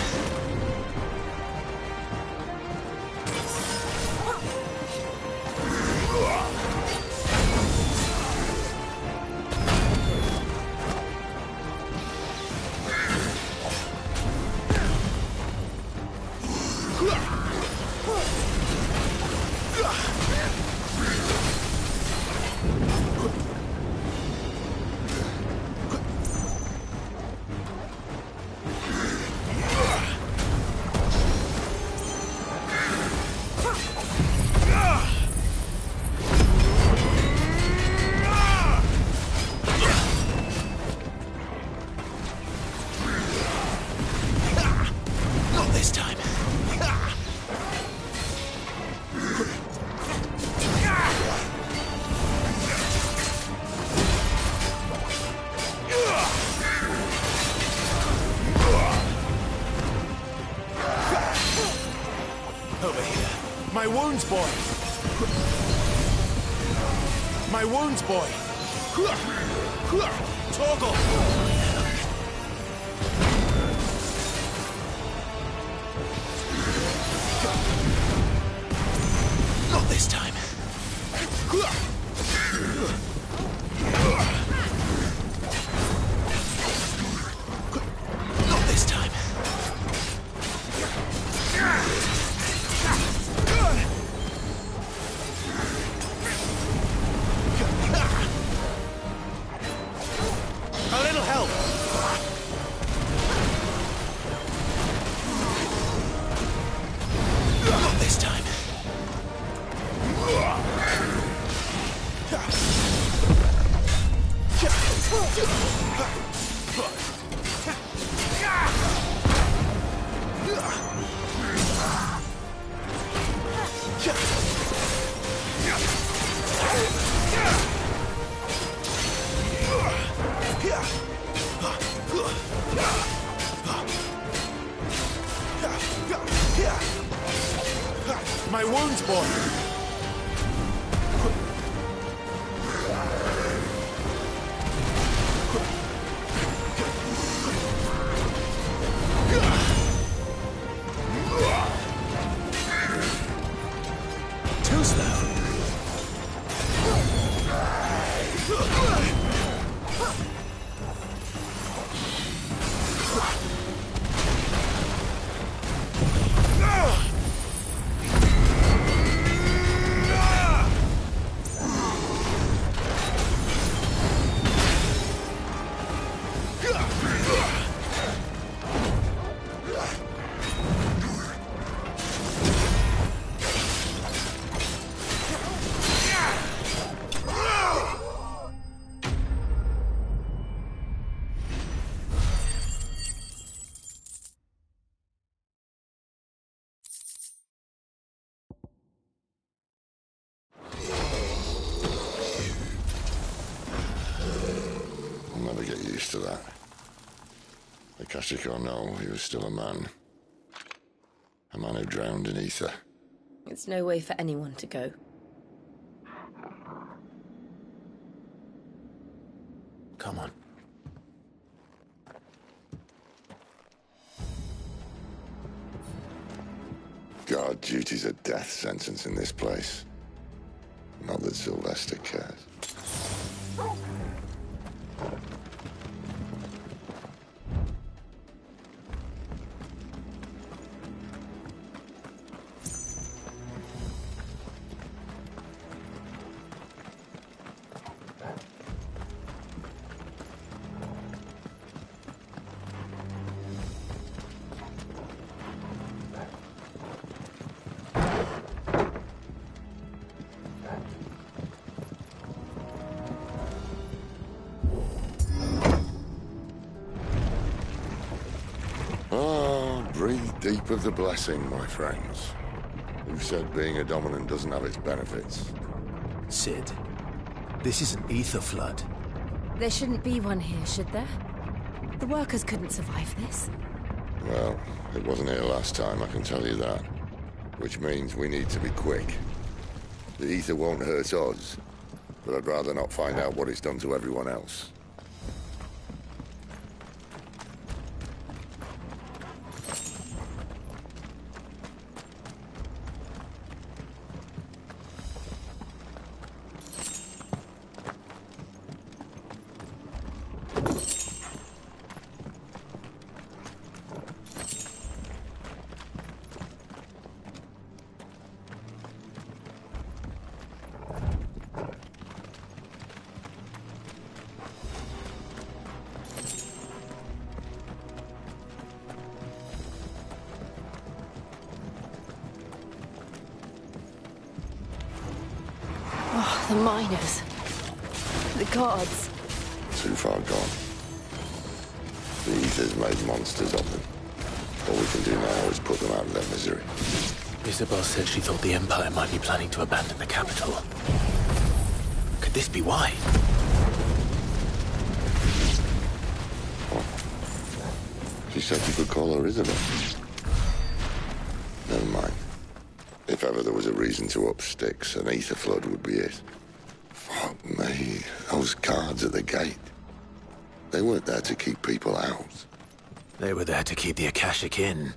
My wounds, boy! My wounds, boy! Toggle! Not this time. Not this time. A little help! Not this time. My wounds, boy! Too slow. I'll never get used to that. Akashic or no, he was still a man. A man who drowned in ether. It's no way for anyone to go. Come on. God, duty's a death sentence in this place. Not that Sylvester cares. Breathe deep of the blessing, my friends. Who said being a dominant doesn't have its benefits? Sid, this is an ether flood. There shouldn't be one here, should there? The workers couldn't survive this. Well, it wasn't here last time, I can tell you that. Which means we need to be quick. The ether won't hurt us, but I'd rather not find out what it's done to everyone else. The miners. The gods. Too far gone. The ether's made monsters of them. All we can do now is put them out of their misery. Isabel said she thought the Empire might be planning to abandon the capital. Could this be why? She said you could call her Isabel. Never mind. If If ever there was a reason to up sticks, an ether flood would be it. Fuck me, those guards at the gate. They weren't there to keep people out. They were there to keep the Akashic in.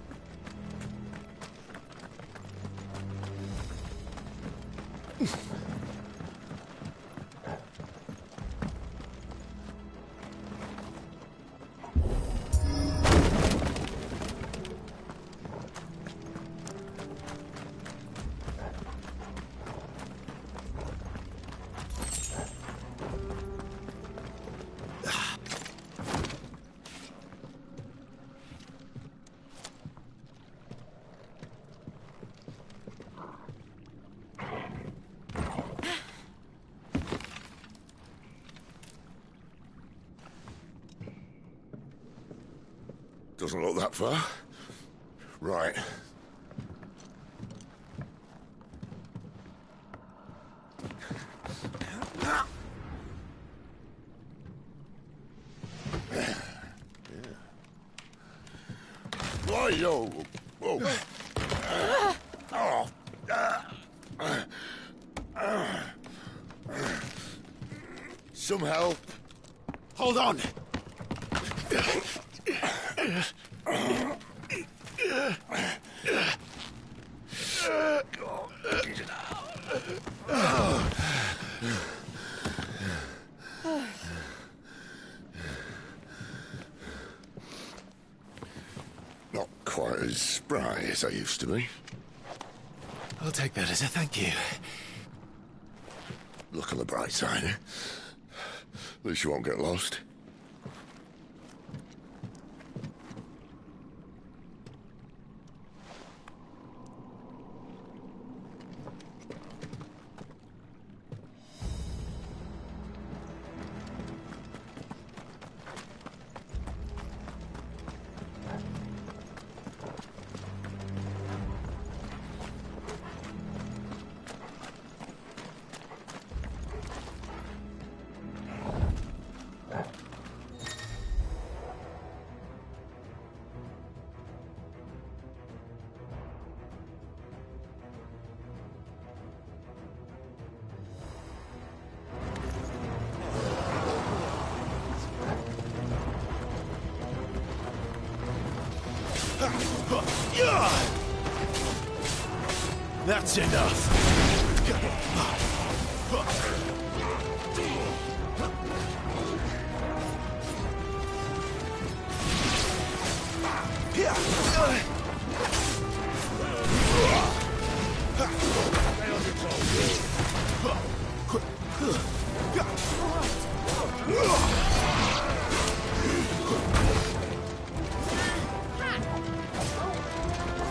Doesn't look that far. Right. Why, yo? Whoa. Some help. Hold on! Not quite as spry as I used to be. I'll take that as a thank you. Look on the bright side, eh? At least you won't get lost. That's enough.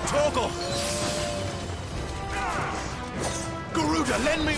Toggle! Garuda, lend me...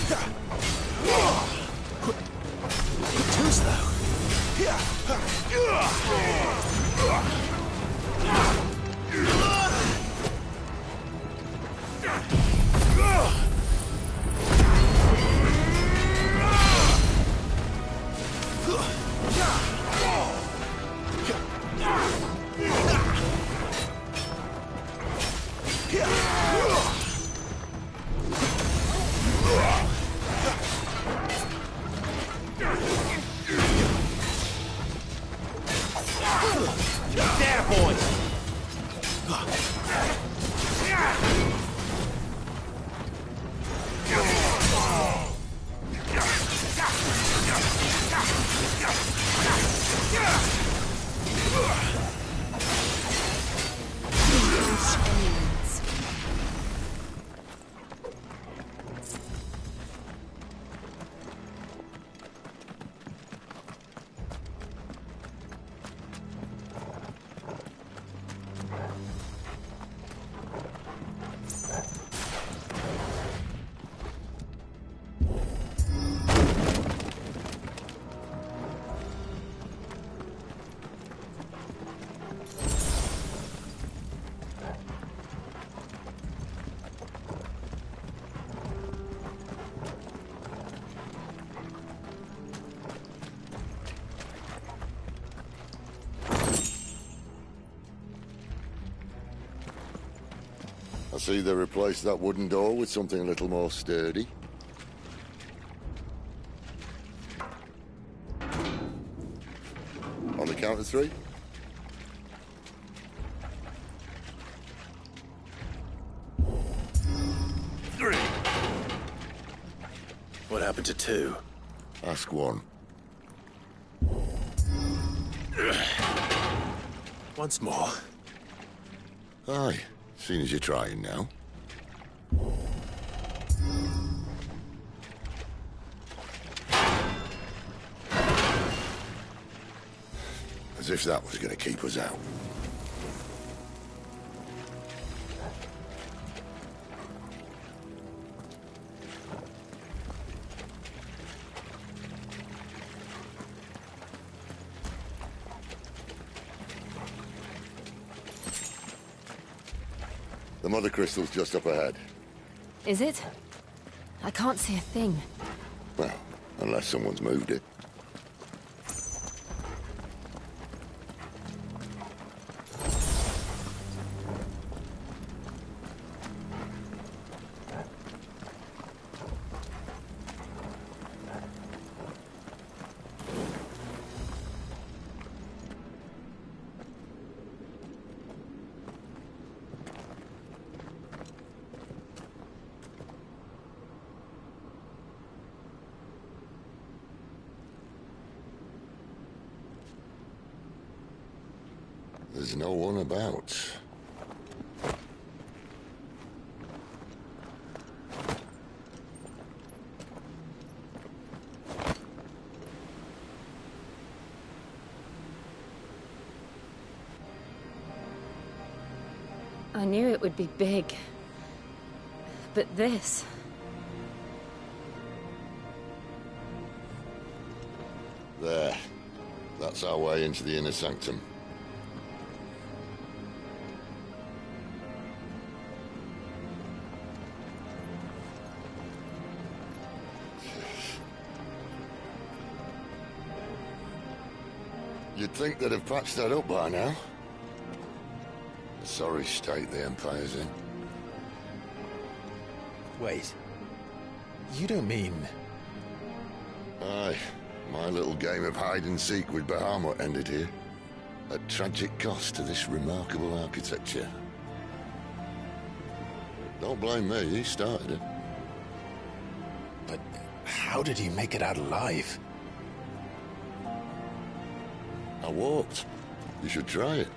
Got it, boy. Too slow. There, boy! I see they replaced that wooden door with something a little more sturdy. On the count of 3. What happened to 2? Ask 1. Once more. Aye, seeing as you're trying now. As if that was going to keep us out. The mother crystal's just up ahead. Is it? I can't see a thing. Well, unless someone's moved it. There's no one about. I knew it would be big. But this... There. That's our way into the inner sanctum. You'd think they'd have patched that up by now. A sorry state the Empire's in. Wait. You don't mean... Aye. My little game of hide-and-seek with Bahamut ended here. At tragic cost to this remarkable architecture. Don't blame me, he started it. But how did he make it out alive? I walked. You should try it.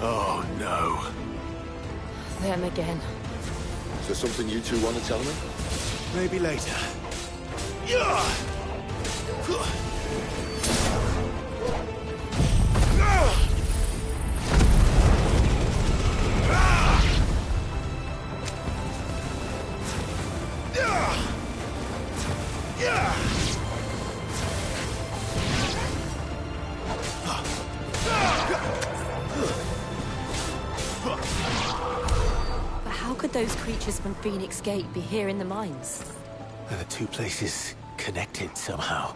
Oh, no. Them again. Is there something you two want to tell me? Maybe later. But how could those creatures from Phoenix Gate be here in the mines? Are the two places connected somehow?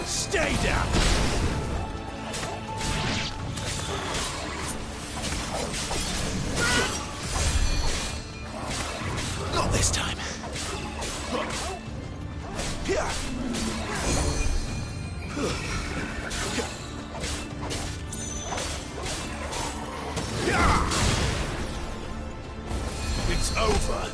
Stay down! Not this time. It's over.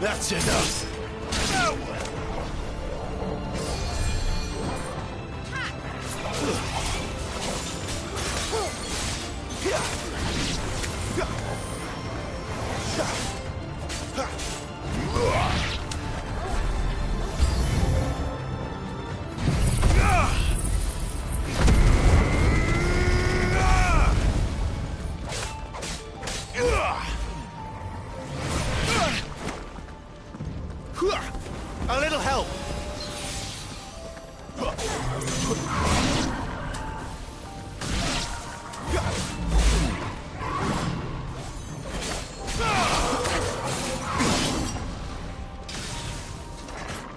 That's enough. A little help.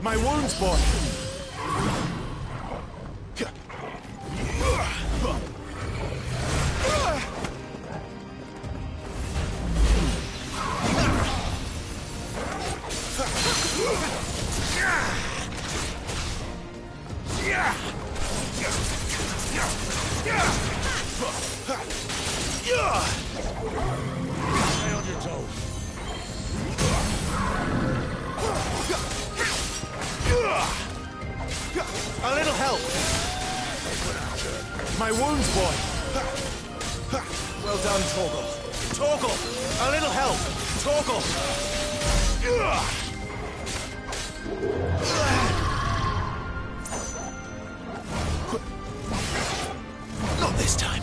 My wounds, boy. Stay on your toes. A little help. My wounds, boy. Well done, Torgal. Torgal! A little help! Torgal! Not this time.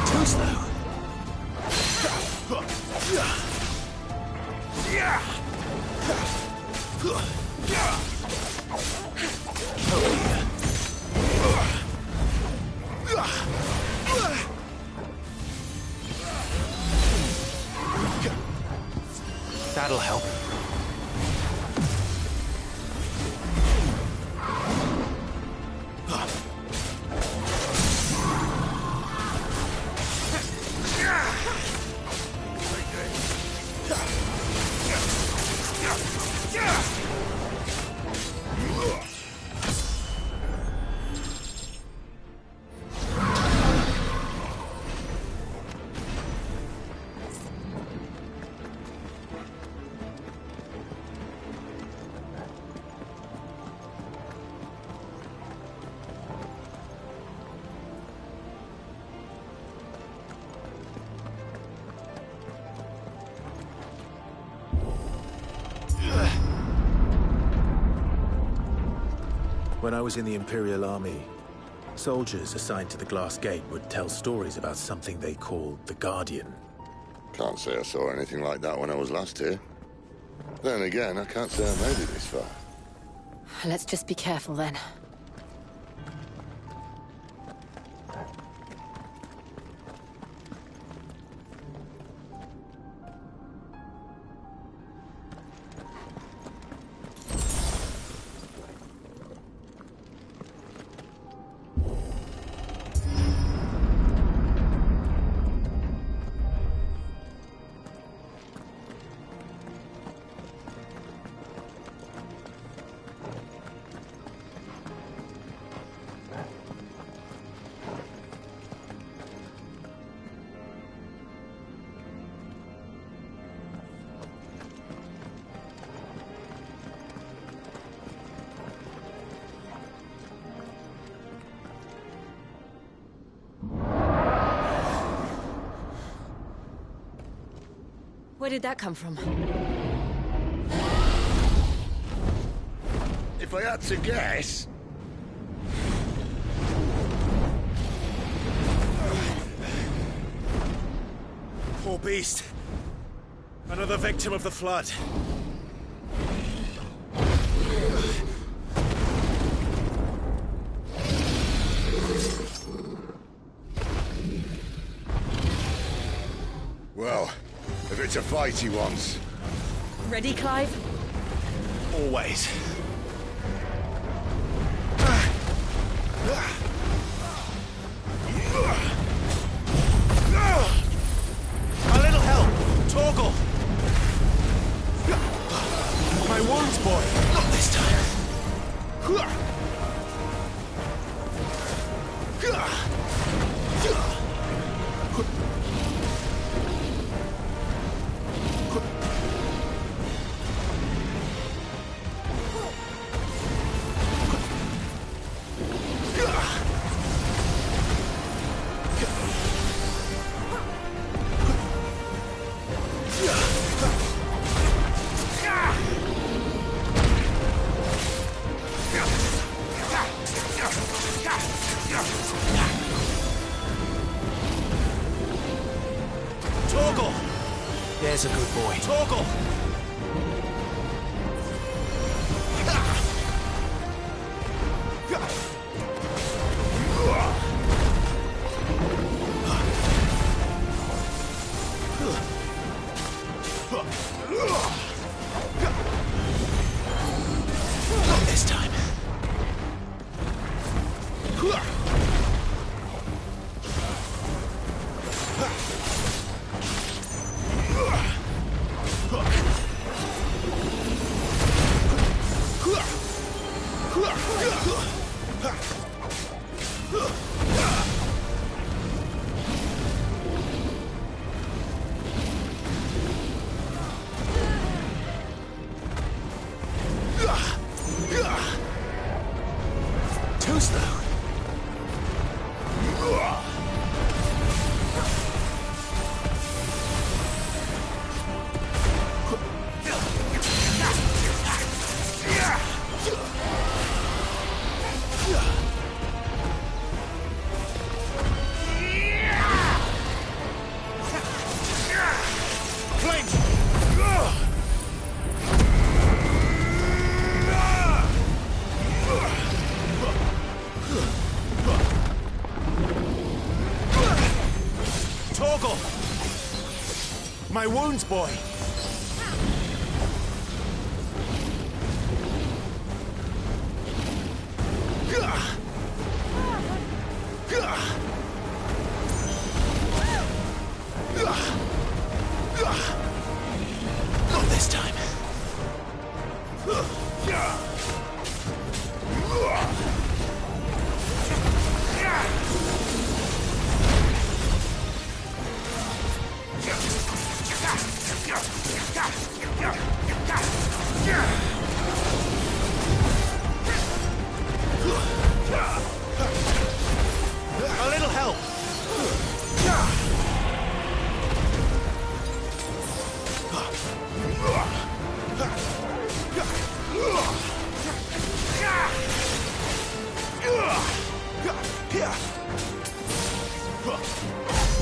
Too slow. That'll help. When I was in the Imperial Army, soldiers assigned to the Glass Gate would tell stories about something they called the Guardian. Can't say I saw anything like that when I was last here. Then again, I can't say I made it this far. Let's just be careful then. Where did that come from? If I had to guess... Poor beast. Another victim of the flood. Well, if it's a fight he wants. Ready, Clive? Always. A little help! Torgal! My wounds, boy! Not this time! Torgal! There's a good boy. Torgal! Not this time. My wounds, boy! Not this time. A little help!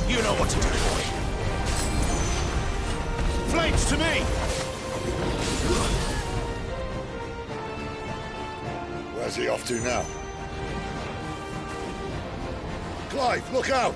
You know what to do, boy. Flames to me! Where's he off to now? Clive, look out!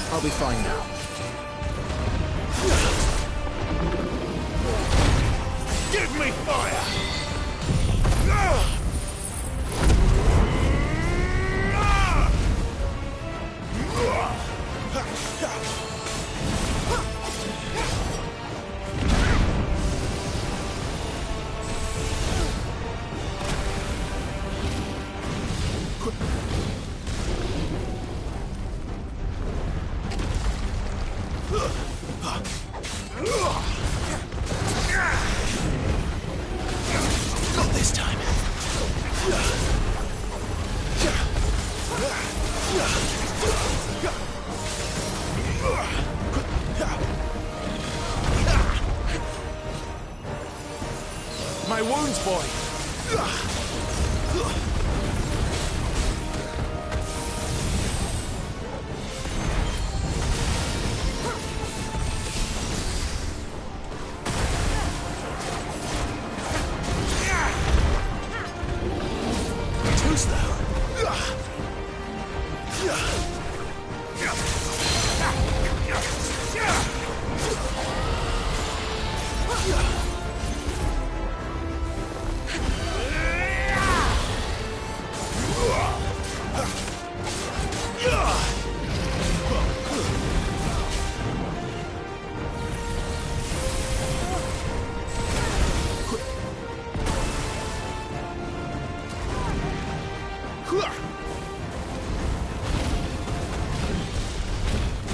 I'll be fine now. Give me fire! Not this time. My wounds, boy.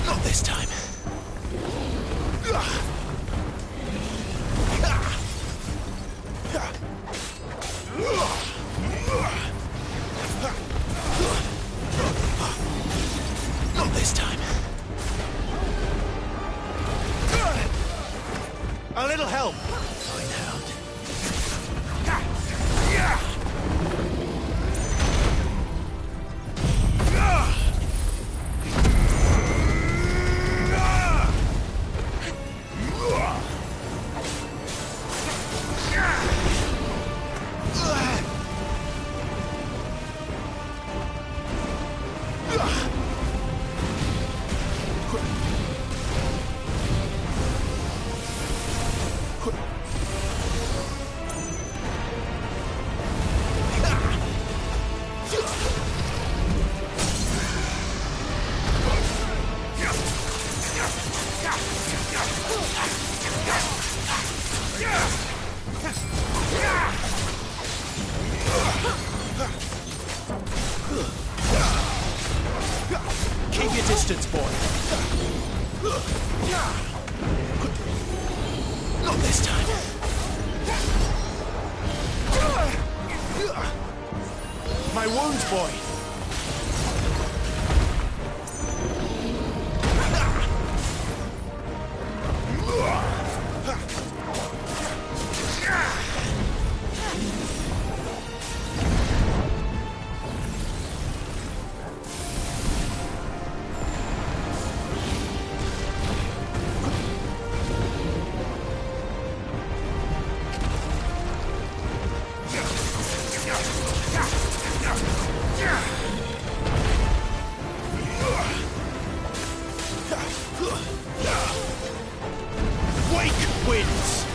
Not this time. Not this time. A little help! Find out. Keep your distance, boy. Not this time. My wounds, boy. Wake winds!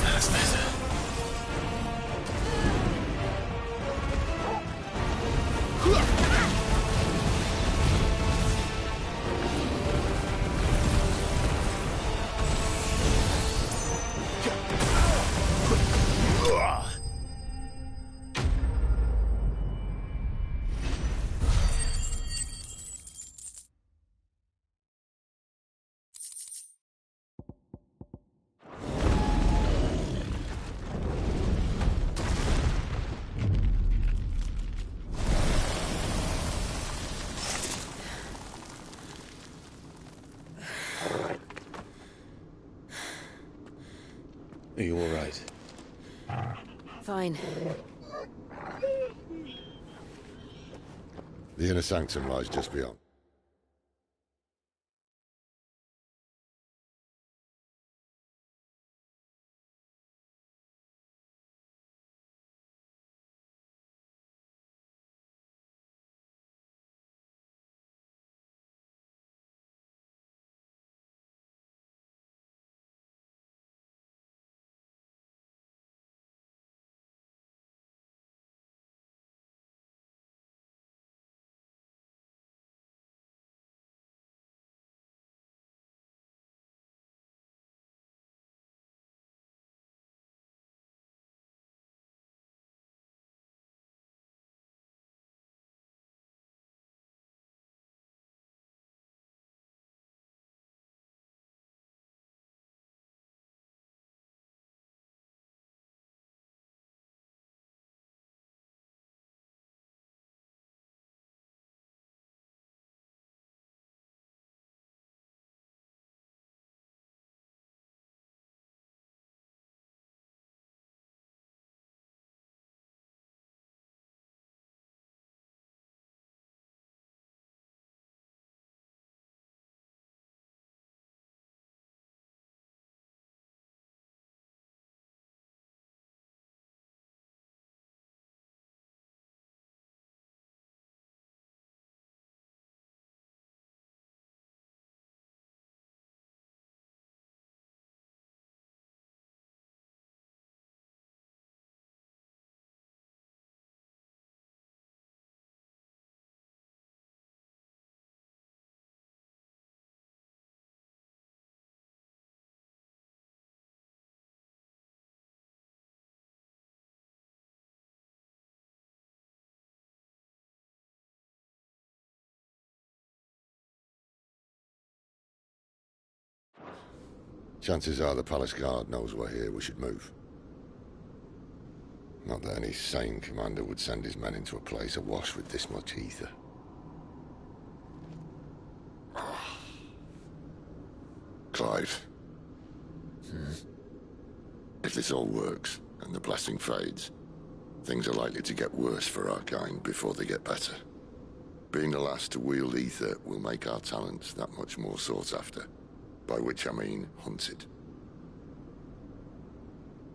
That's better. Are you all right? Fine. The inner sanctum lies just beyond. Chances are the palace guard knows we're here. We should move. Not that any sane commander would send his men into a place awash with this much ether. Clive. If this all works, and the blessing fades, things are likely to get worse for our kind before they get better. Being the last to wield ether will make our talents that much more sought after. By which I mean hunted.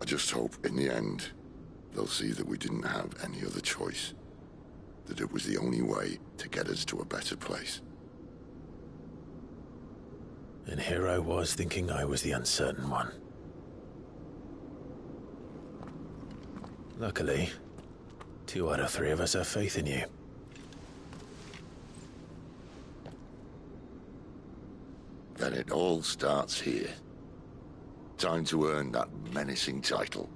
I just hope, in the end, they'll see that we didn't have any other choice. That it was the only way to get us to a better place. And here I was thinking I was the uncertain one. Luckily, 2 out of 3 of us have faith in you. Then it all starts here. Time to earn that menacing title.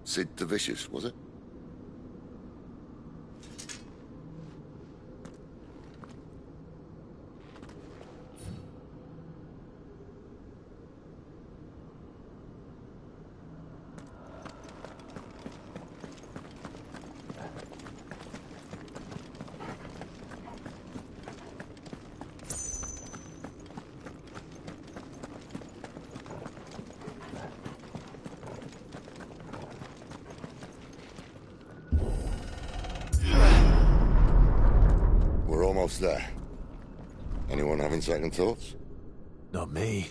Sid the Vicious, was it? Almost there. Anyone having second thoughts? Not me.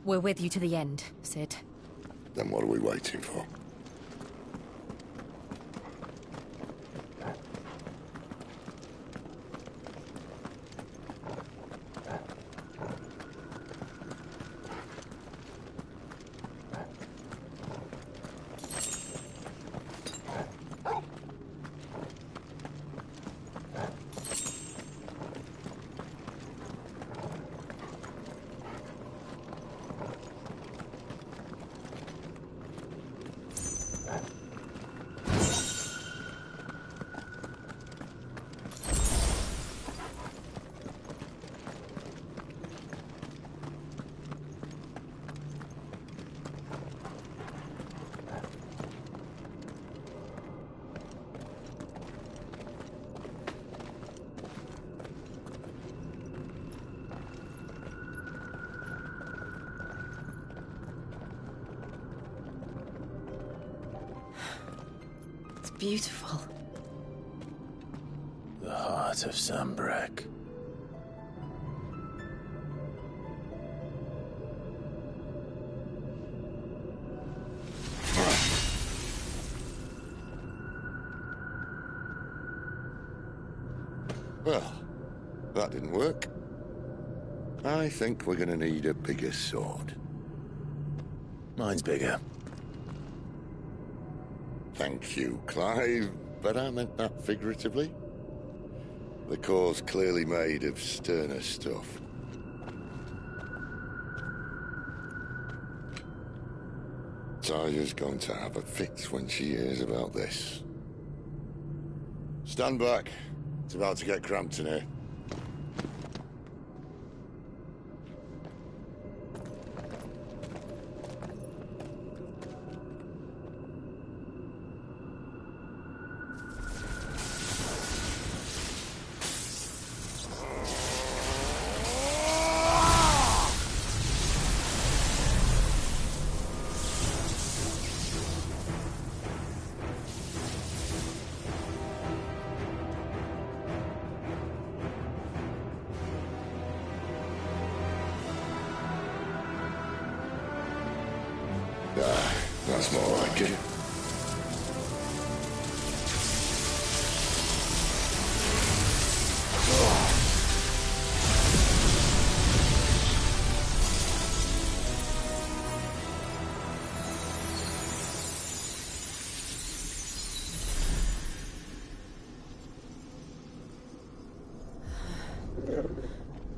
We're with you to the end, Sid. Then what are we waiting for? Beautiful. The heart of Sambrek. Well, that didn't work. I think we're gonna need a bigger sword. Mine's bigger. Thank you, Clive, but I meant that figuratively. The core's clearly made of sterner stuff. Taya's going to have a fit when she hears about this. Stand back. It's about to get cramped in here. Sounds more like it.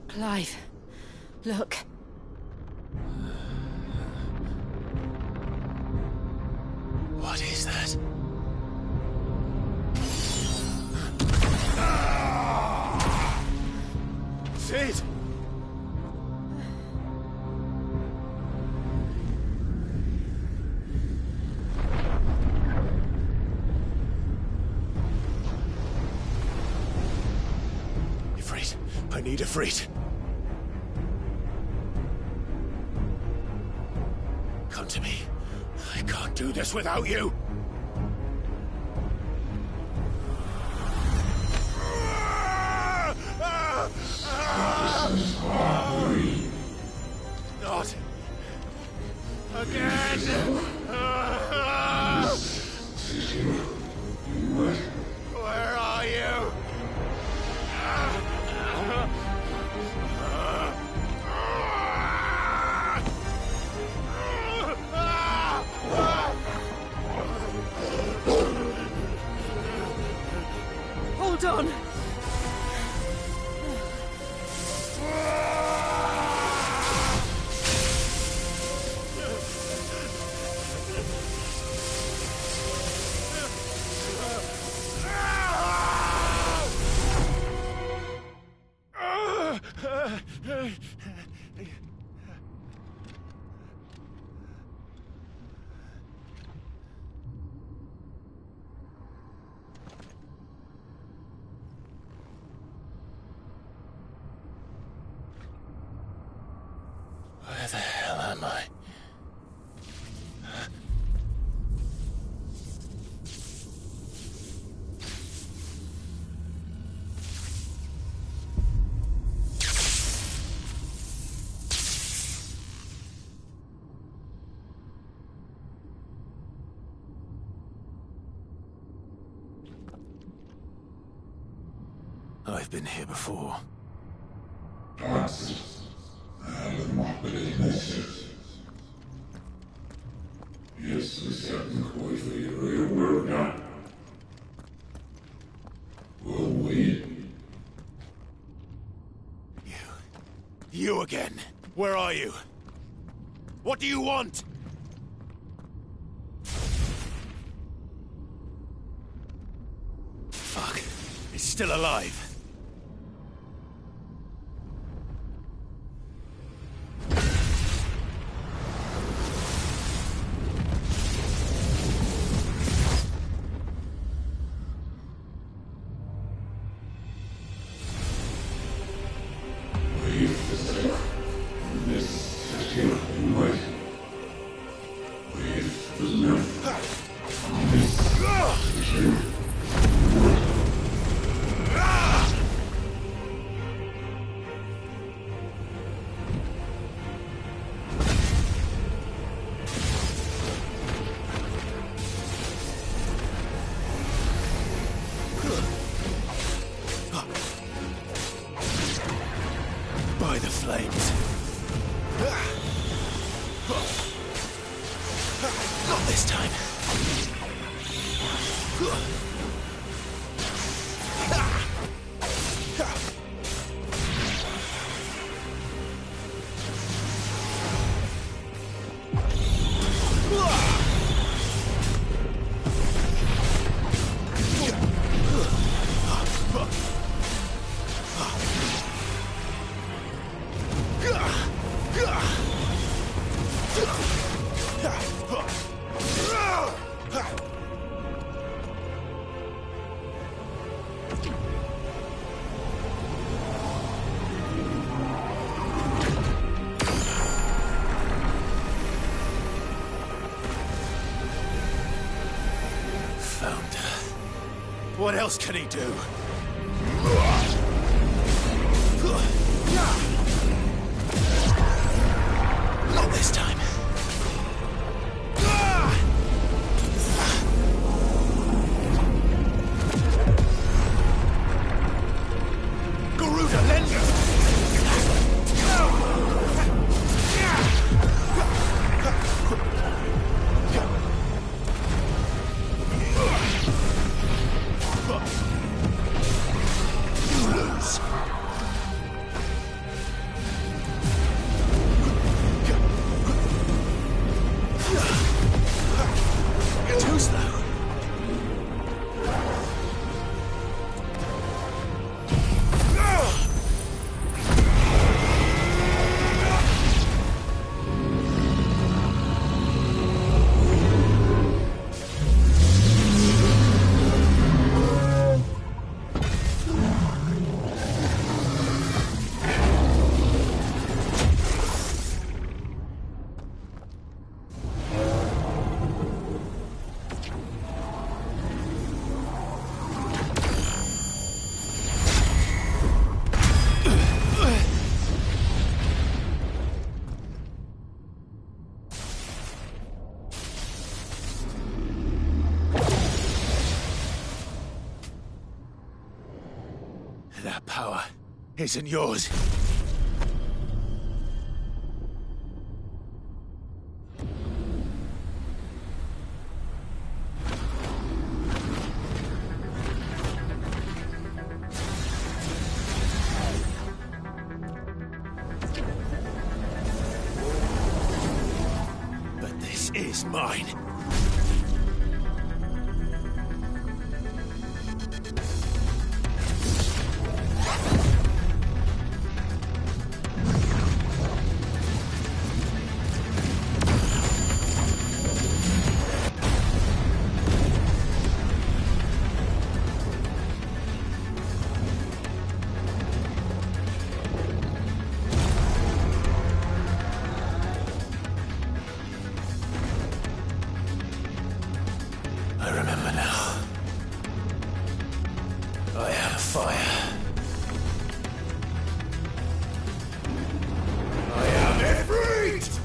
Clive, look. What is that? Sid! Ifrit, I need Ifrit. Come to me. I can't do this without you. Not again. Where are you? Hold on. Where the hell am I? I've been here before. You again. Where are you? What do you want? Fuck. It's still alive. By the flames. Not this time. What else can he do? Not this time. isn't yours. But this is mine. I remember now. I am fire. I am Ifrit!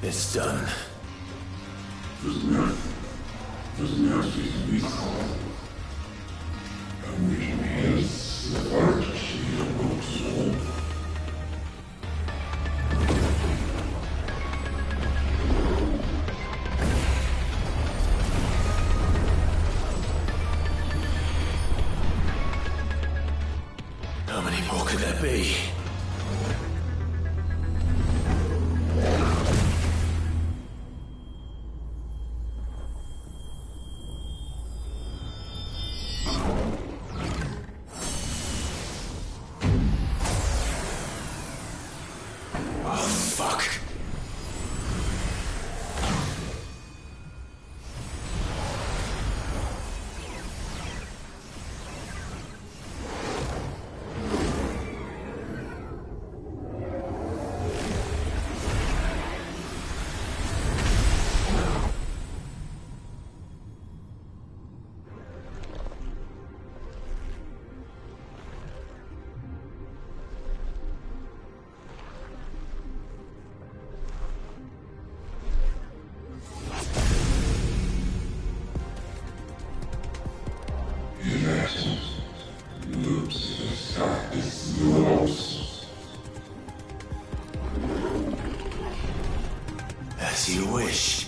It's done. How many more could there be? As you wish.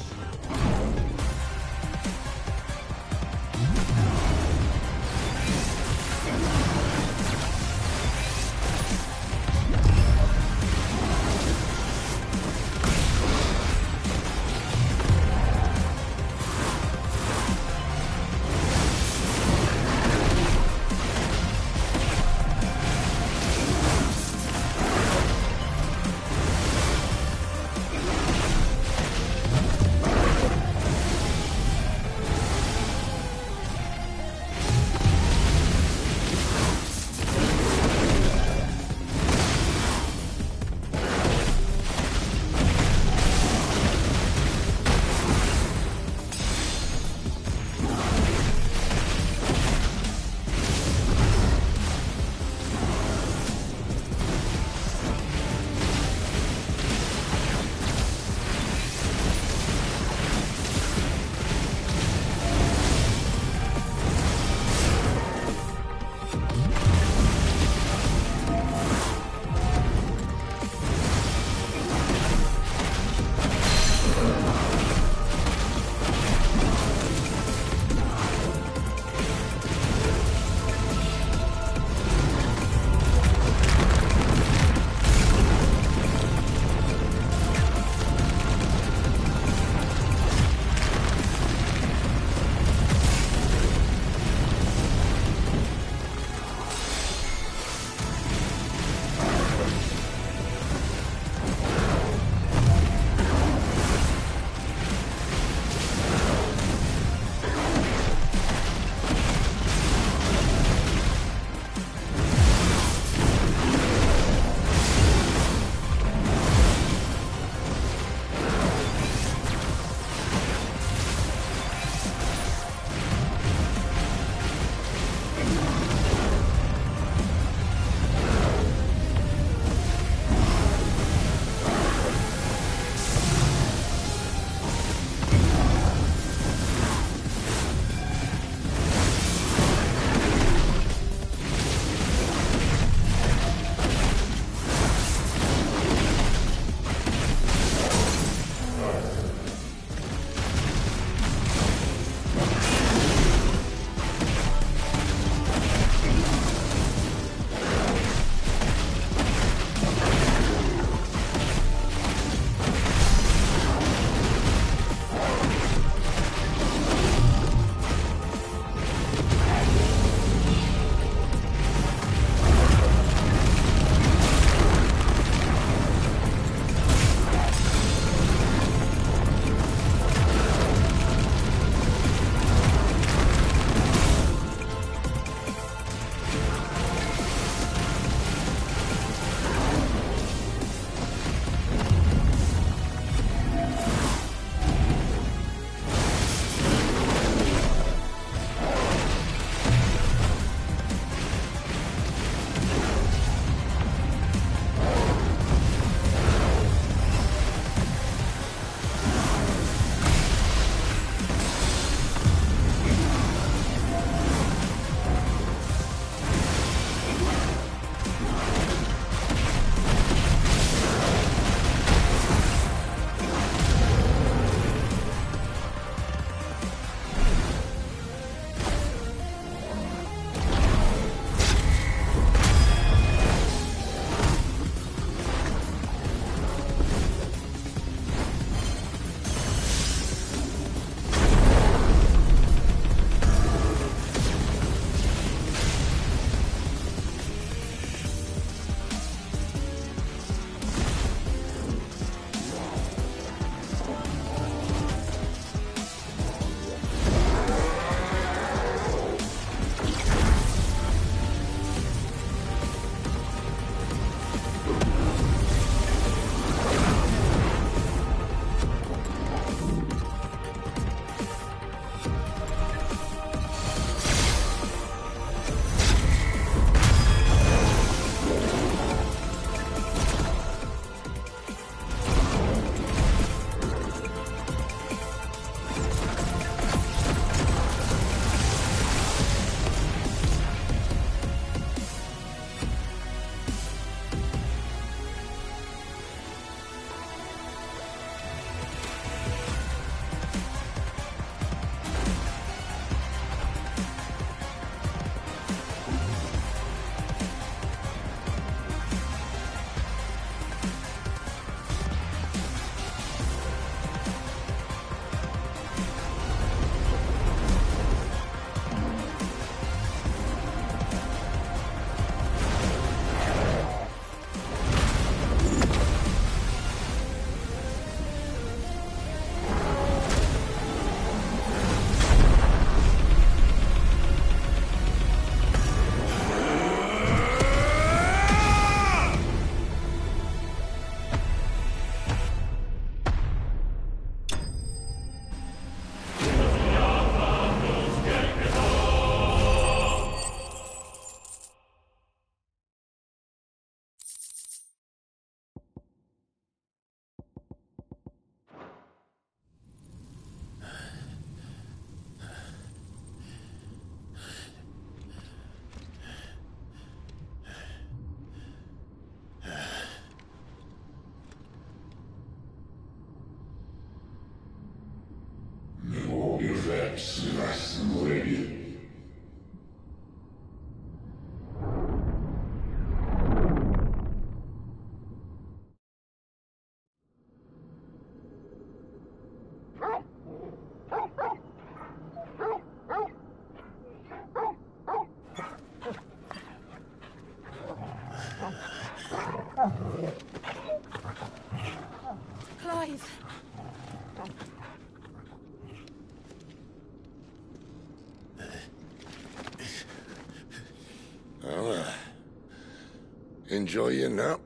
Enjoy your nap?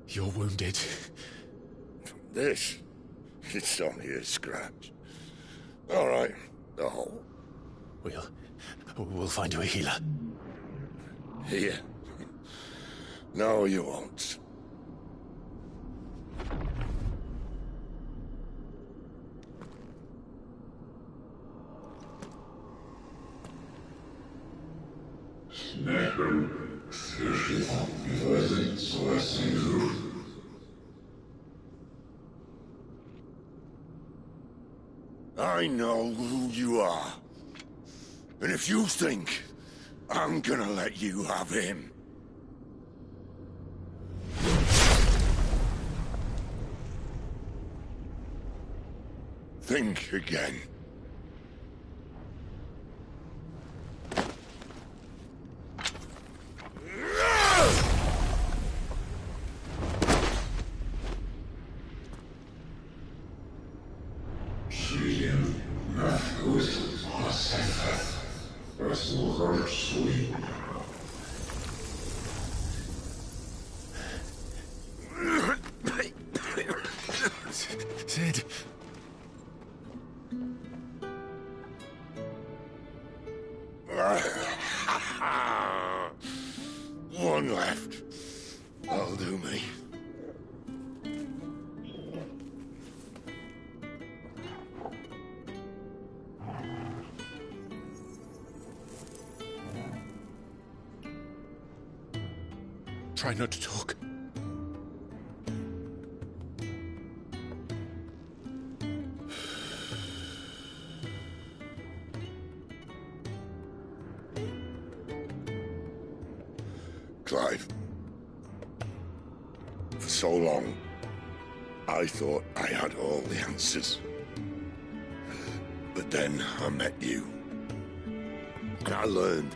You're wounded. This? It's only a scratch. All right, the hole. We'll find you a healer. Here? No, you won't. I know who you are. And if you think I'm gonna let you have him... think again. Sid. One left. That'll do me. Try not to talk. Clive. For so long, I thought I had all the answers. But then I met you. And I learned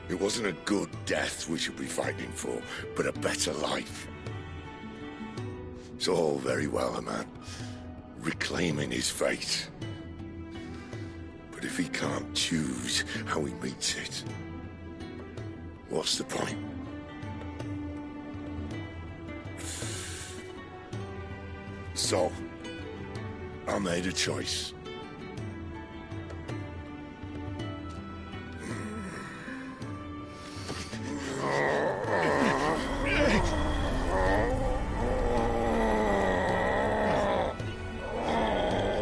it wasn't a good death we should be fighting for, but a better life. It's all very well, a man reclaiming his fate. But if he can't choose how he meets it, what's the point? So, I made a choice.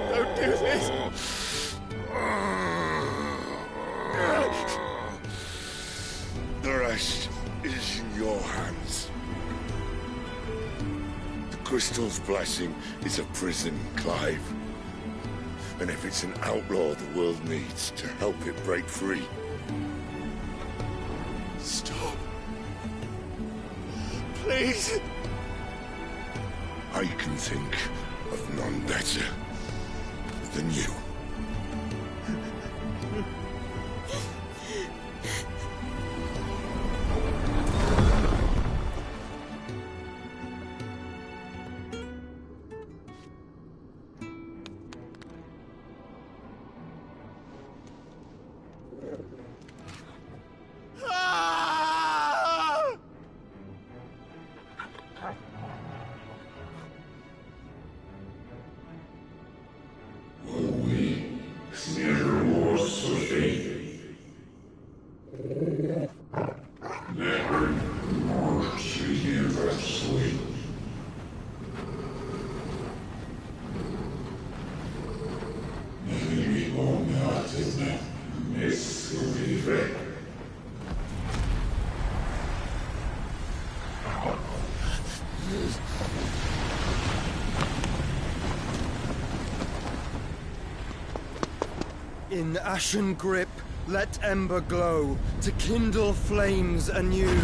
Don't do this! The rest is in your hands. The Crystal's blessing is a prison, Clive. And if it's an outlaw the world needs to help it break free... Stop. Please. I can think of none better than you. In ashen grip, let ember glow, to kindle flames anew.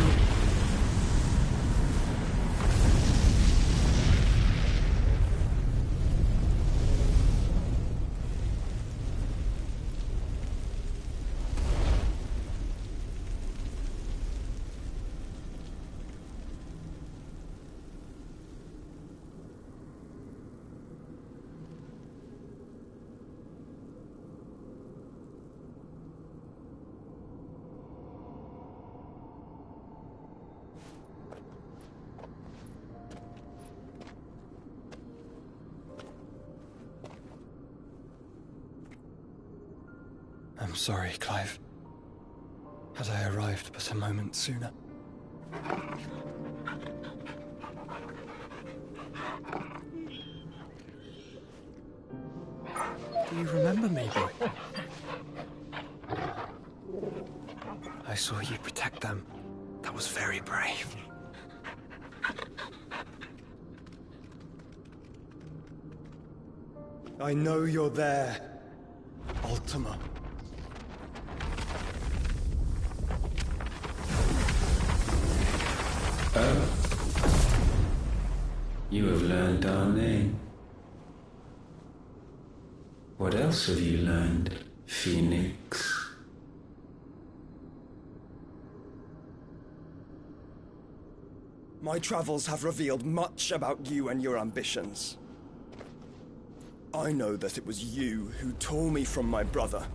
I'm sorry, Clive. Had I arrived but a moment sooner. Do you remember me, boy? I saw you protect them. That was very brave. I know you're there, Ultima. Oh. You have learned our name. What else have you learned, Phoenix? My travels have revealed much about you and your ambitions. I know that it was you who tore me from my brother.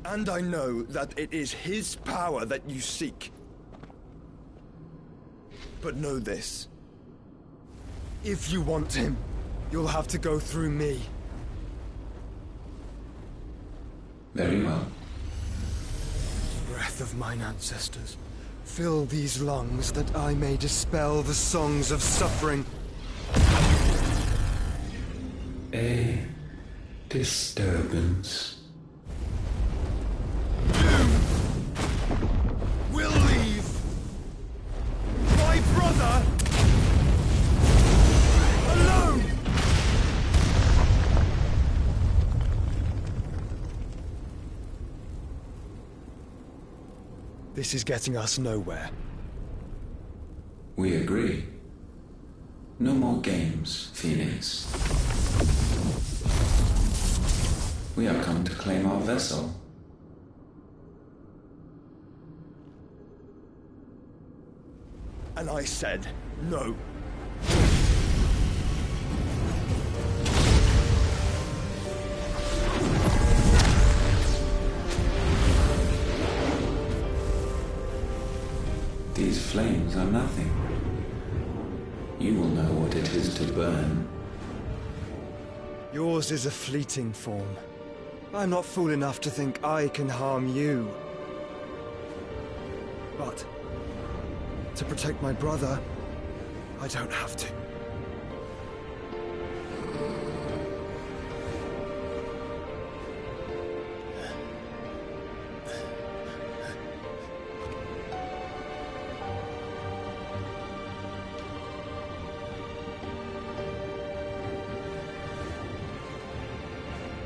And I know that it is his power that you seek. But know this. If you want him, you'll have to go through me. Very well. Breath of mine ancestors, fill these lungs that I may dispel the songs of suffering. A disturbance. Will leave my brother alone. This is getting us nowhere. We agree. No more games, Phoenix. We have come to claim our vessel. And I said no. These flames are nothing. You will know what it is to burn. Yours is a fleeting form. I'm not fool enough to think I can harm you. But to protect my brother, I don't have to.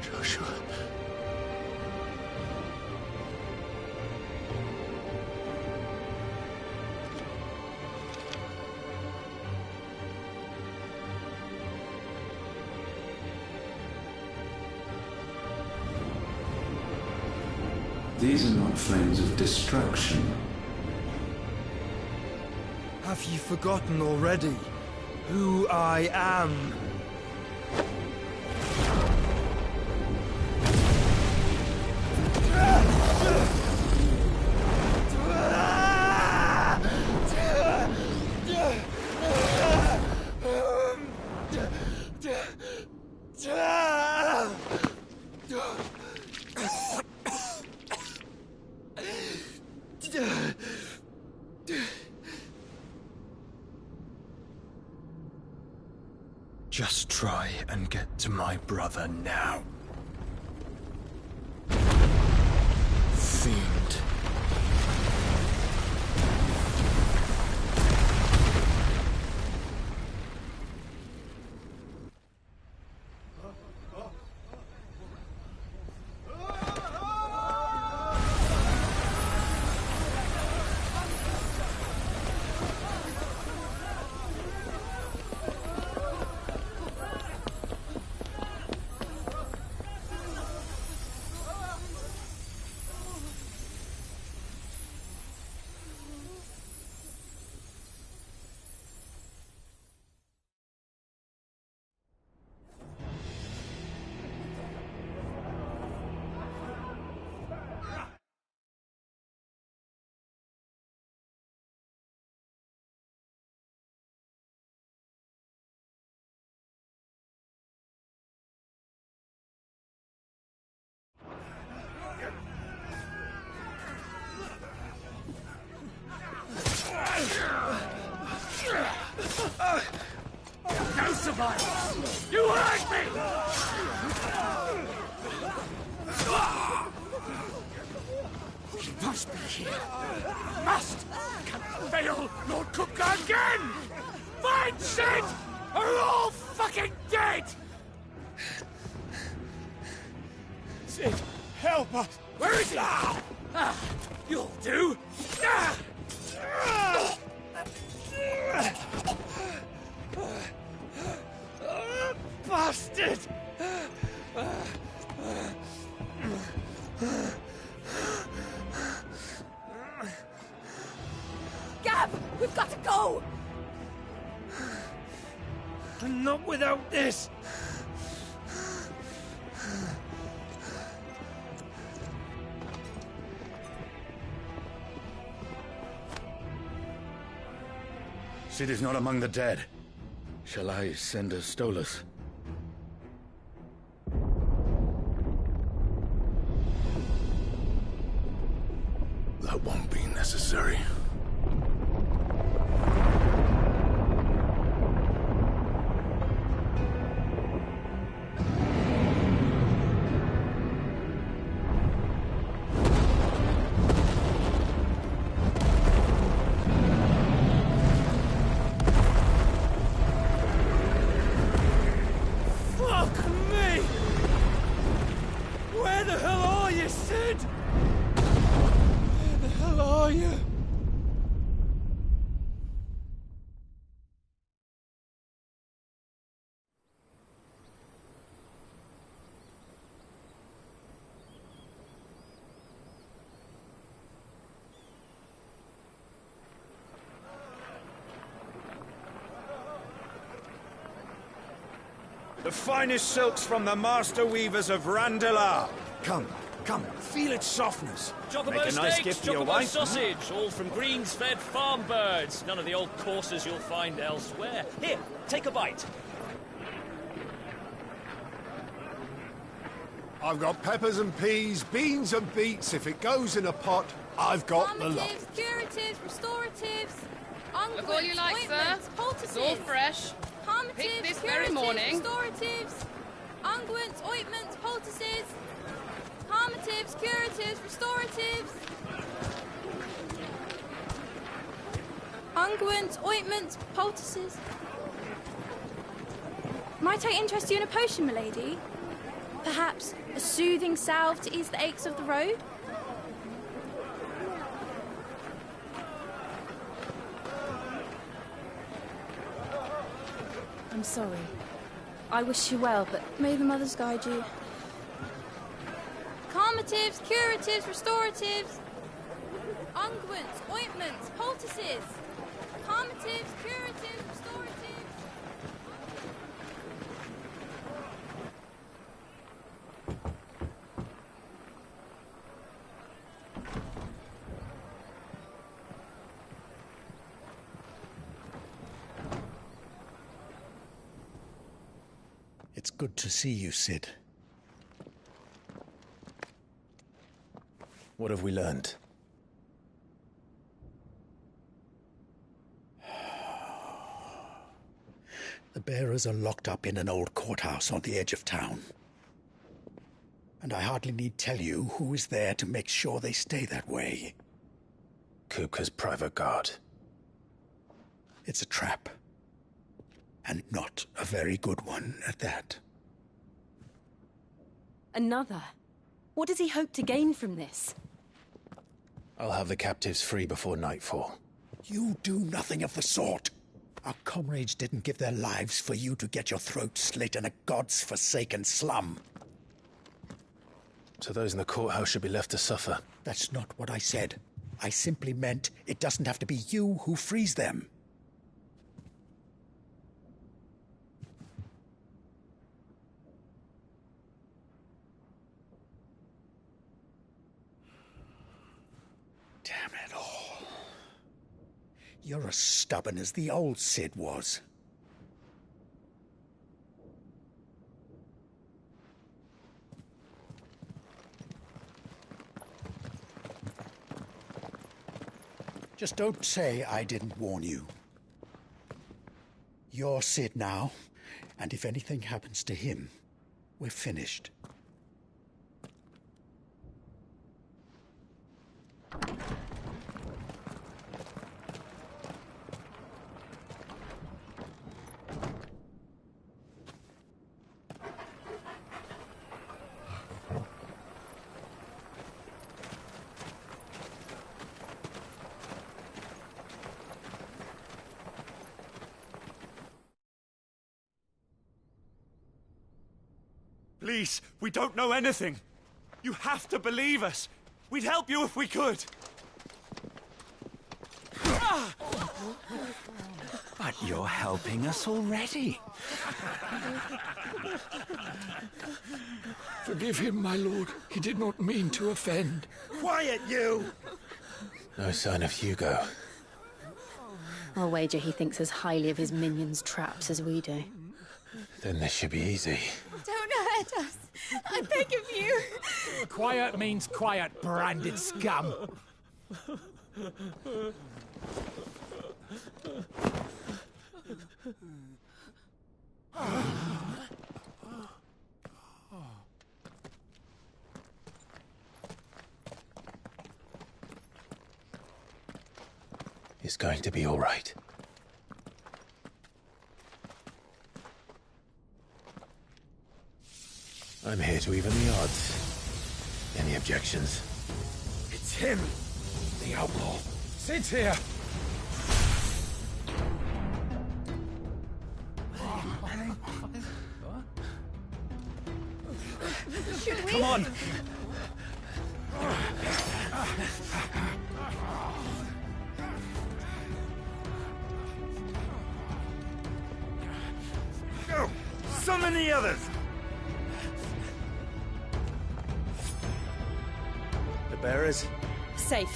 Joshua. These are not flames of destruction. Have you forgotten already who I am? Just try and get to my brother now. Fiend. mine! You hurt me! He must be here. Must! Can't fail nor cook again! Find Sid! Or we're all fucking dead! Sid, help us! Where is he? You'll do! Bastard! Gab! We've got to go! Not without this! Sid is not among the dead. Shall I send a Stolas? That won't be necessary. The finest silks from the master weavers of Randalar. Come, feel its softness. Chocobo Make a nice steaks, gift for your chocobo wife. sausage, all from greens-fed farm birds. None of the old coursers you'll find elsewhere. Here, take a bite. I've got peppers and peas, beans and beets. If it goes in a pot, I've got the lot. Calmatives, curatives, restoratives, Look all you like, sir. It's all fresh. Picked this very morning. Restoratives, unguents, ointments, poultices, calmatives, curatives, restoratives, unguents, ointments, poultices. Might I interest you in a potion, milady? Perhaps a soothing salve to ease the aches of the road? I'm sorry. I wish you well, but may the mothers guide you. Calmatives, curatives, restoratives, unguents, ointments, poultices. Calmatives, curatives, restoratives. It's good to see you, Sid. What have we learned? The bearers are locked up in an old courthouse on the edge of town. And I hardly need tell you who is there to make sure they stay that way. Kupka's private guard. It's a trap. And not a very good one at that. Another? What does he hope to gain from this? I'll have the captives free before nightfall. You do nothing of the sort. Our comrades didn't give their lives for you to get your throat slit in a god's-forsaken slum. So those in the courthouse should be left to suffer. That's not what I said. I simply meant it doesn't have to be you who frees them. Damn it all. You're as stubborn as the old Sid was. Just don't say I didn't warn you. You're Sid now, And if anything happens to him, we're finished. Please, we don't know anything. You have to believe us. We'd help you if we could. But you're helping us already. Forgive him, my lord. He did not mean to offend. Quiet, you! No sign of Hugo. I'll wager he thinks as highly of his minions' traps as we do. Then this should be easy. Don't hurt us. I beg of you. Quiet means quiet, branded scum. It's going to be all right. I'm here to even the odds. Any objections? It's him, the outlaw. Sit here. Should we? Come on! Go! Summon the others! The bearers? Safe.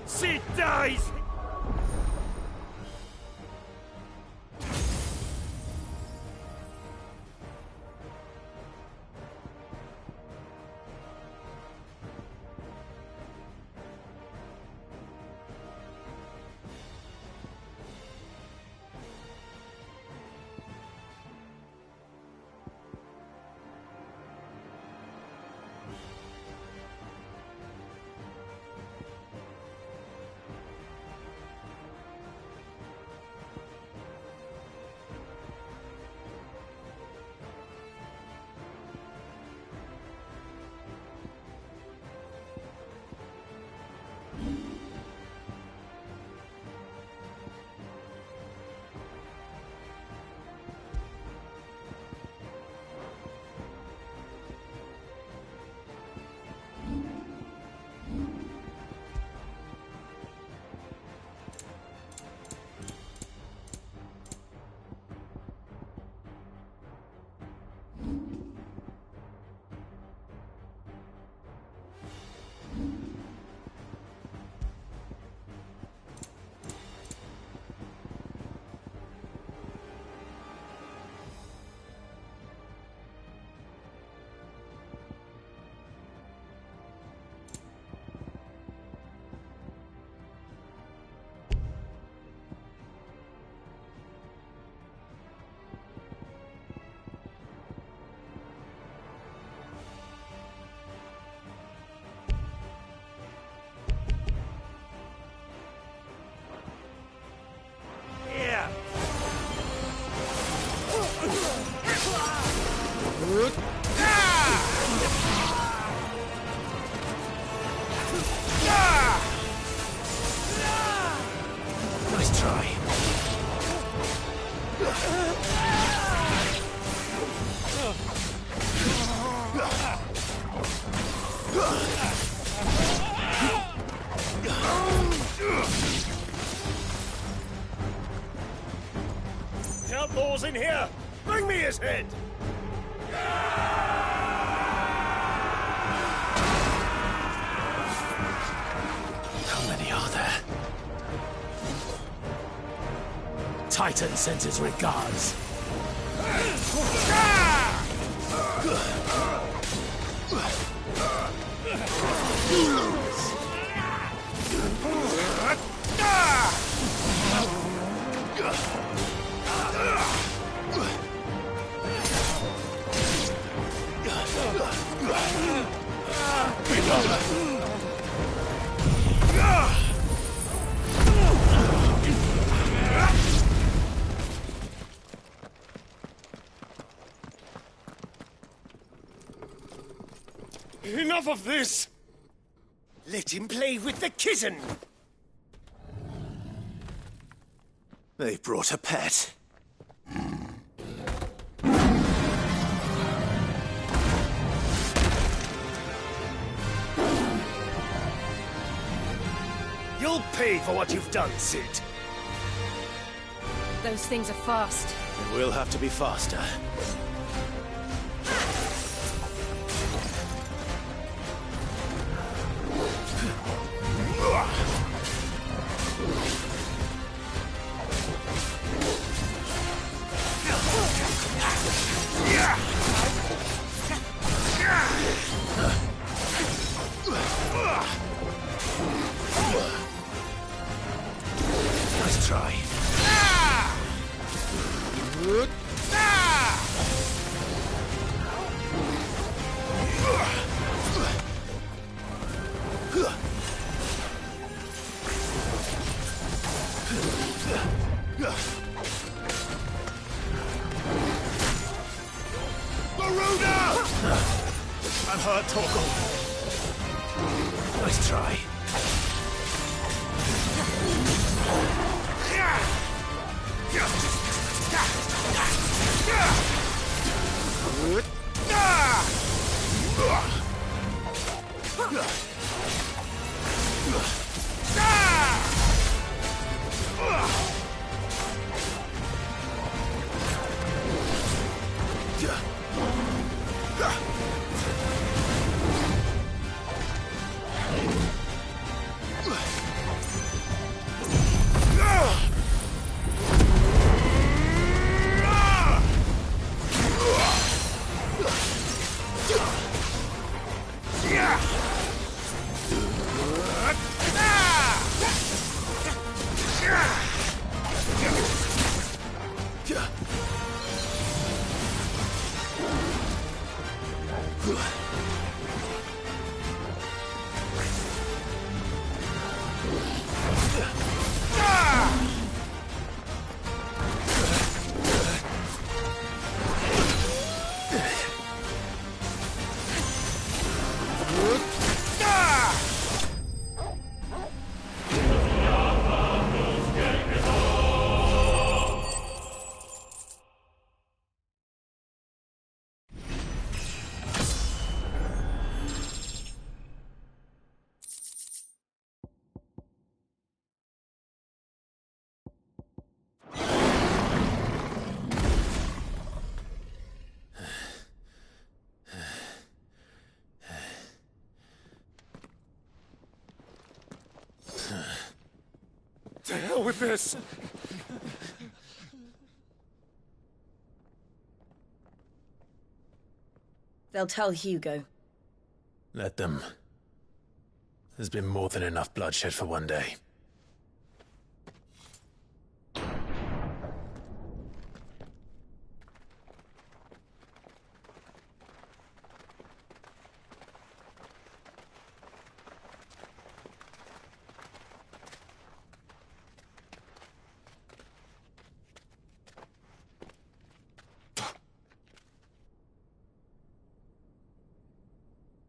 She dies! Nice try. The outlaw's in here! Bring me his head! How many are there? Titan sends his regards. Enough of this! Let him play with the kitten! They brought a pet. You'll pay for what you've done, Sid. Those things are fast. And we'll have to be faster. Nice try. I'm hurt, Torgal. Nice try. To hell with this! They'll tell Hugo. Let them. There's been more than enough bloodshed for one day.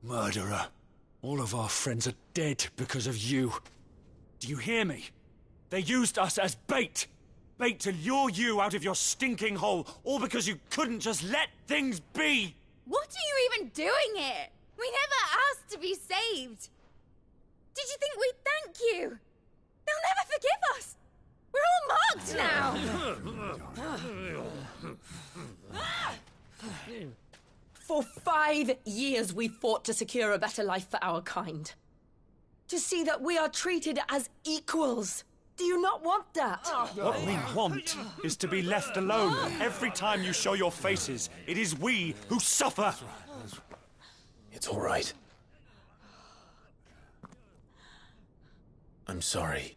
Murderer. All of our friends are dead because of you. Do you hear me? They used us as bait. Bait to lure you out of your stinking hole, all because you couldn't just let things be. What are you even doing here? We never asked to be saved. Did you think we'd thank you? They'll never forgive us. We're all marked now. For 5 years we fought to secure a better life for our kind. To see that we are treated as equals. Do you not want that? What we want is to be left alone. Every time you show your faces, it is we who suffer. It's all right. I'm sorry.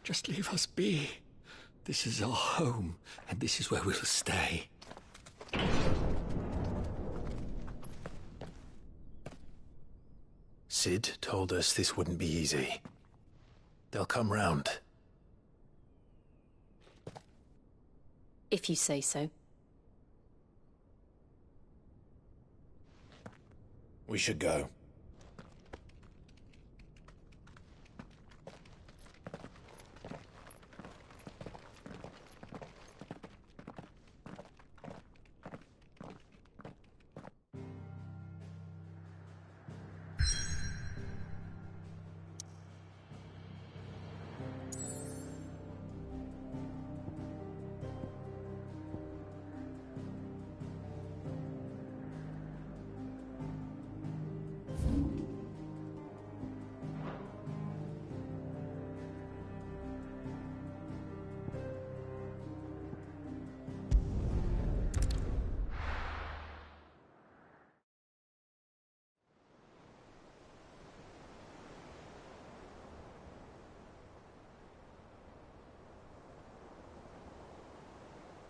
Just leave us be. This is our home, and this is where we'll stay. Sid told us this wouldn't be easy. They'll come round. If you say so. We should go.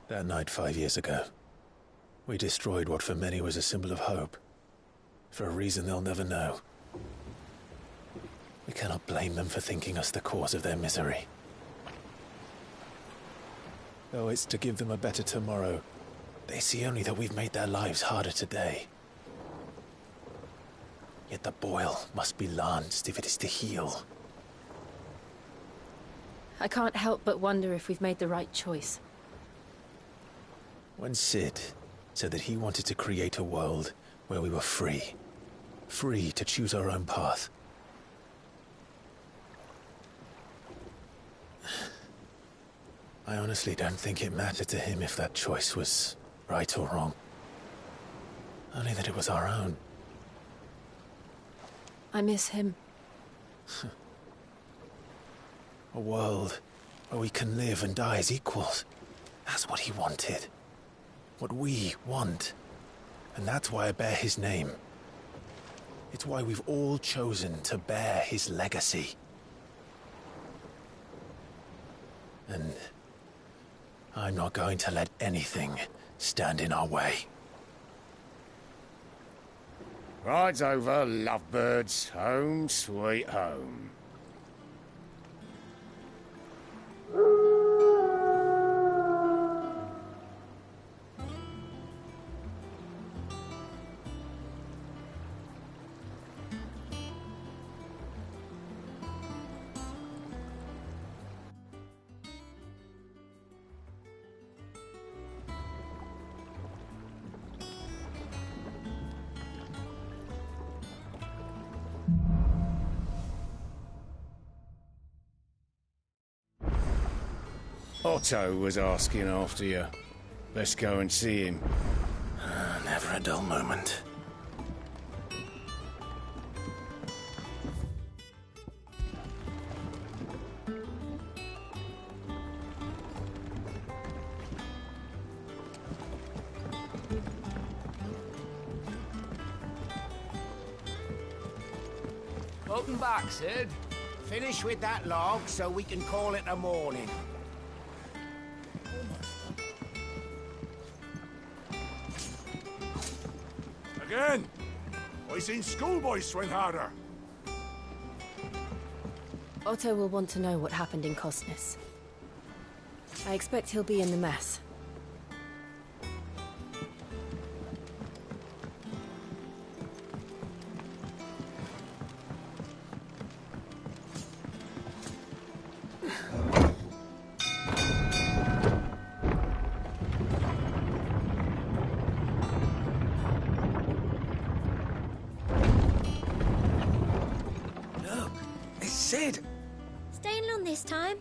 That night 5 years ago, we destroyed what for many was a symbol of hope. For a reason they'll never know. We cannot blame them for thinking us the cause of their misery. Though it's to give them a better tomorrow, they see only that we've made their lives harder today. Yet the boil must be lanced if it is to heal. I can't help but wonder if we've made the right choice. When Sid said that he wanted to create a world where we were free. Free to choose our own path. I honestly don't think it mattered to him if that choice was right or wrong. Only that it was our own. I miss him. A world where we can live and die as equals. That's what he wanted. What we want. And that's why I bear his name. It's why we've all chosen to bear his legacy. And I'm not going to let anything stand in our way. Rides over, lovebirds. Home sweet home. Otto was asking after you. Let's go and see him. Never a dull moment. Welcome back, Sid. Finish with that log so we can call it a morning. Again! I seen schoolboys swing harder. Otto will want to know what happened in Cosnes. I expect he'll be in the mess. Sid! Staying long this time?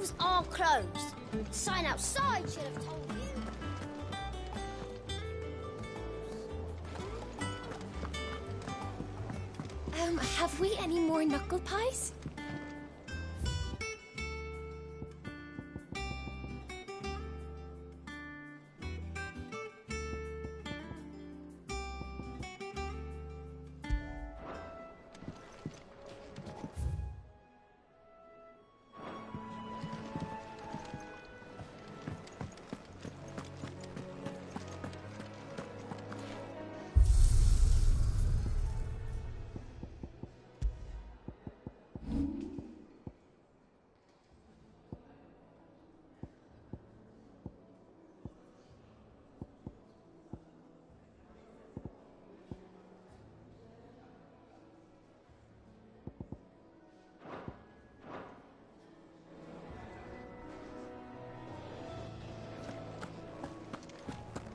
schools are closed. The sign outside should have told you. Have we any more knuckle pies?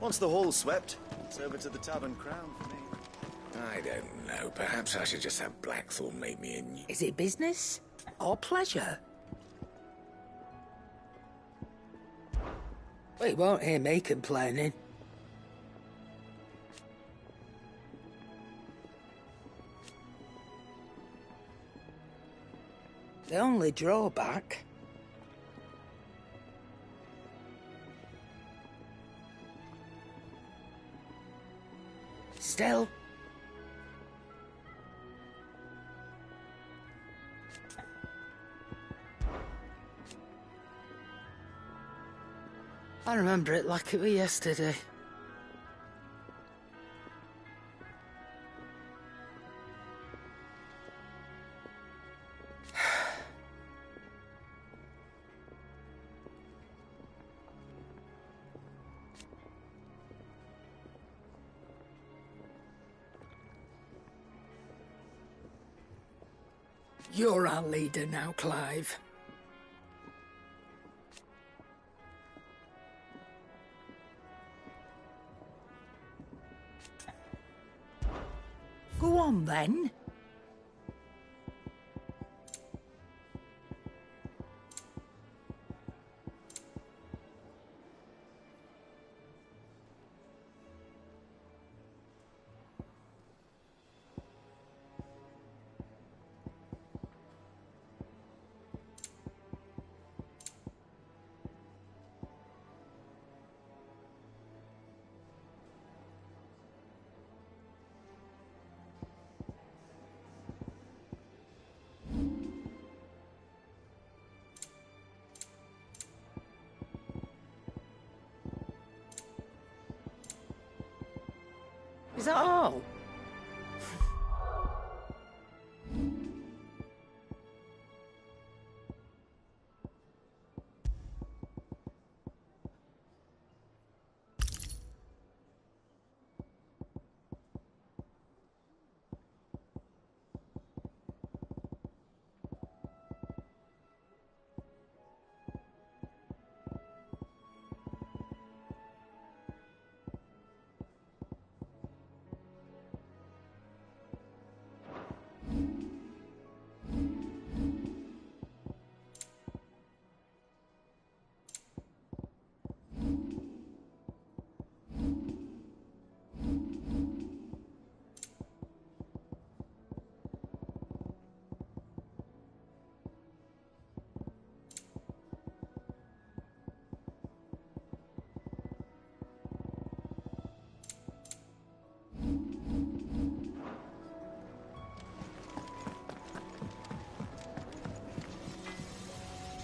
Once the hall's swept, it's over to the Tavern Crown for me. I don't know. Perhaps I should just have Blackthorn make me a new... Is it business or pleasure? Well, you won't hear me complaining. The only drawback... Still... I remember it like it was yesterday. You're our leader now, Clive. Go on, then. Is that all?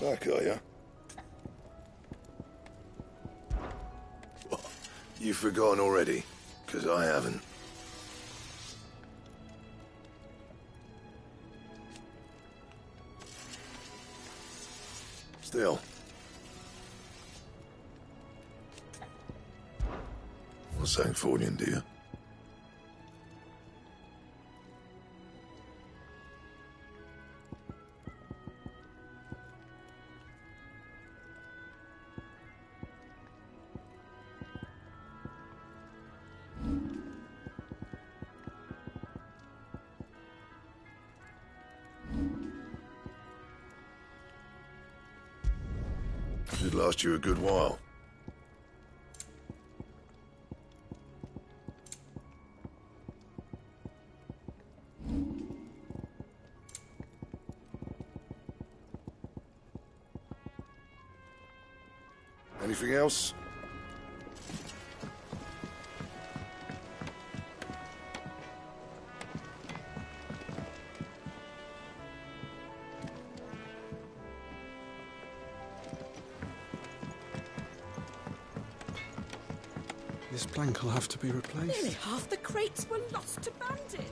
Back, are you? You've forgotten already? Because I haven't. Still. What's that for you, do you? Should last you a good while. Anything else? This plank will have to be replaced. Nearly half the crates were lost to bandits.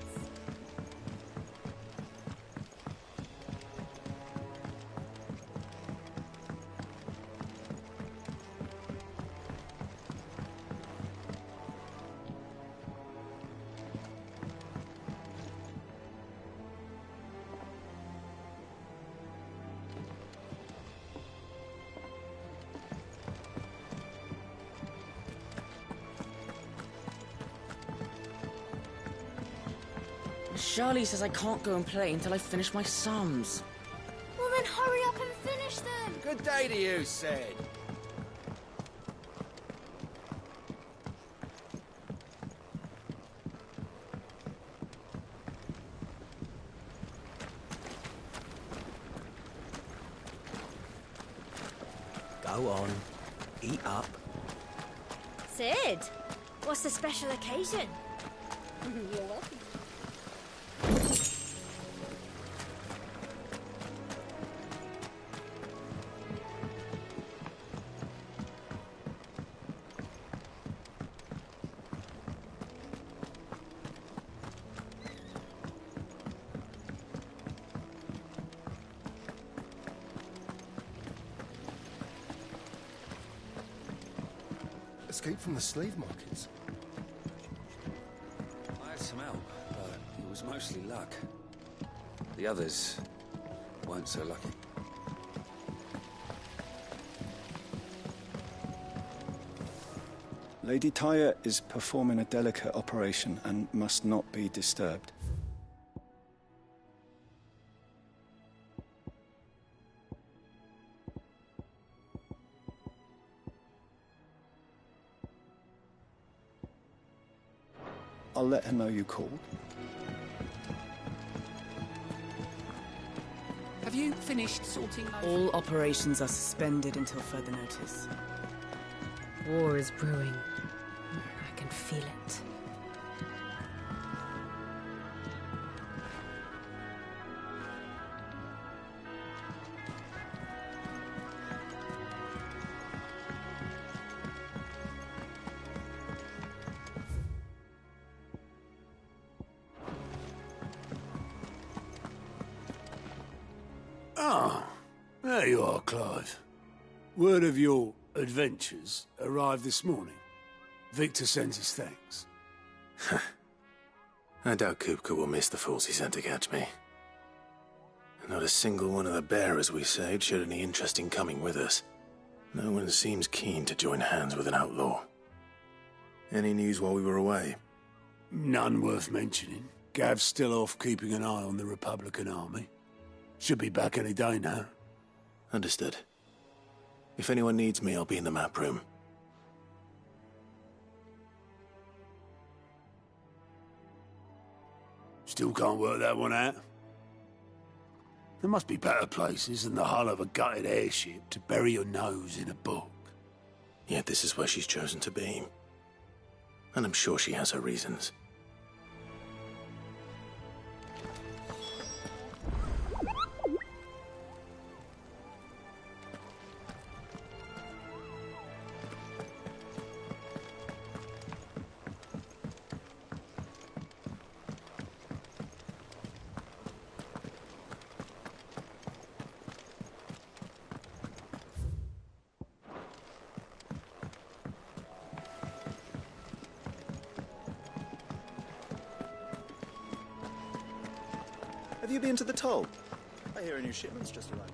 Charlie says I can't go and play until I finish my sums. Well then hurry up and finish them! Good day to you, Sid. Go on. Eat up. Sid, what's the special occasion? You're welcome. Escape from the slave markets. I had some help, but it was mostly luck. The others weren't so lucky. Lady Tyre is performing a delicate operation and must not be disturbed. I'll let her know you called. Have you finished sorting those? All operations are suspended until further notice. War is brewing. I can feel it. Ah, there you are, Clive. Word of your adventures arrived this morning. Victor sends his thanks. I doubt Kupka will miss the fools he sent to catch me. Not a single one of the bearers we saved showed any interest in coming with us. No one seems keen to join hands with an outlaw. Any news while we were away? None worth mentioning. Gav's still off keeping an eye on the Republican army. Should be back any day now. Understood. If anyone needs me, I'll be in the map room. Still can't work that one out. There must be better places than the hull of a gutted airship to bury your nose in a book. Yet this is where she's chosen to be. And I'm sure she has her reasons. Have you been to the toll? I hear a new shipment's just arrived.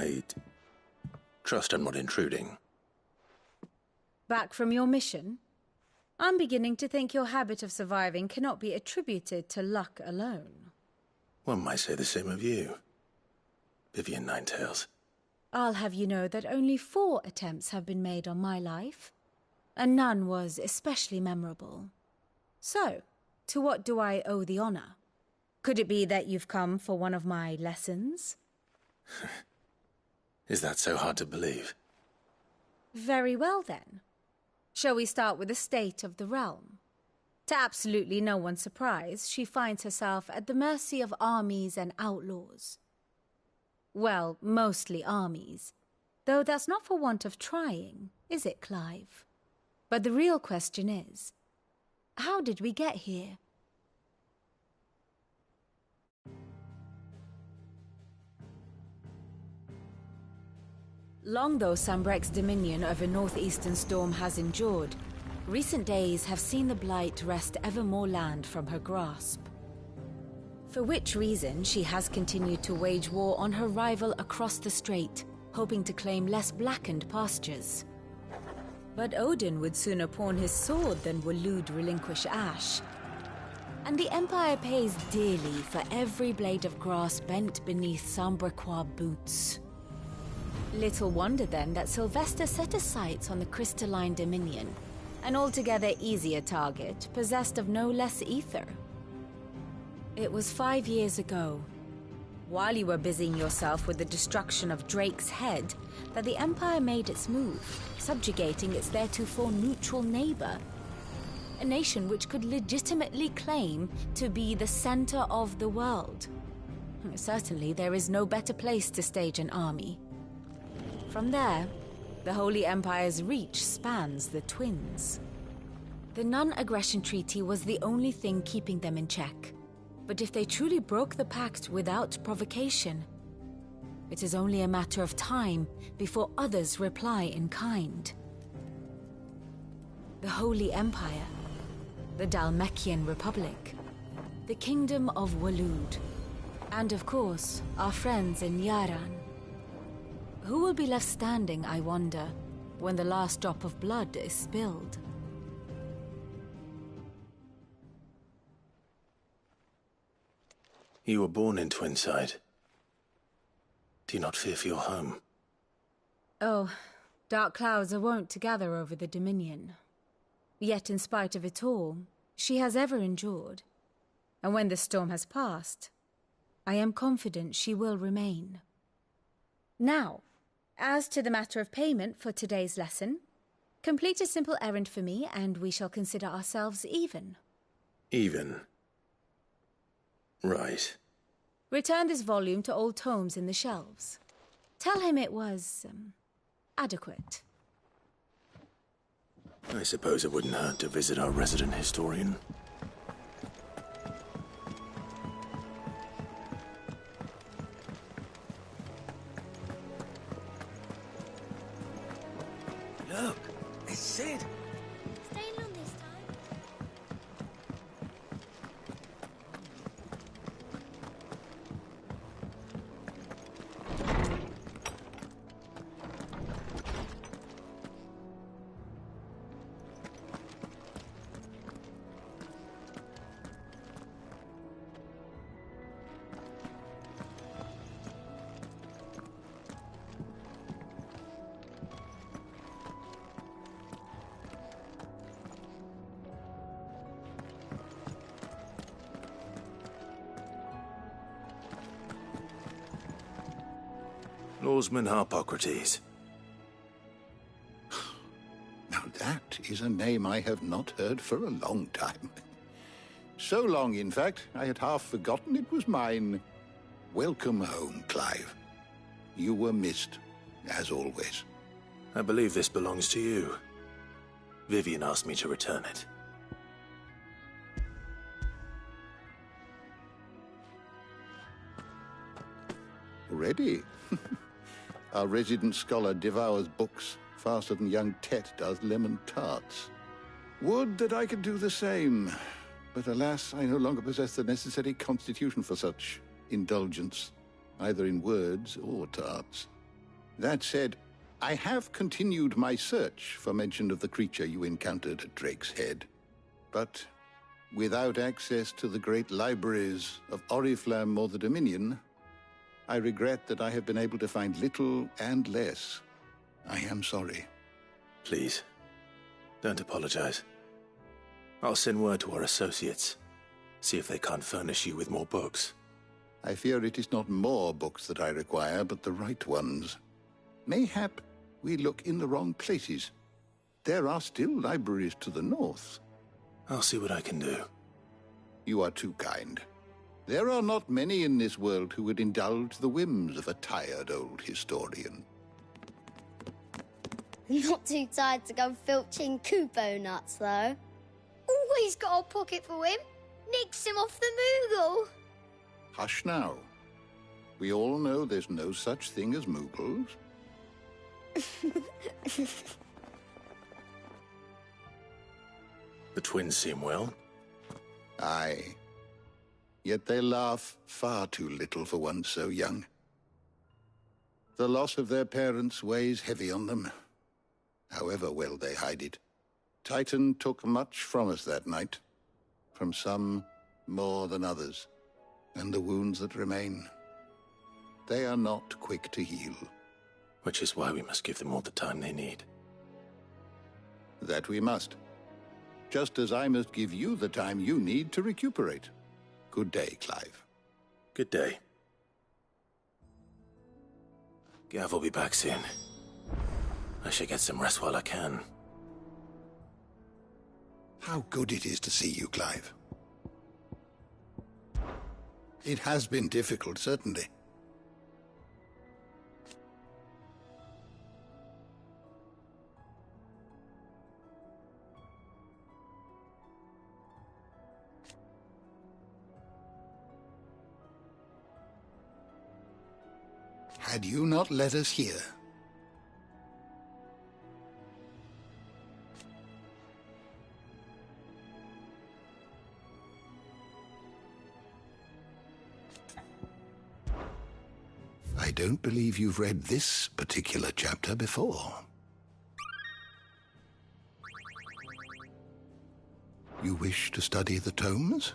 I trust I'm not intruding. Back from your mission? I'm beginning to think your habit of surviving cannot be attributed to luck alone. One might say the same of you, Vivian Ninetails. I'll have you know that only 4 attempts have been made on my life, and none was especially memorable. So, to what do I owe the honor? Could it be that you've come for one of my lessons? Is that so hard to believe? Very well, then. Shall we start with the state of the realm? To absolutely no one's surprise, she finds herself at the mercy of armies and outlaws. Well, mostly armies. Though that's not for want of trying, is it, Clive? But the real question is, how did we get here? Long though Sambrek's dominion over northeastern Storm has endured, recent days have seen the Blight wrest ever more land from her grasp. For which reason she has continued to wage war on her rival across the strait, hoping to claim less blackened pastures. But Odin would sooner pawn his sword than Waloed relinquish Ash. And the Empire pays dearly for every blade of grass bent beneath Sambrequois boots. Little wonder then that Sylvester set his sights on the crystalline dominion, an altogether easier target, possessed of no less ether. It was 5 years ago, while you were busying yourself with the destruction of Drake's head, that the Empire made its move, subjugating its theretofore neutral neighbor, a nation which could legitimately claim to be the center of the world. Certainly, there is no better place to stage an army. From there, the Holy Empire's reach spans the Twins. The non-aggression treaty was the only thing keeping them in check. But if they truly broke the pact without provocation, it is only a matter of time before others reply in kind. The Holy Empire, the Dhalmekian Republic, the Kingdom of Waloed, and of course, our friends in Yaran. Who will be left standing, I wonder, when the last drop of blood is spilled? You were born in Twinside. Do you not fear for your home? Oh, dark clouds are wont to gather over the Dominion. Yet in spite of it all, she has ever endured. And when the storm has passed, I am confident she will remain. Now, as to the matter of payment for today's lesson, complete a simple errand for me and we shall consider ourselves even. Even? Right. Return this volume to old tomes in the shelves. Tell him it was, adequate. I suppose it wouldn't hurt to visit our resident historian. Look, it's Sid. Staying long this time. Lawsman Harpocrates. Now that is a name I have not heard for a long time. So long, in fact, I had half forgotten it was mine. Welcome home, Clive. You were missed, as always. I believe this belongs to you. Vivian asked me to return it. Already? Our resident scholar devours books faster than young Tet does lemon tarts. Would that I could do the same. But alas, I no longer possess the necessary constitution for such indulgence, either in words or tarts. That said, I have continued my search for mention of the creature you encountered at Drake's Head. But without access to the great libraries of Oriflamme or the Dominion, I regret that I have been able to find little and less. I am sorry. Please, don't apologize. I'll send word to our associates. See if they can't furnish you with more books. I fear it is not more books that I require, but the right ones. Mayhap we look in the wrong places. There are still libraries to the north. I'll see what I can do. You are too kind. There are not many in this world who would indulge the whims of a tired old historian. Not too tired to go filching Kupo nuts, though. Always got a pocket for him. Nicks him off the Moogle. Hush now. We all know there's no such thing as Moogles. The twins seem well. Aye. Yet they laugh far too little for one so young. The loss of their parents weighs heavy on them, however well they hide it. Titan took much from us that night, from some more than others, and the wounds that remain, they are not quick to heal. Which is why we must give them all the time they need. That we must. Just as I must give you the time you need to recuperate. Good day, Clive. Good day. Gav will be back soon. I should get some rest while I can. How good it is to see you, Clive. It has been difficult, certainly. Had you not let us hear? I don't believe you've read this particular chapter before. You wish to study the tomes?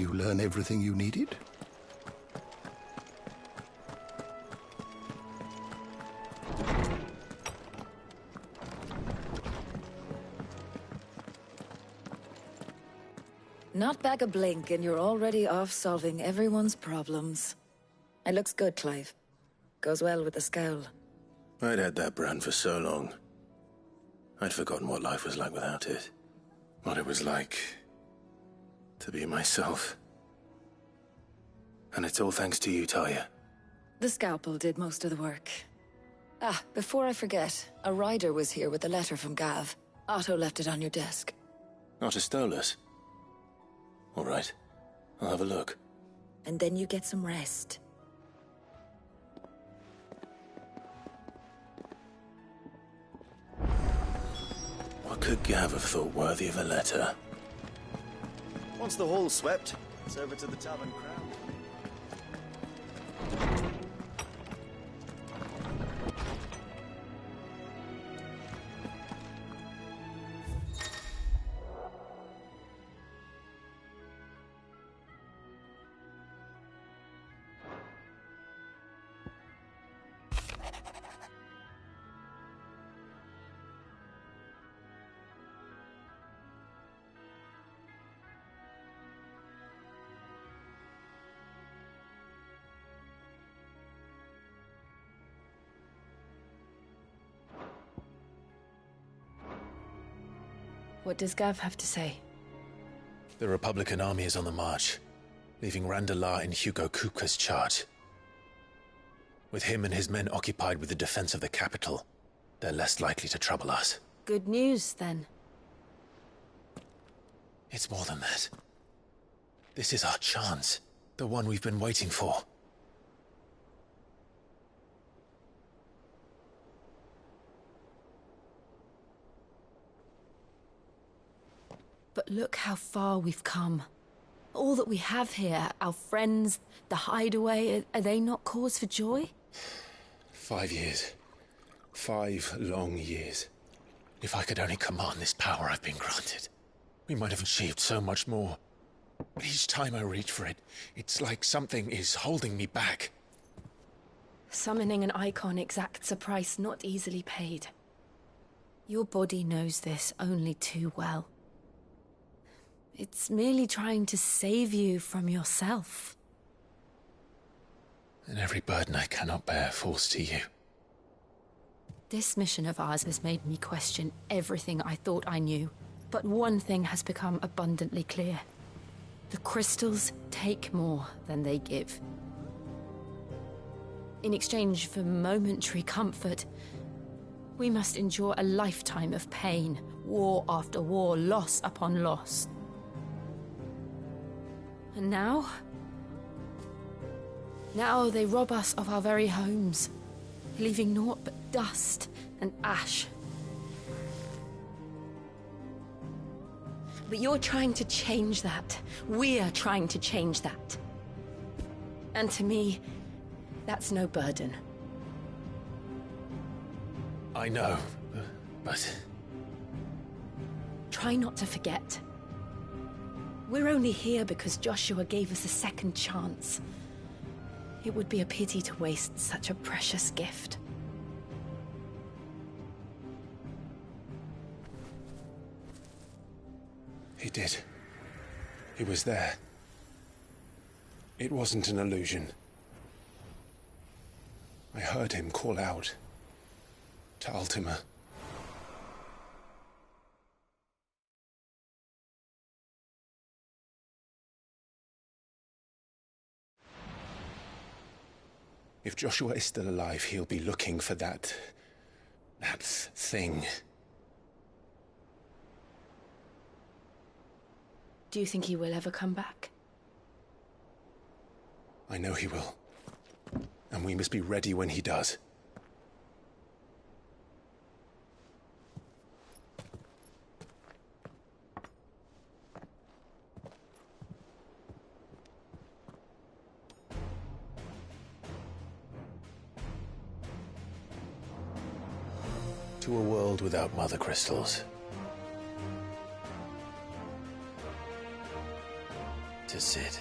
you learn everything you needed? Not back a blink and you're already off solving everyone's problems. It looks good, Clive. Goes well with the scowl. I'd had that brand for so long. I'd forgotten what life was like without it. What it was like to be myself. And it's all thanks to you, Talia. The scalpel did most of the work. Ah, before I forget, a rider was here with a letter from Gav. Otto left it on your desk. Not a Stolas. All right, I'll have a look. And then you get some rest. What could Gav have thought worthy of a letter? Once the hall's swept, it's over to the tavern crowd. What does Gav have to say? The Republican army is on the march, leaving Randalar in Hugo Kupka's charge. With him and his men occupied with the defense of the capital, they're less likely to trouble us. Good news, then. It's more than that. This is our chance, the one we've been waiting for. But look how far we've come. All that we have here, our friends, the hideaway, are they not cause for joy? 5 years. 5 long years. If I could only command this power I've been granted, we might have achieved so much more. But each time I reach for it, it's like something is holding me back. Summoning an icon exacts a price not easily paid. Your body knows this only too well. It's merely trying to save you from yourself. And every burden I cannot bear falls to you. This mission of ours has made me question everything I thought I knew. But one thing has become abundantly clear. The crystals take more than they give. In exchange for momentary comfort, we must endure a lifetime of pain, war after war, loss upon loss. And now? Now they rob us of our very homes, leaving naught but dust and ash. But you're trying to change that. We're trying to change that. And to me, that's no burden. I know, but... Try not to forget. We're only here because Joshua gave us a second chance. It would be a pity to waste such a precious gift. He did. He was there. It wasn't an illusion. I heard him call out to Ultima. If Joshua is still alive, he'll be looking for that thing. Do you think he will ever come back? I know he will. And we must be ready when he does. To a world without mother crystals. to Sid.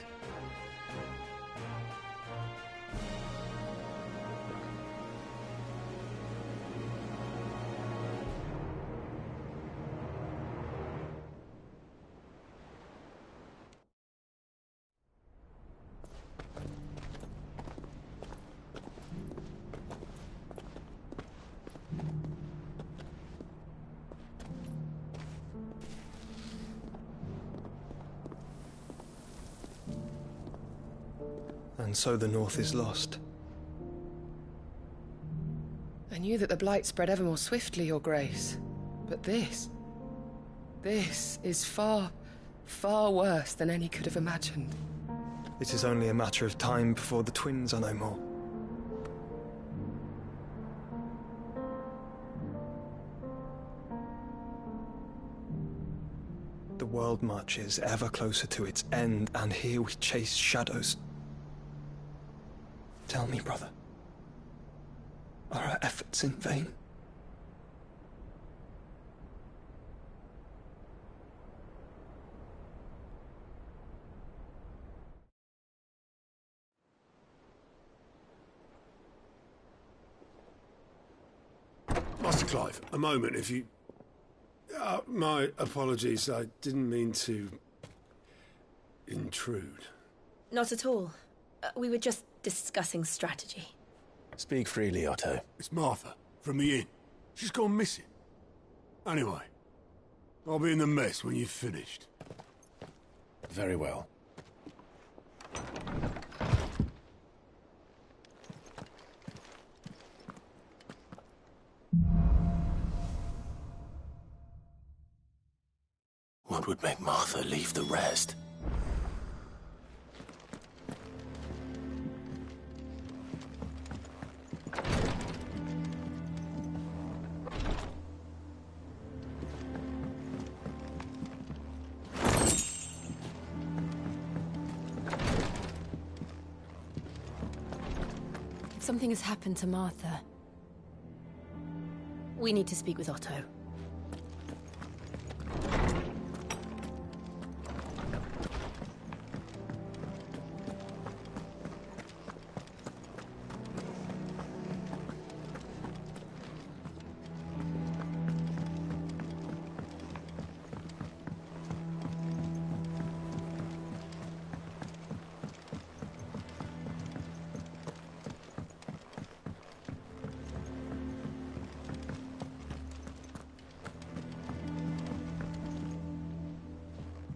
And so the North is lost. I knew that the Blight spread ever more swiftly, Your Grace. But this is far, far worse than any could have imagined. It is only a matter of time before the twins are no more. The world marches ever closer to its end, and here we chase shadows. Tell me, brother, are our efforts in vain? Master Clive, a moment, if you... my apologies, I didn't mean to... intrude. Not at all. We were just discussing strategy. Speak freely, Otto. It's Martha, from the inn. She's gone missing. Anyway, I'll be in the mess when you've finished. Very well. What would make Martha leave the rest? Something has happened to Martha. We need to speak with Otto.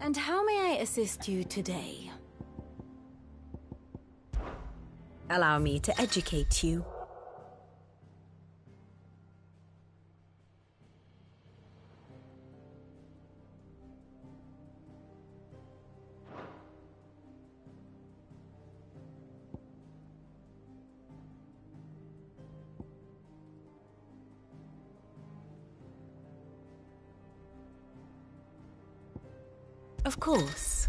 And how may I assist you today? Allow me to educate you. Of course.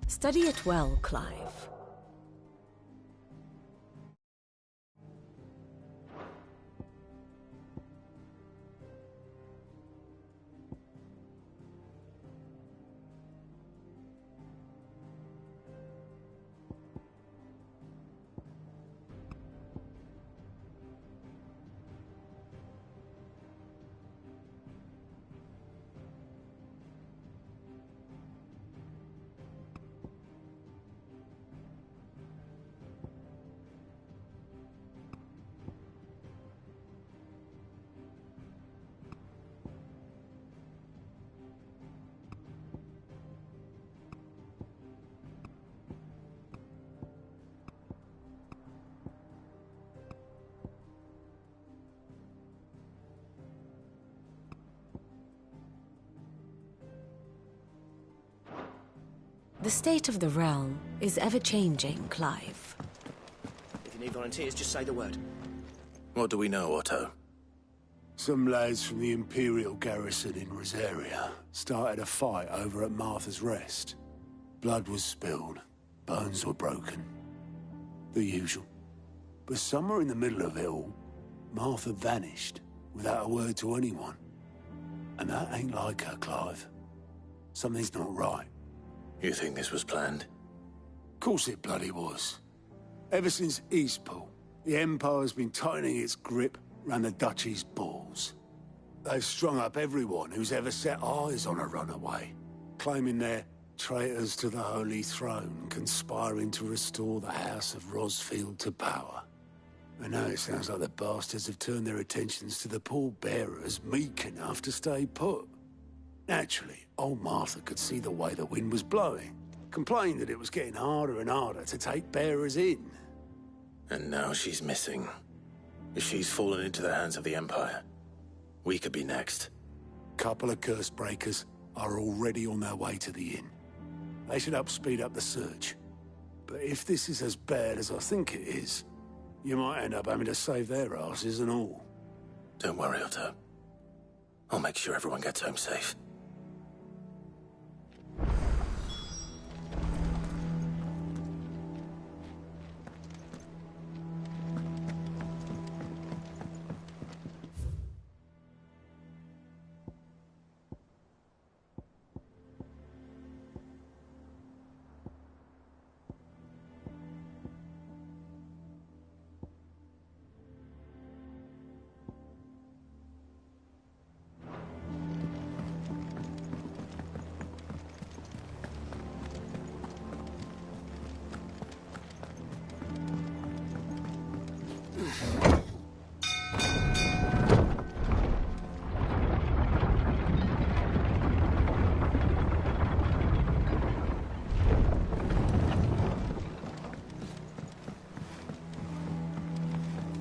Study it well, Clive. The state of the realm is ever-changing, Clive. If you need volunteers, just say the word. What do we know, Otto? Some lads from the Imperial garrison in Rosaria started a fight over at Martha's Rest. Blood was spilled, bones were broken. The usual. But somewhere in the middle of it all, Martha vanished without a word to anyone. And that ain't like her, Clive. Something's not right. You think this was planned? Course it bloody was. Ever since Eastpool, the Empire's been tightening its grip round the Duchy's balls. They've strung up everyone who's ever set eyes on a runaway, claiming they're traitors to the Holy Throne, conspiring to restore the House of Rosfield to power. And now it sounds like the bastards have turned their attentions to the pallbearers meek enough to stay put. Naturally, old Martha could see the way the wind was blowing, complained that it was getting harder and harder to take bearers in. And now she's missing. If she's fallen into the hands of the Empire, we could be next. Couple of curse breakers are already on their way to the inn. They should help speed up the search. But if this is as bad as I think it is, you might end up having to save their asses and all. Don't worry, Otto. I'll make sure everyone gets home safe.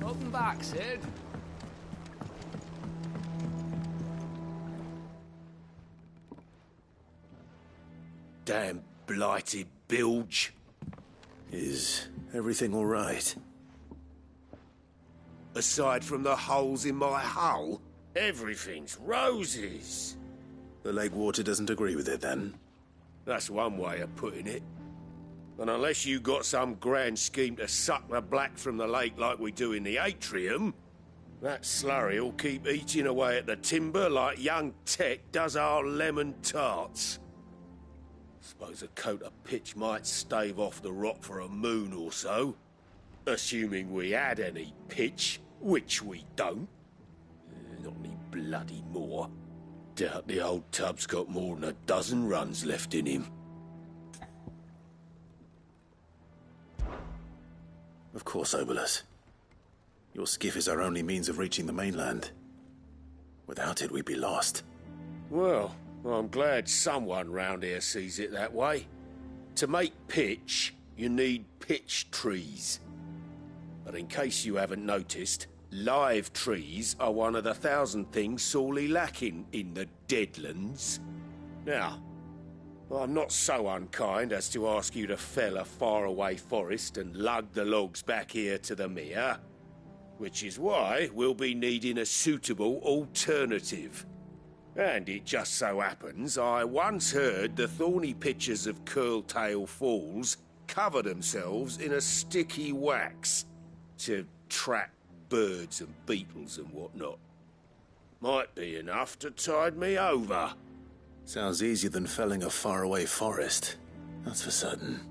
Welcome back, Sid. Damn blighted bilge. Is everything all right? Aside from the holes in my hull, everything's roses. The lake water doesn't agree with it, then? That's one way of putting it. And unless you got some grand scheme to suck the black from the lake like we do in the atrium, that slurry'll keep eating away at the timber like young Tech does our lemon tarts. Suppose a coat of pitch might stave off the rot for a moon or so. Assuming we had any pitch, which we don't. Not any bloody more. Doubt the old tub's got more than a dozen runs left in him. Of course, Obolus. Your skiff is our only means of reaching the mainland. Without it, we'd be lost. Well, I'm glad someone round here sees it that way. To make pitch, you need pitch trees. But in case you haven't noticed, live trees are one of the 1,000 things sorely lacking in the Deadlands. Now, I'm not so unkind as to ask you to fell a faraway forest and lug the logs back here to the mere, which is why we'll be needing a suitable alternative. And it just so happens I once heard the thorny pitchers of Curltail Falls cover themselves in a sticky wax to trap birds and beetles and whatnot. Might be enough to tide me over. Sounds easier than felling a faraway forest. That's for certain.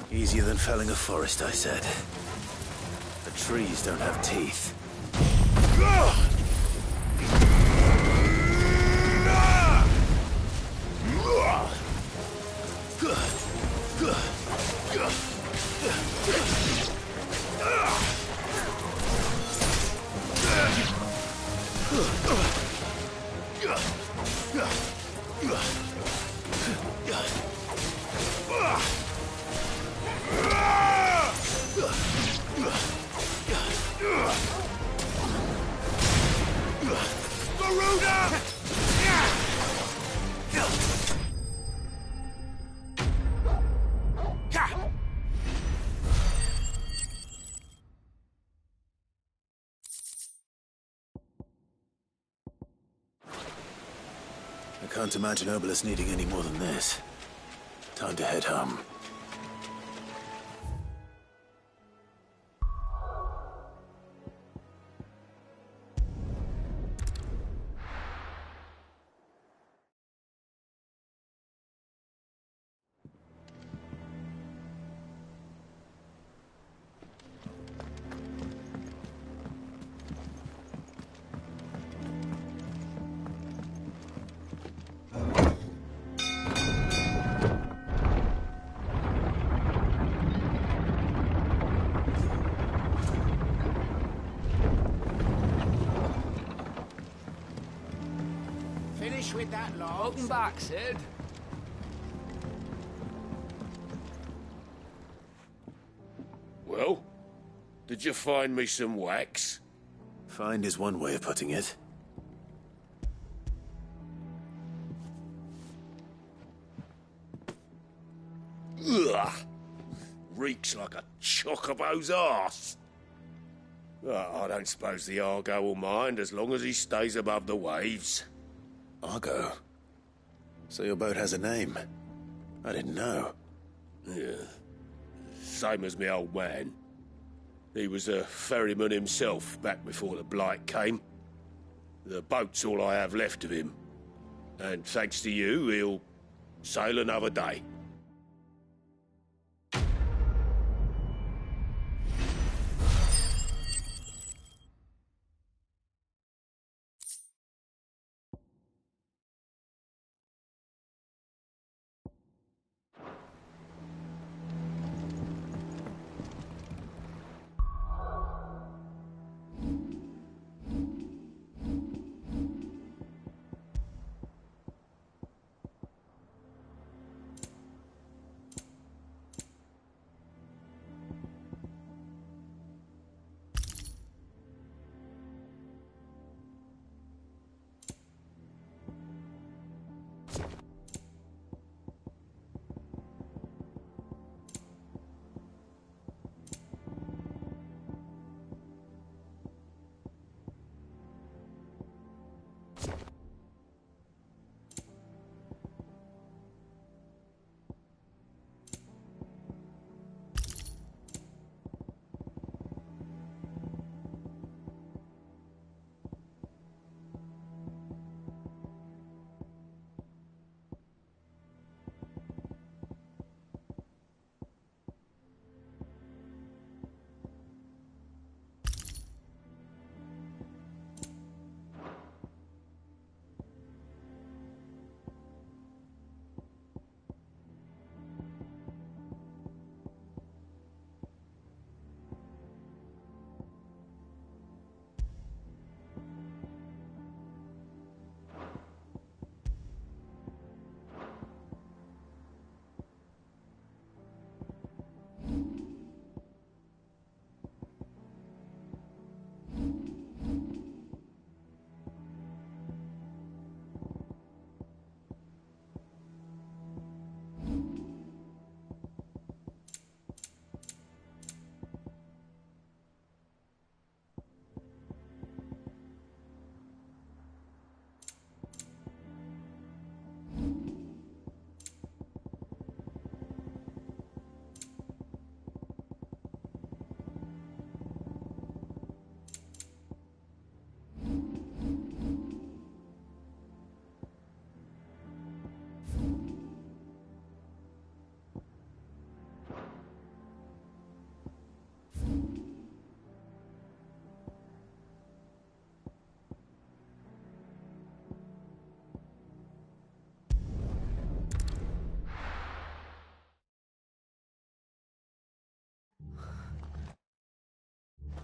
Easier than felling a forest, I said. The trees don't have teeth. I can't imagine Obelisk needing any more than this. Time to head home. Finish with that, log. Welcome back, Sid. Well, did you find me some wax? Find is one way of putting it. Ugh! Reeks like a chocobo's arse. I don't suppose the Argo will mind as long as he stays above the waves. Argo? So your boat has a name? I didn't know. Yeah. Same as me old man. He was a ferryman himself back before the Blight came. The boat's all I have left of him. And thanks to you, he'll sail another day.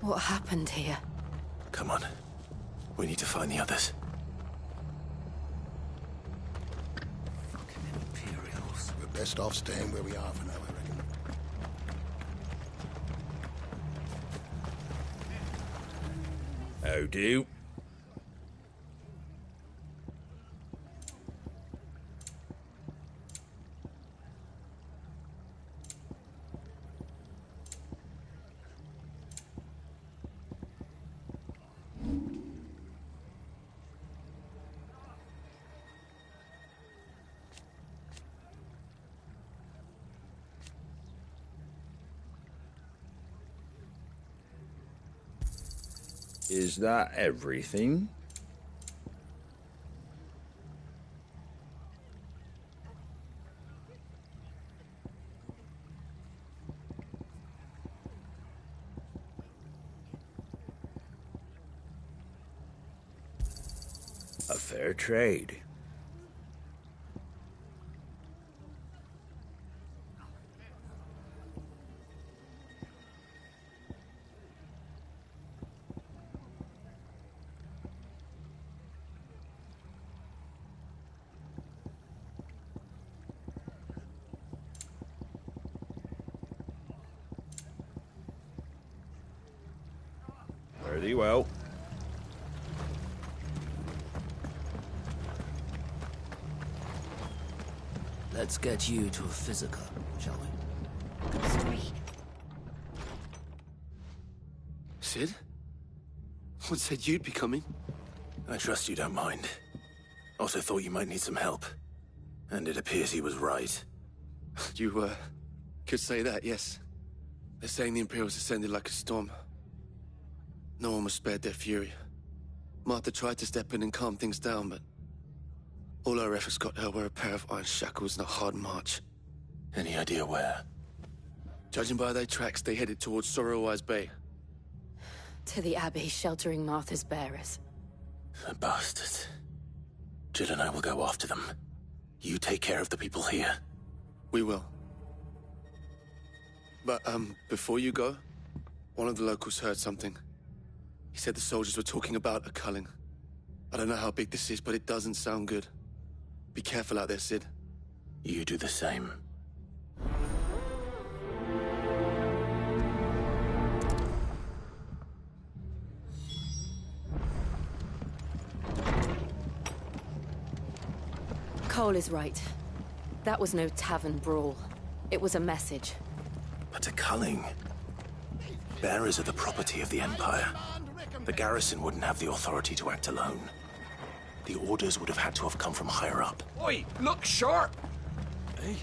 What happened here? Come on. We need to find the others. Fucking Imperials. We're best off staying where we are for now, I reckon. How do? Is that everything? A fair trade. Pretty well. Let's get you to a physical, shall we? Good story. Sid? What said you'd be coming? I trust you don't mind. Also thought you might need some help. And it appears he was right. You, could say that, yes. They're saying the Imperials descended like a storm. No one was spared their fury. Martha tried to step in and calm things down, but all our efforts got her were a pair of iron shackles and a hard march. Any idea where? Judging by their tracks, they headed towards Sorrowwise Bay. To the Abbey sheltering Martha's bearers. The bastards. Jill and I will go after them. You take care of the people here. We will. But, before you go, one of the locals heard something. He said the soldiers were talking about a culling. I don't know how big this is, but it doesn't sound good. Be careful out there, Sid. You do the same. Cole is right. That was no tavern brawl. It was a message. But a culling. Bearers are the property of the Empire. The garrison wouldn't have the authority to act alone. The orders would have had to have come from higher up. Oi, look sharp! Hey?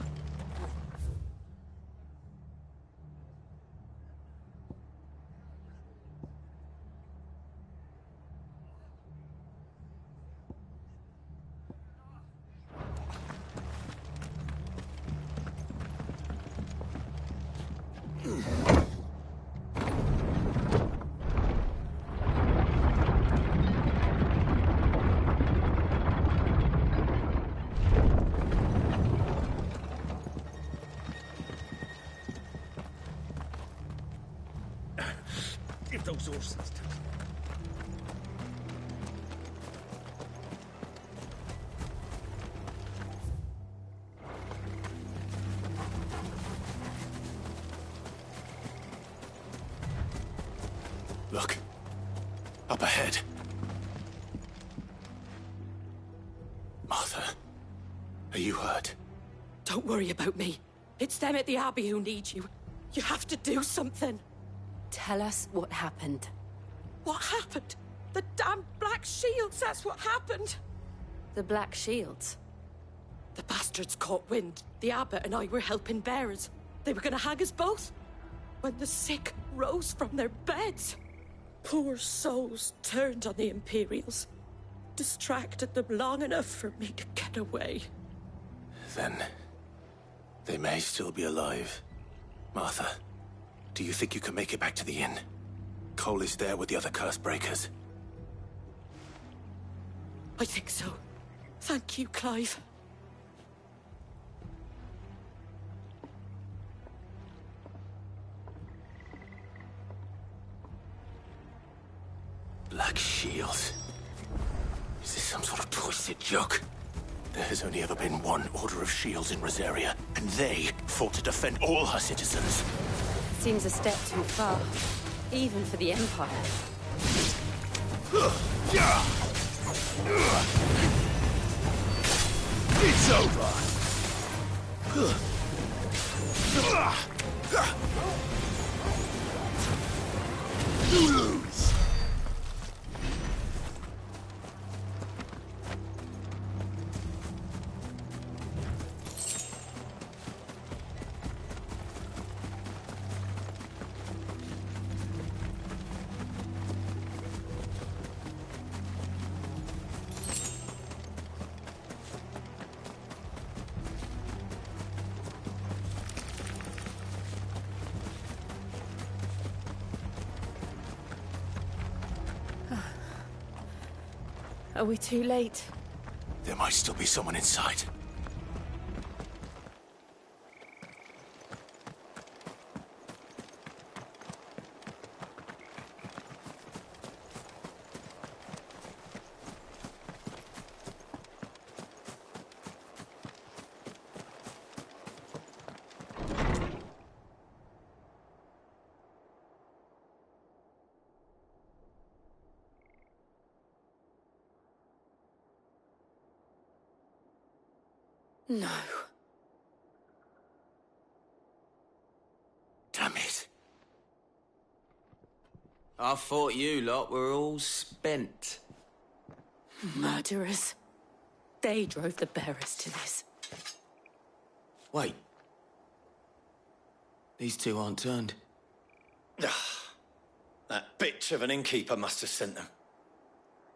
Give those horses to me. Look. Up ahead. Martha, are you hurt? Don't worry about me. It's them at the Abbey who need you. You have to do something. Tell us what happened. What happened? The damn Black Shields, that's what happened. The Black Shields? The bastards caught wind. The abbot and I were helping bearers. They were gonna hang us both. When the sick rose from their beds, poor souls turned on the Imperials. Distracted them long enough for me to get away. Then they may still be alive. Martha, do you think you can make it back to the inn? Cole is there with the other curse breakers. I think so. Thank you, Clive. shields. Is this some sort of twisted joke? There has only ever been one Order of Shields in Rosaria, and they fought to defend all her citizens. Seems a step too far, even for the Empire. It's over! You lose! Are we too late? There might still be someone inside. No. Damn it. I thought you lot were all spent. Murderers. They drove the bearers to this. Wait. These two aren't turned. That bitch of an innkeeper must have sent them.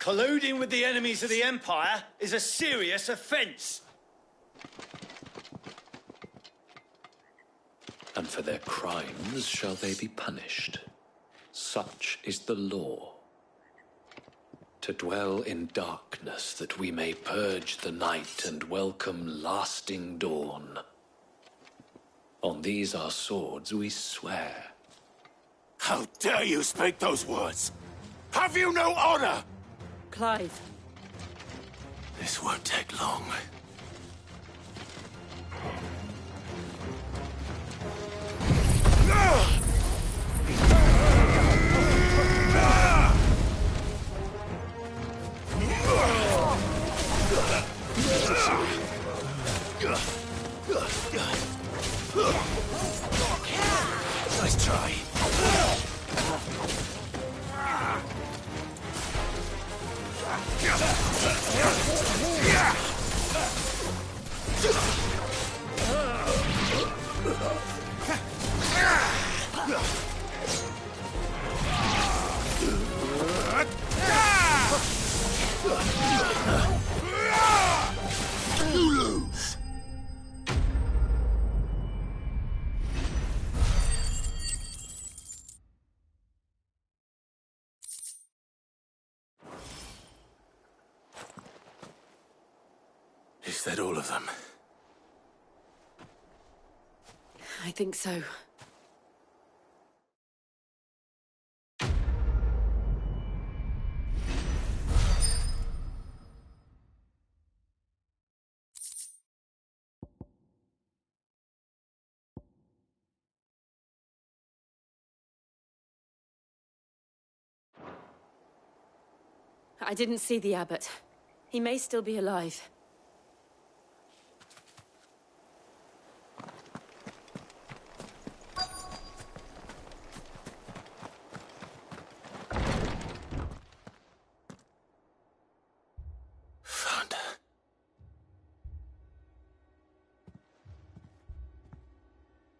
Colluding with the enemies of the Empire is a serious offence. And for their crimes shall they be punished. Such is the law. To dwell in darkness that we may purge the night and welcome lasting dawn. On these our swords we swear. How dare you speak those words? Have you no honor? Clive. This won't take long. Nice try. You lose. Is that all of them? I think so. I didn't see the abbot. He may still be alive. Found her.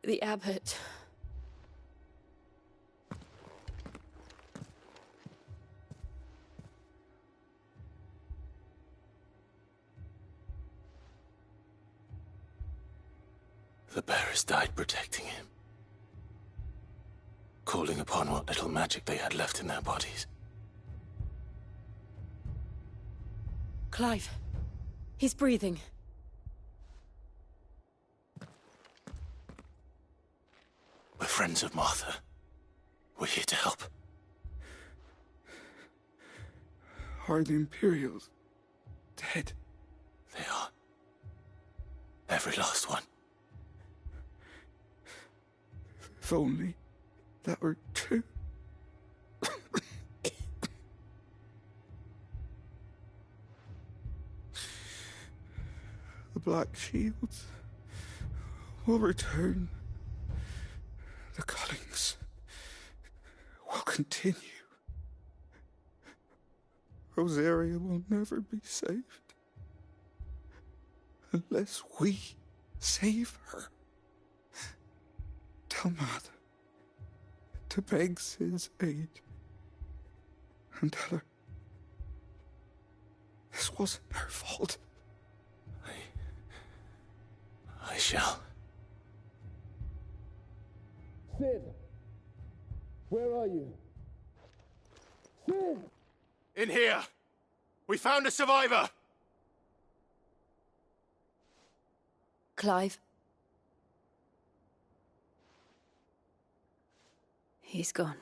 The abbot. The bearers died protecting him. Calling upon what little magic they had left in their bodies. Clive. He's breathing. We're friends of Martha. We're here to help. Are the Imperials dead? They are. Every last one. If only that were true. The Black Shields will return. The cullings will continue. Rosaria will never be saved unless we save her. Tell Mother to beg Sid's aid and tell her this wasn't her fault. I shall. Sid! Where are you? Sid! In here! We found a survivor! Clive. He's gone.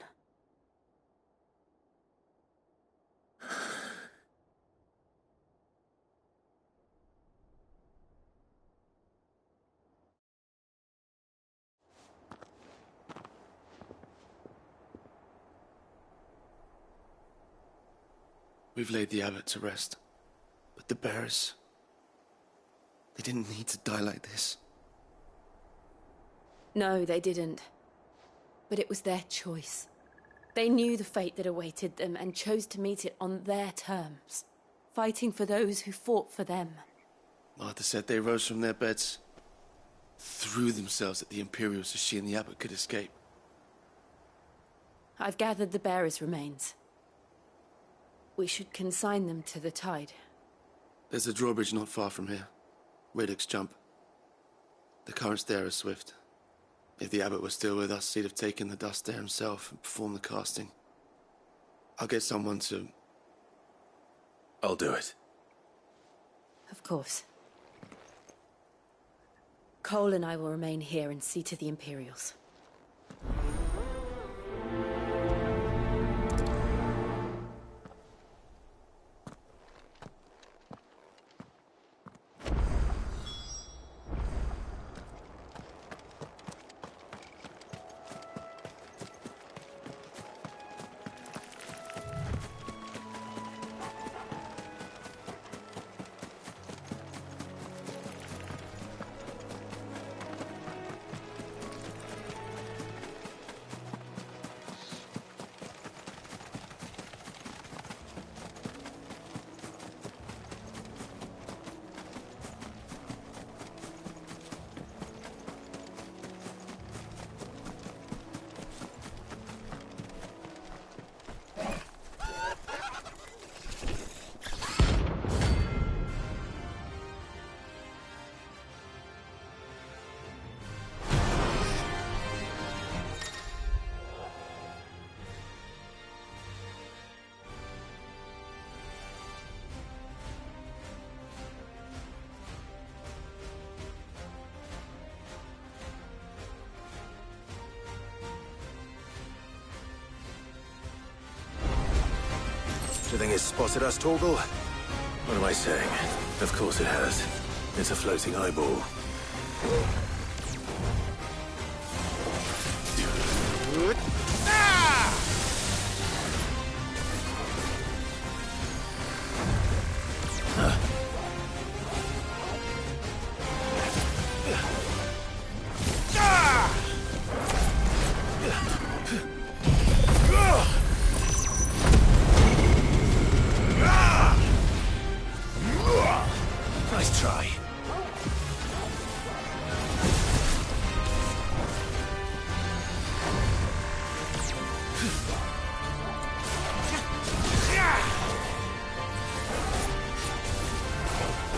We've laid the abbot to rest. But the bearers... they didn't need to die like this. No, they didn't. But it was their choice. They knew the fate that awaited them and chose to meet it on their terms, fighting for those who fought for them. Martha said they rose from their beds, threw themselves at the Imperials so she and the abbot could escape. I've gathered the bearers' remains. We should consign them to the tide. There's a drawbridge not far from here. Radix Jump. The currents there are swift. If the abbot was still with us, he'd have taken the dust there himself and performed the casting. I'll get someone to... I'll do it. Of course. Cole and I will remain here and see to the Imperials. Do you think it's spotted us, Torgal? What am I saying? Of course it has. It's a floating eyeball. Nice try.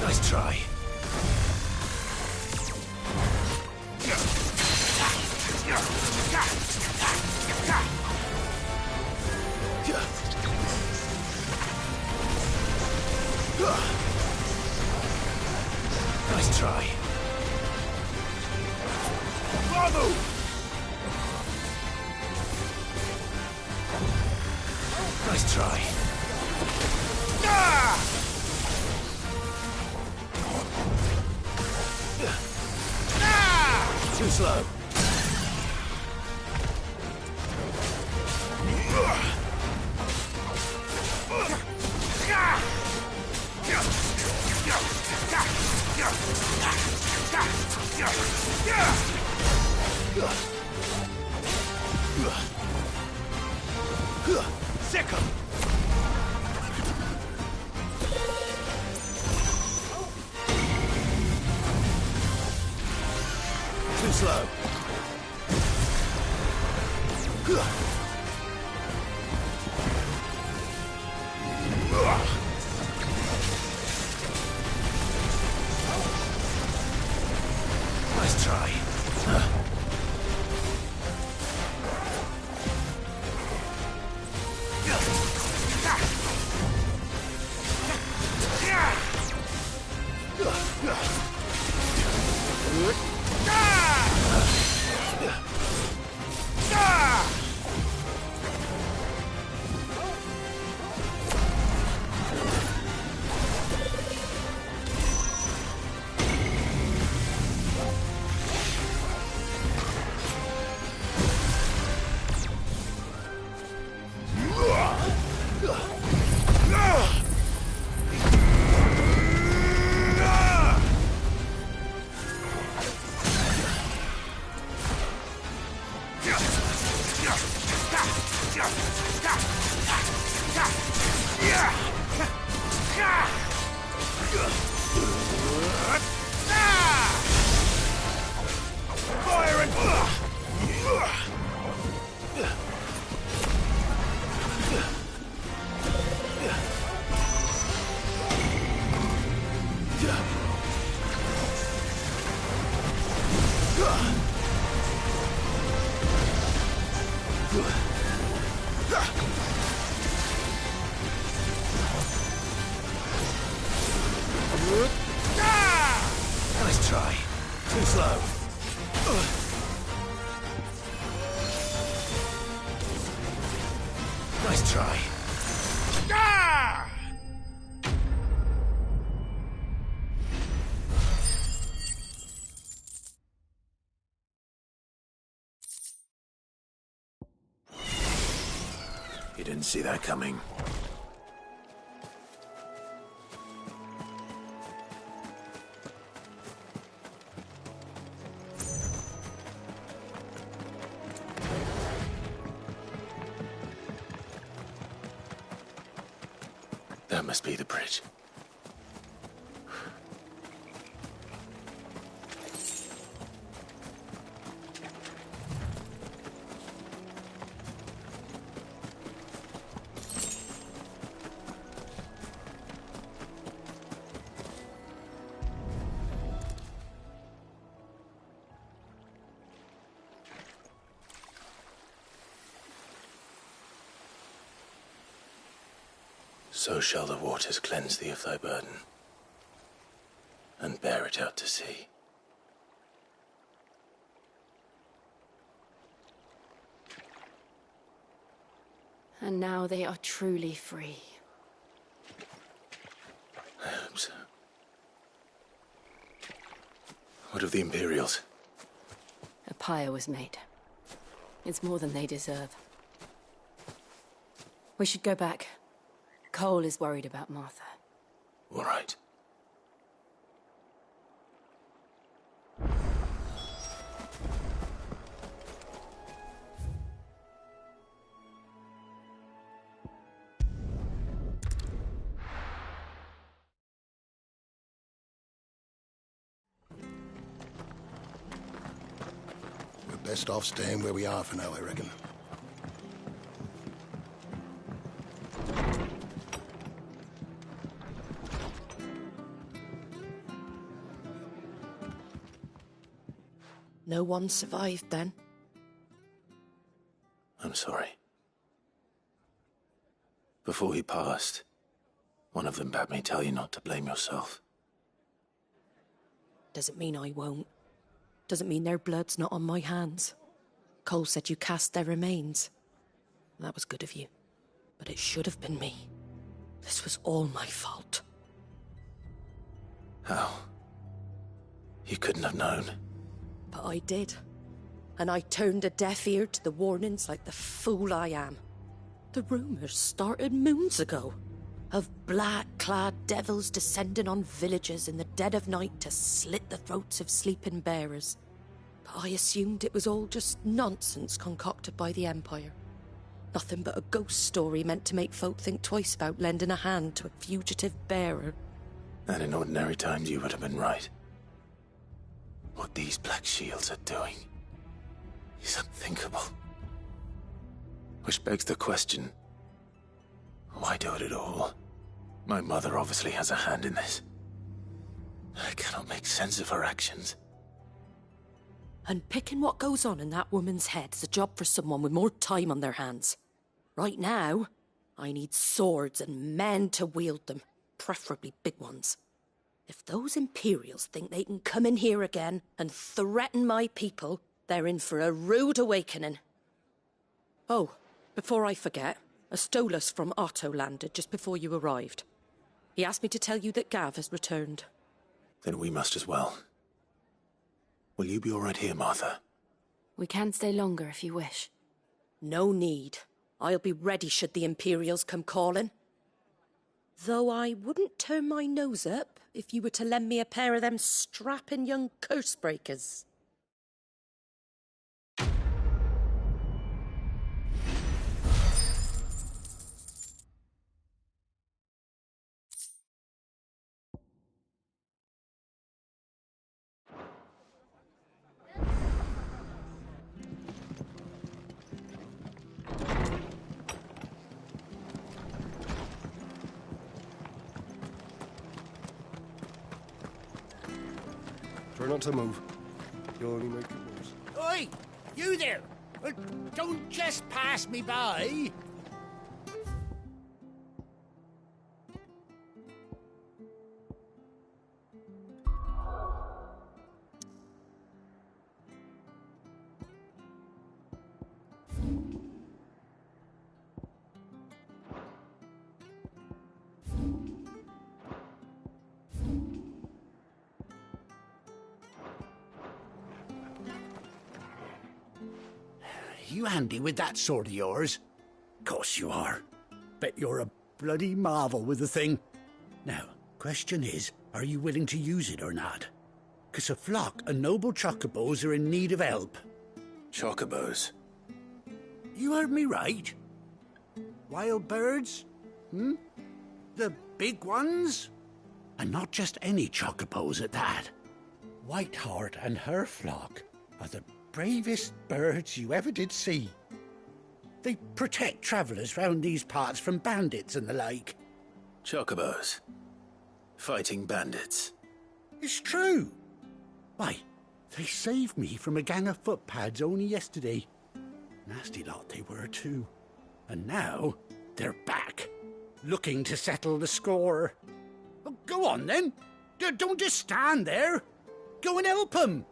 Nice try. Nice try. Bravo! Nice try. Too slow. Sick 'em! Too slow. Nice try. Nice try. Too slow. Nice try. You didn't see that coming. That must be the bridge. So shall the waters cleanse thee of thy burden, and bear it out to sea. And now they are truly free. I hope so. What of the Imperials? A pyre was made. It's more than they deserve. We should go back. Cole is worried about Martha. All right. We're best off staying where we are for now, I reckon. No one survived then? I'm sorry. Before he passed, one of them bade me tell you not to blame yourself. Doesn't mean I won't. Doesn't mean their blood's not on my hands. Cole said you cast their remains. That was good of you. But it should have been me. This was all my fault. How? You couldn't have known. But I did. And I turned a deaf ear to the warnings like the fool I am. The rumours started moons ago. Of black-clad devils descending on villages in the dead of night to slit the throats of sleeping bearers. But I assumed it was all just nonsense concocted by the Empire. Nothing but a ghost story meant to make folk think twice about lending a hand to a fugitive bearer. And in ordinary times you would have been right. What these Black Shields are doing is unthinkable. Which begs the question, why do it at all? My mother obviously has a hand in this. I cannot make sense of her actions. And picking what goes on in that woman's head is a job for someone with more time on their hands. Right now, I need swords and men to wield them, preferably big ones. If those Imperials think they can come in here again and threaten my people, they're in for a rude awakening. Oh, before I forget, a Stolas from Otto landed just before you arrived. He asked me to tell you that Gav has returned. Then we must as well. Will you be all right here, Martha? We can stay longer if you wish. No need. I'll be ready should the Imperials come calling. Though I wouldn't turn my nose up if you were to lend me a pair of them strapping young curse breakers. Try not to move. You'll only make it worse. Oi! You there! Don't just pass me by! You handy with that sword of yours? Course you are. Bet you're a bloody marvel with the thing. Now, question is, are you willing to use it or not? 'Cause a flock of noble chocobos are in need of help. Chocobos? You heard me right. Wild birds? The big ones? And not just any chocobos at that. Whiteheart and her flock are the bravest birds you ever did see. They protect travellers round these parts from bandits and the like. Chocobos? Fighting bandits? It's true. Why, they saved me from a gang of footpads only yesterday. Nasty lot they were too. And now they're back, looking to settle the score. Well, go on then. Don't just stand there. Go and help them.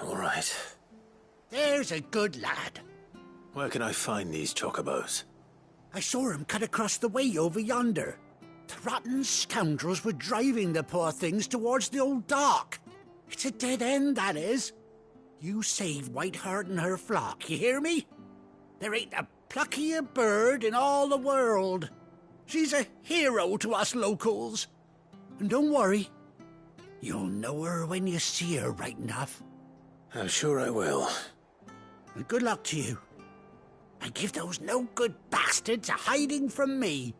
All right. There's a good lad. Where can I find these chocobos? I saw 'em cut across the way over yonder. The rotten scoundrels were driving the poor things towards the old dock. It's a dead end, that is. You save Whiteheart and her flock, you hear me? There ain't a pluckier bird in all the world. She's a hero to us locals. And don't worry, you'll know her when you see her right enough. I'm sure I will. And good luck to you. And give those no-good bastards a hiding from me.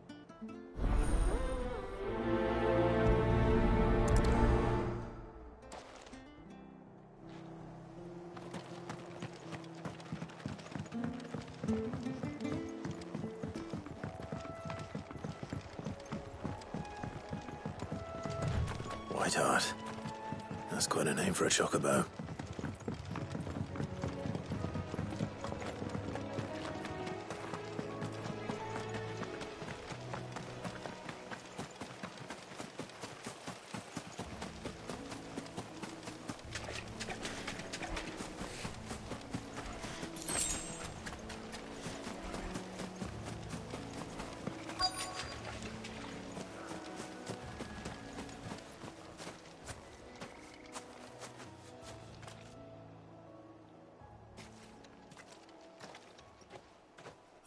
Whiteheart. That's quite a name for a chocobo.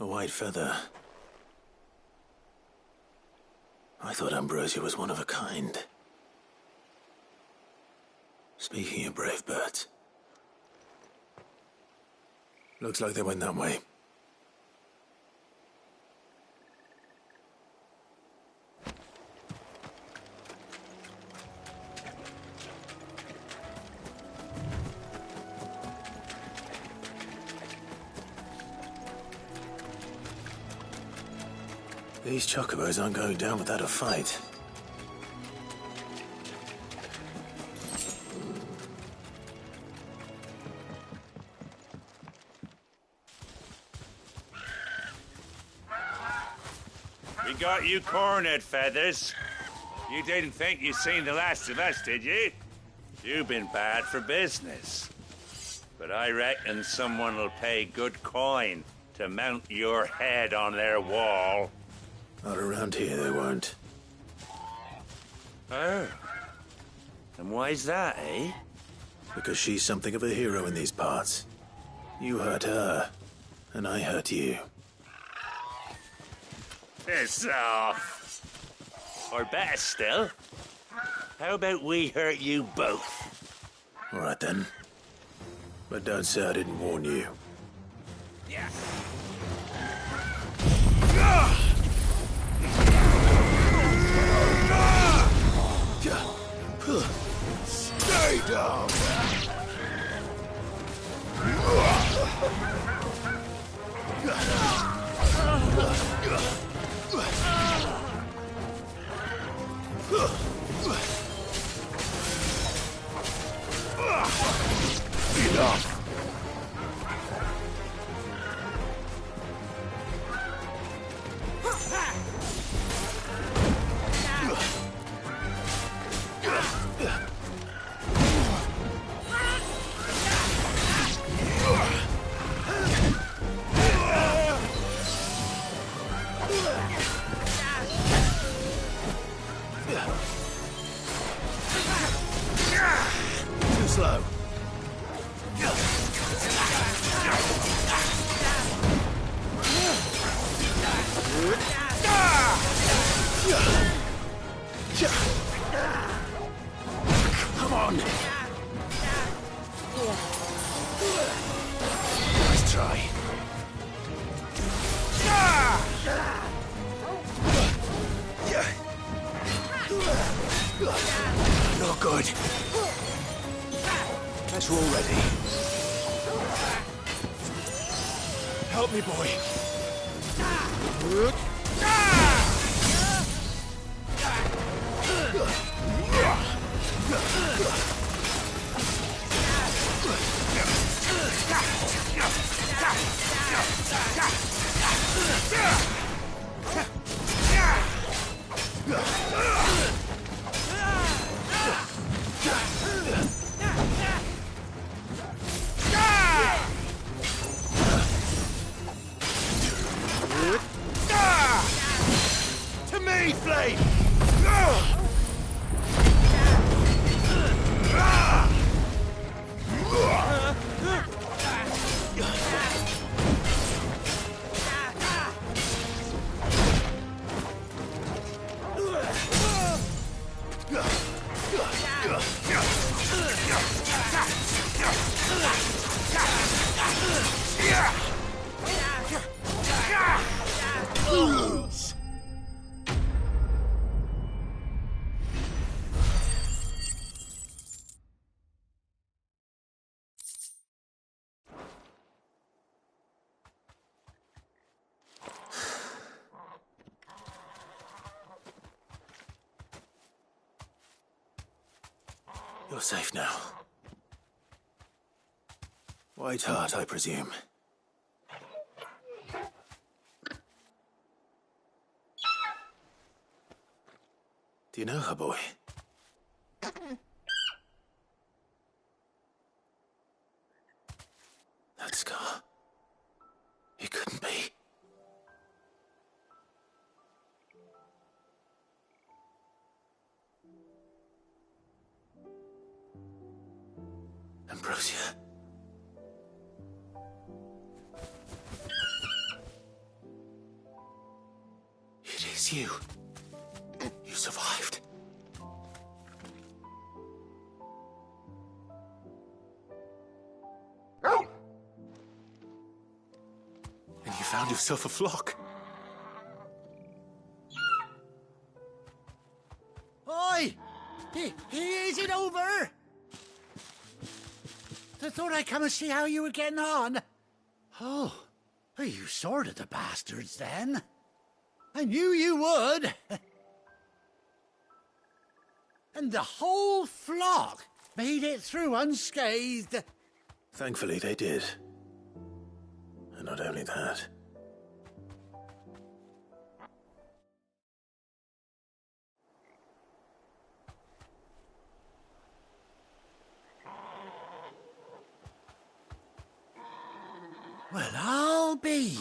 A white feather. I thought Ambrosia was one of a kind. Speaking of brave birds. Looks like they went that way. These chocobos aren't going down without a fight. We got you cornered, Feathers. You didn't think you'd seen the last of us, did you? You've been bad for business. But I reckon someone will pay good coin to mount your head on their wall. Not around here, they won't. Oh. And why's that, eh? Because she's something of a hero in these parts. You hurt her, and I hurt you. Piss off. Or better still, how about we hurt you both? All right then. But don't say I didn't warn you. Yeah. Stay down! Enough! Too slow. Come on. Nice try. Not good. Guess we're all ready. Help me, boy. To me, Flame! You're safe now. White Heart, I presume. Do you know her, boy? That scar. It couldn't be. Ambrosia. It's you. You survived. And you found yourself a flock. Oi! Is it over? I thought I'd come and see how you were getting on. Oh, you sorted the bastards then. I knew you would. And the whole flock made it through unscathed. Thankfully, they did. And not only that. Well, I'll be.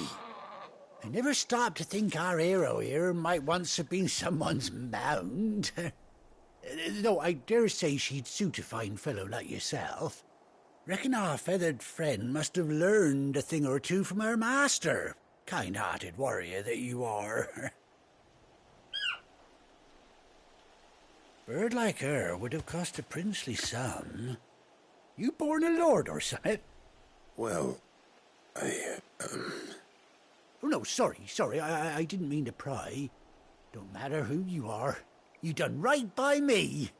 I never stopped to think our hero here might once have been someone's mount. Though I dare say she'd suit a fine fellow like yourself. Reckon our feathered friend must have learned a thing or two from her master. Kind-hearted warrior that you are. Bird like her would have cost a princely sum. You born a lord or something? Well, Oh, no, sorry. I didn't mean to pry. Don't matter who you are. You done right by me.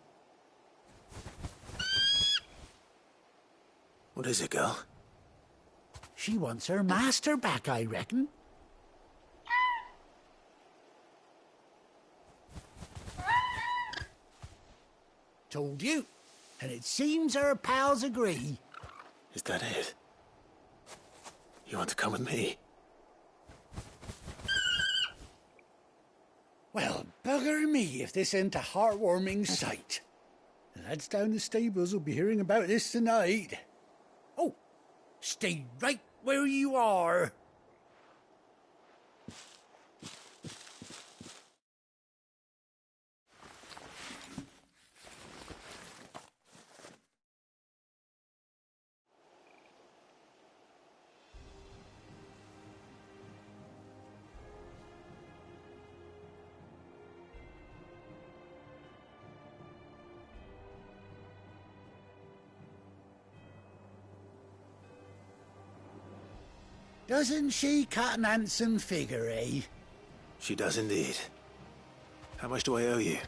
What is it, girl? She wants her master back, I reckon. Told you. And it seems her pals agree. Is that it? You want to come with me? Well, bugger me if this ain't a heartwarming sight. The lads down the stables will be hearing about this tonight. Oh, stay right where you are. Doesn't she cut an handsome figure, eh? She does indeed. How much do I owe you?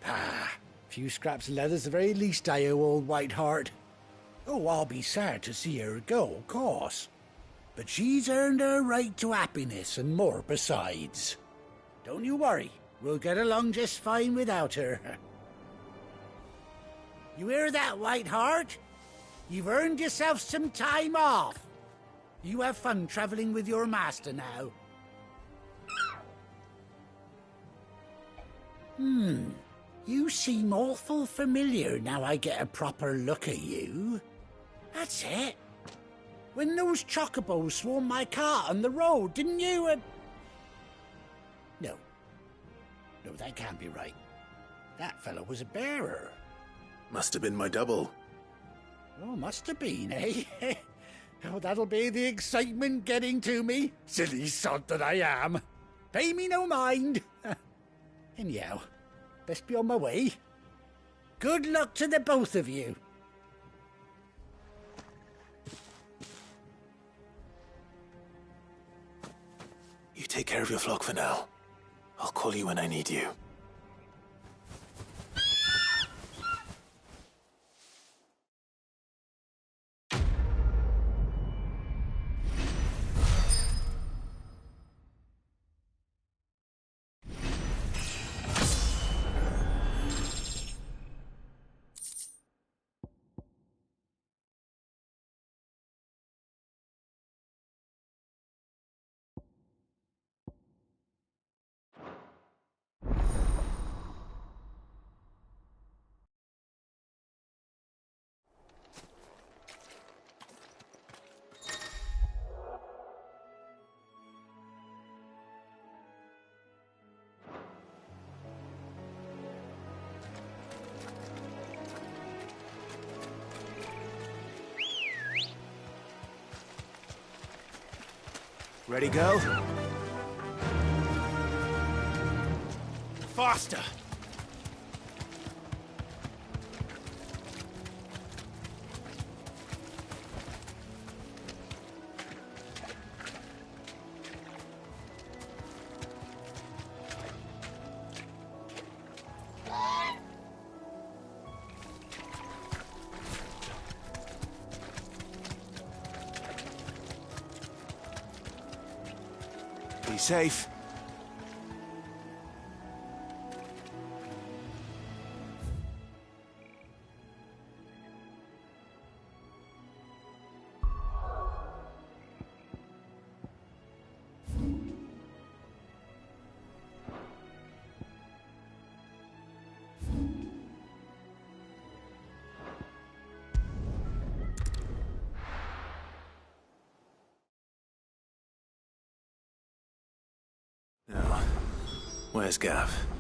Ah, a few scraps of leather's the very least I owe old Whiteheart. Oh, I'll be sad to see her go, of course. But she's earned her right to happiness and more besides. Don't you worry, we'll get along just fine without her. You hear that, Whiteheart? You've earned yourself some time off. You have fun traveling with your master now. You seem awful familiar now I get a proper look at you. That's it. When those chocobos swarmed my cart on the road, didn't you? No, that can't be right. That fellow was a bearer. Must have been my double. Oh, must have been, eh? Oh, that'll be the excitement getting to me. Silly sod that I am. Pay me no mind. Anyhow, best be on my way. Good luck to the both of you. You take care of your flock for now. I'll call you when I need you. Ready, go? faster! Be safe. Now, where's Gav?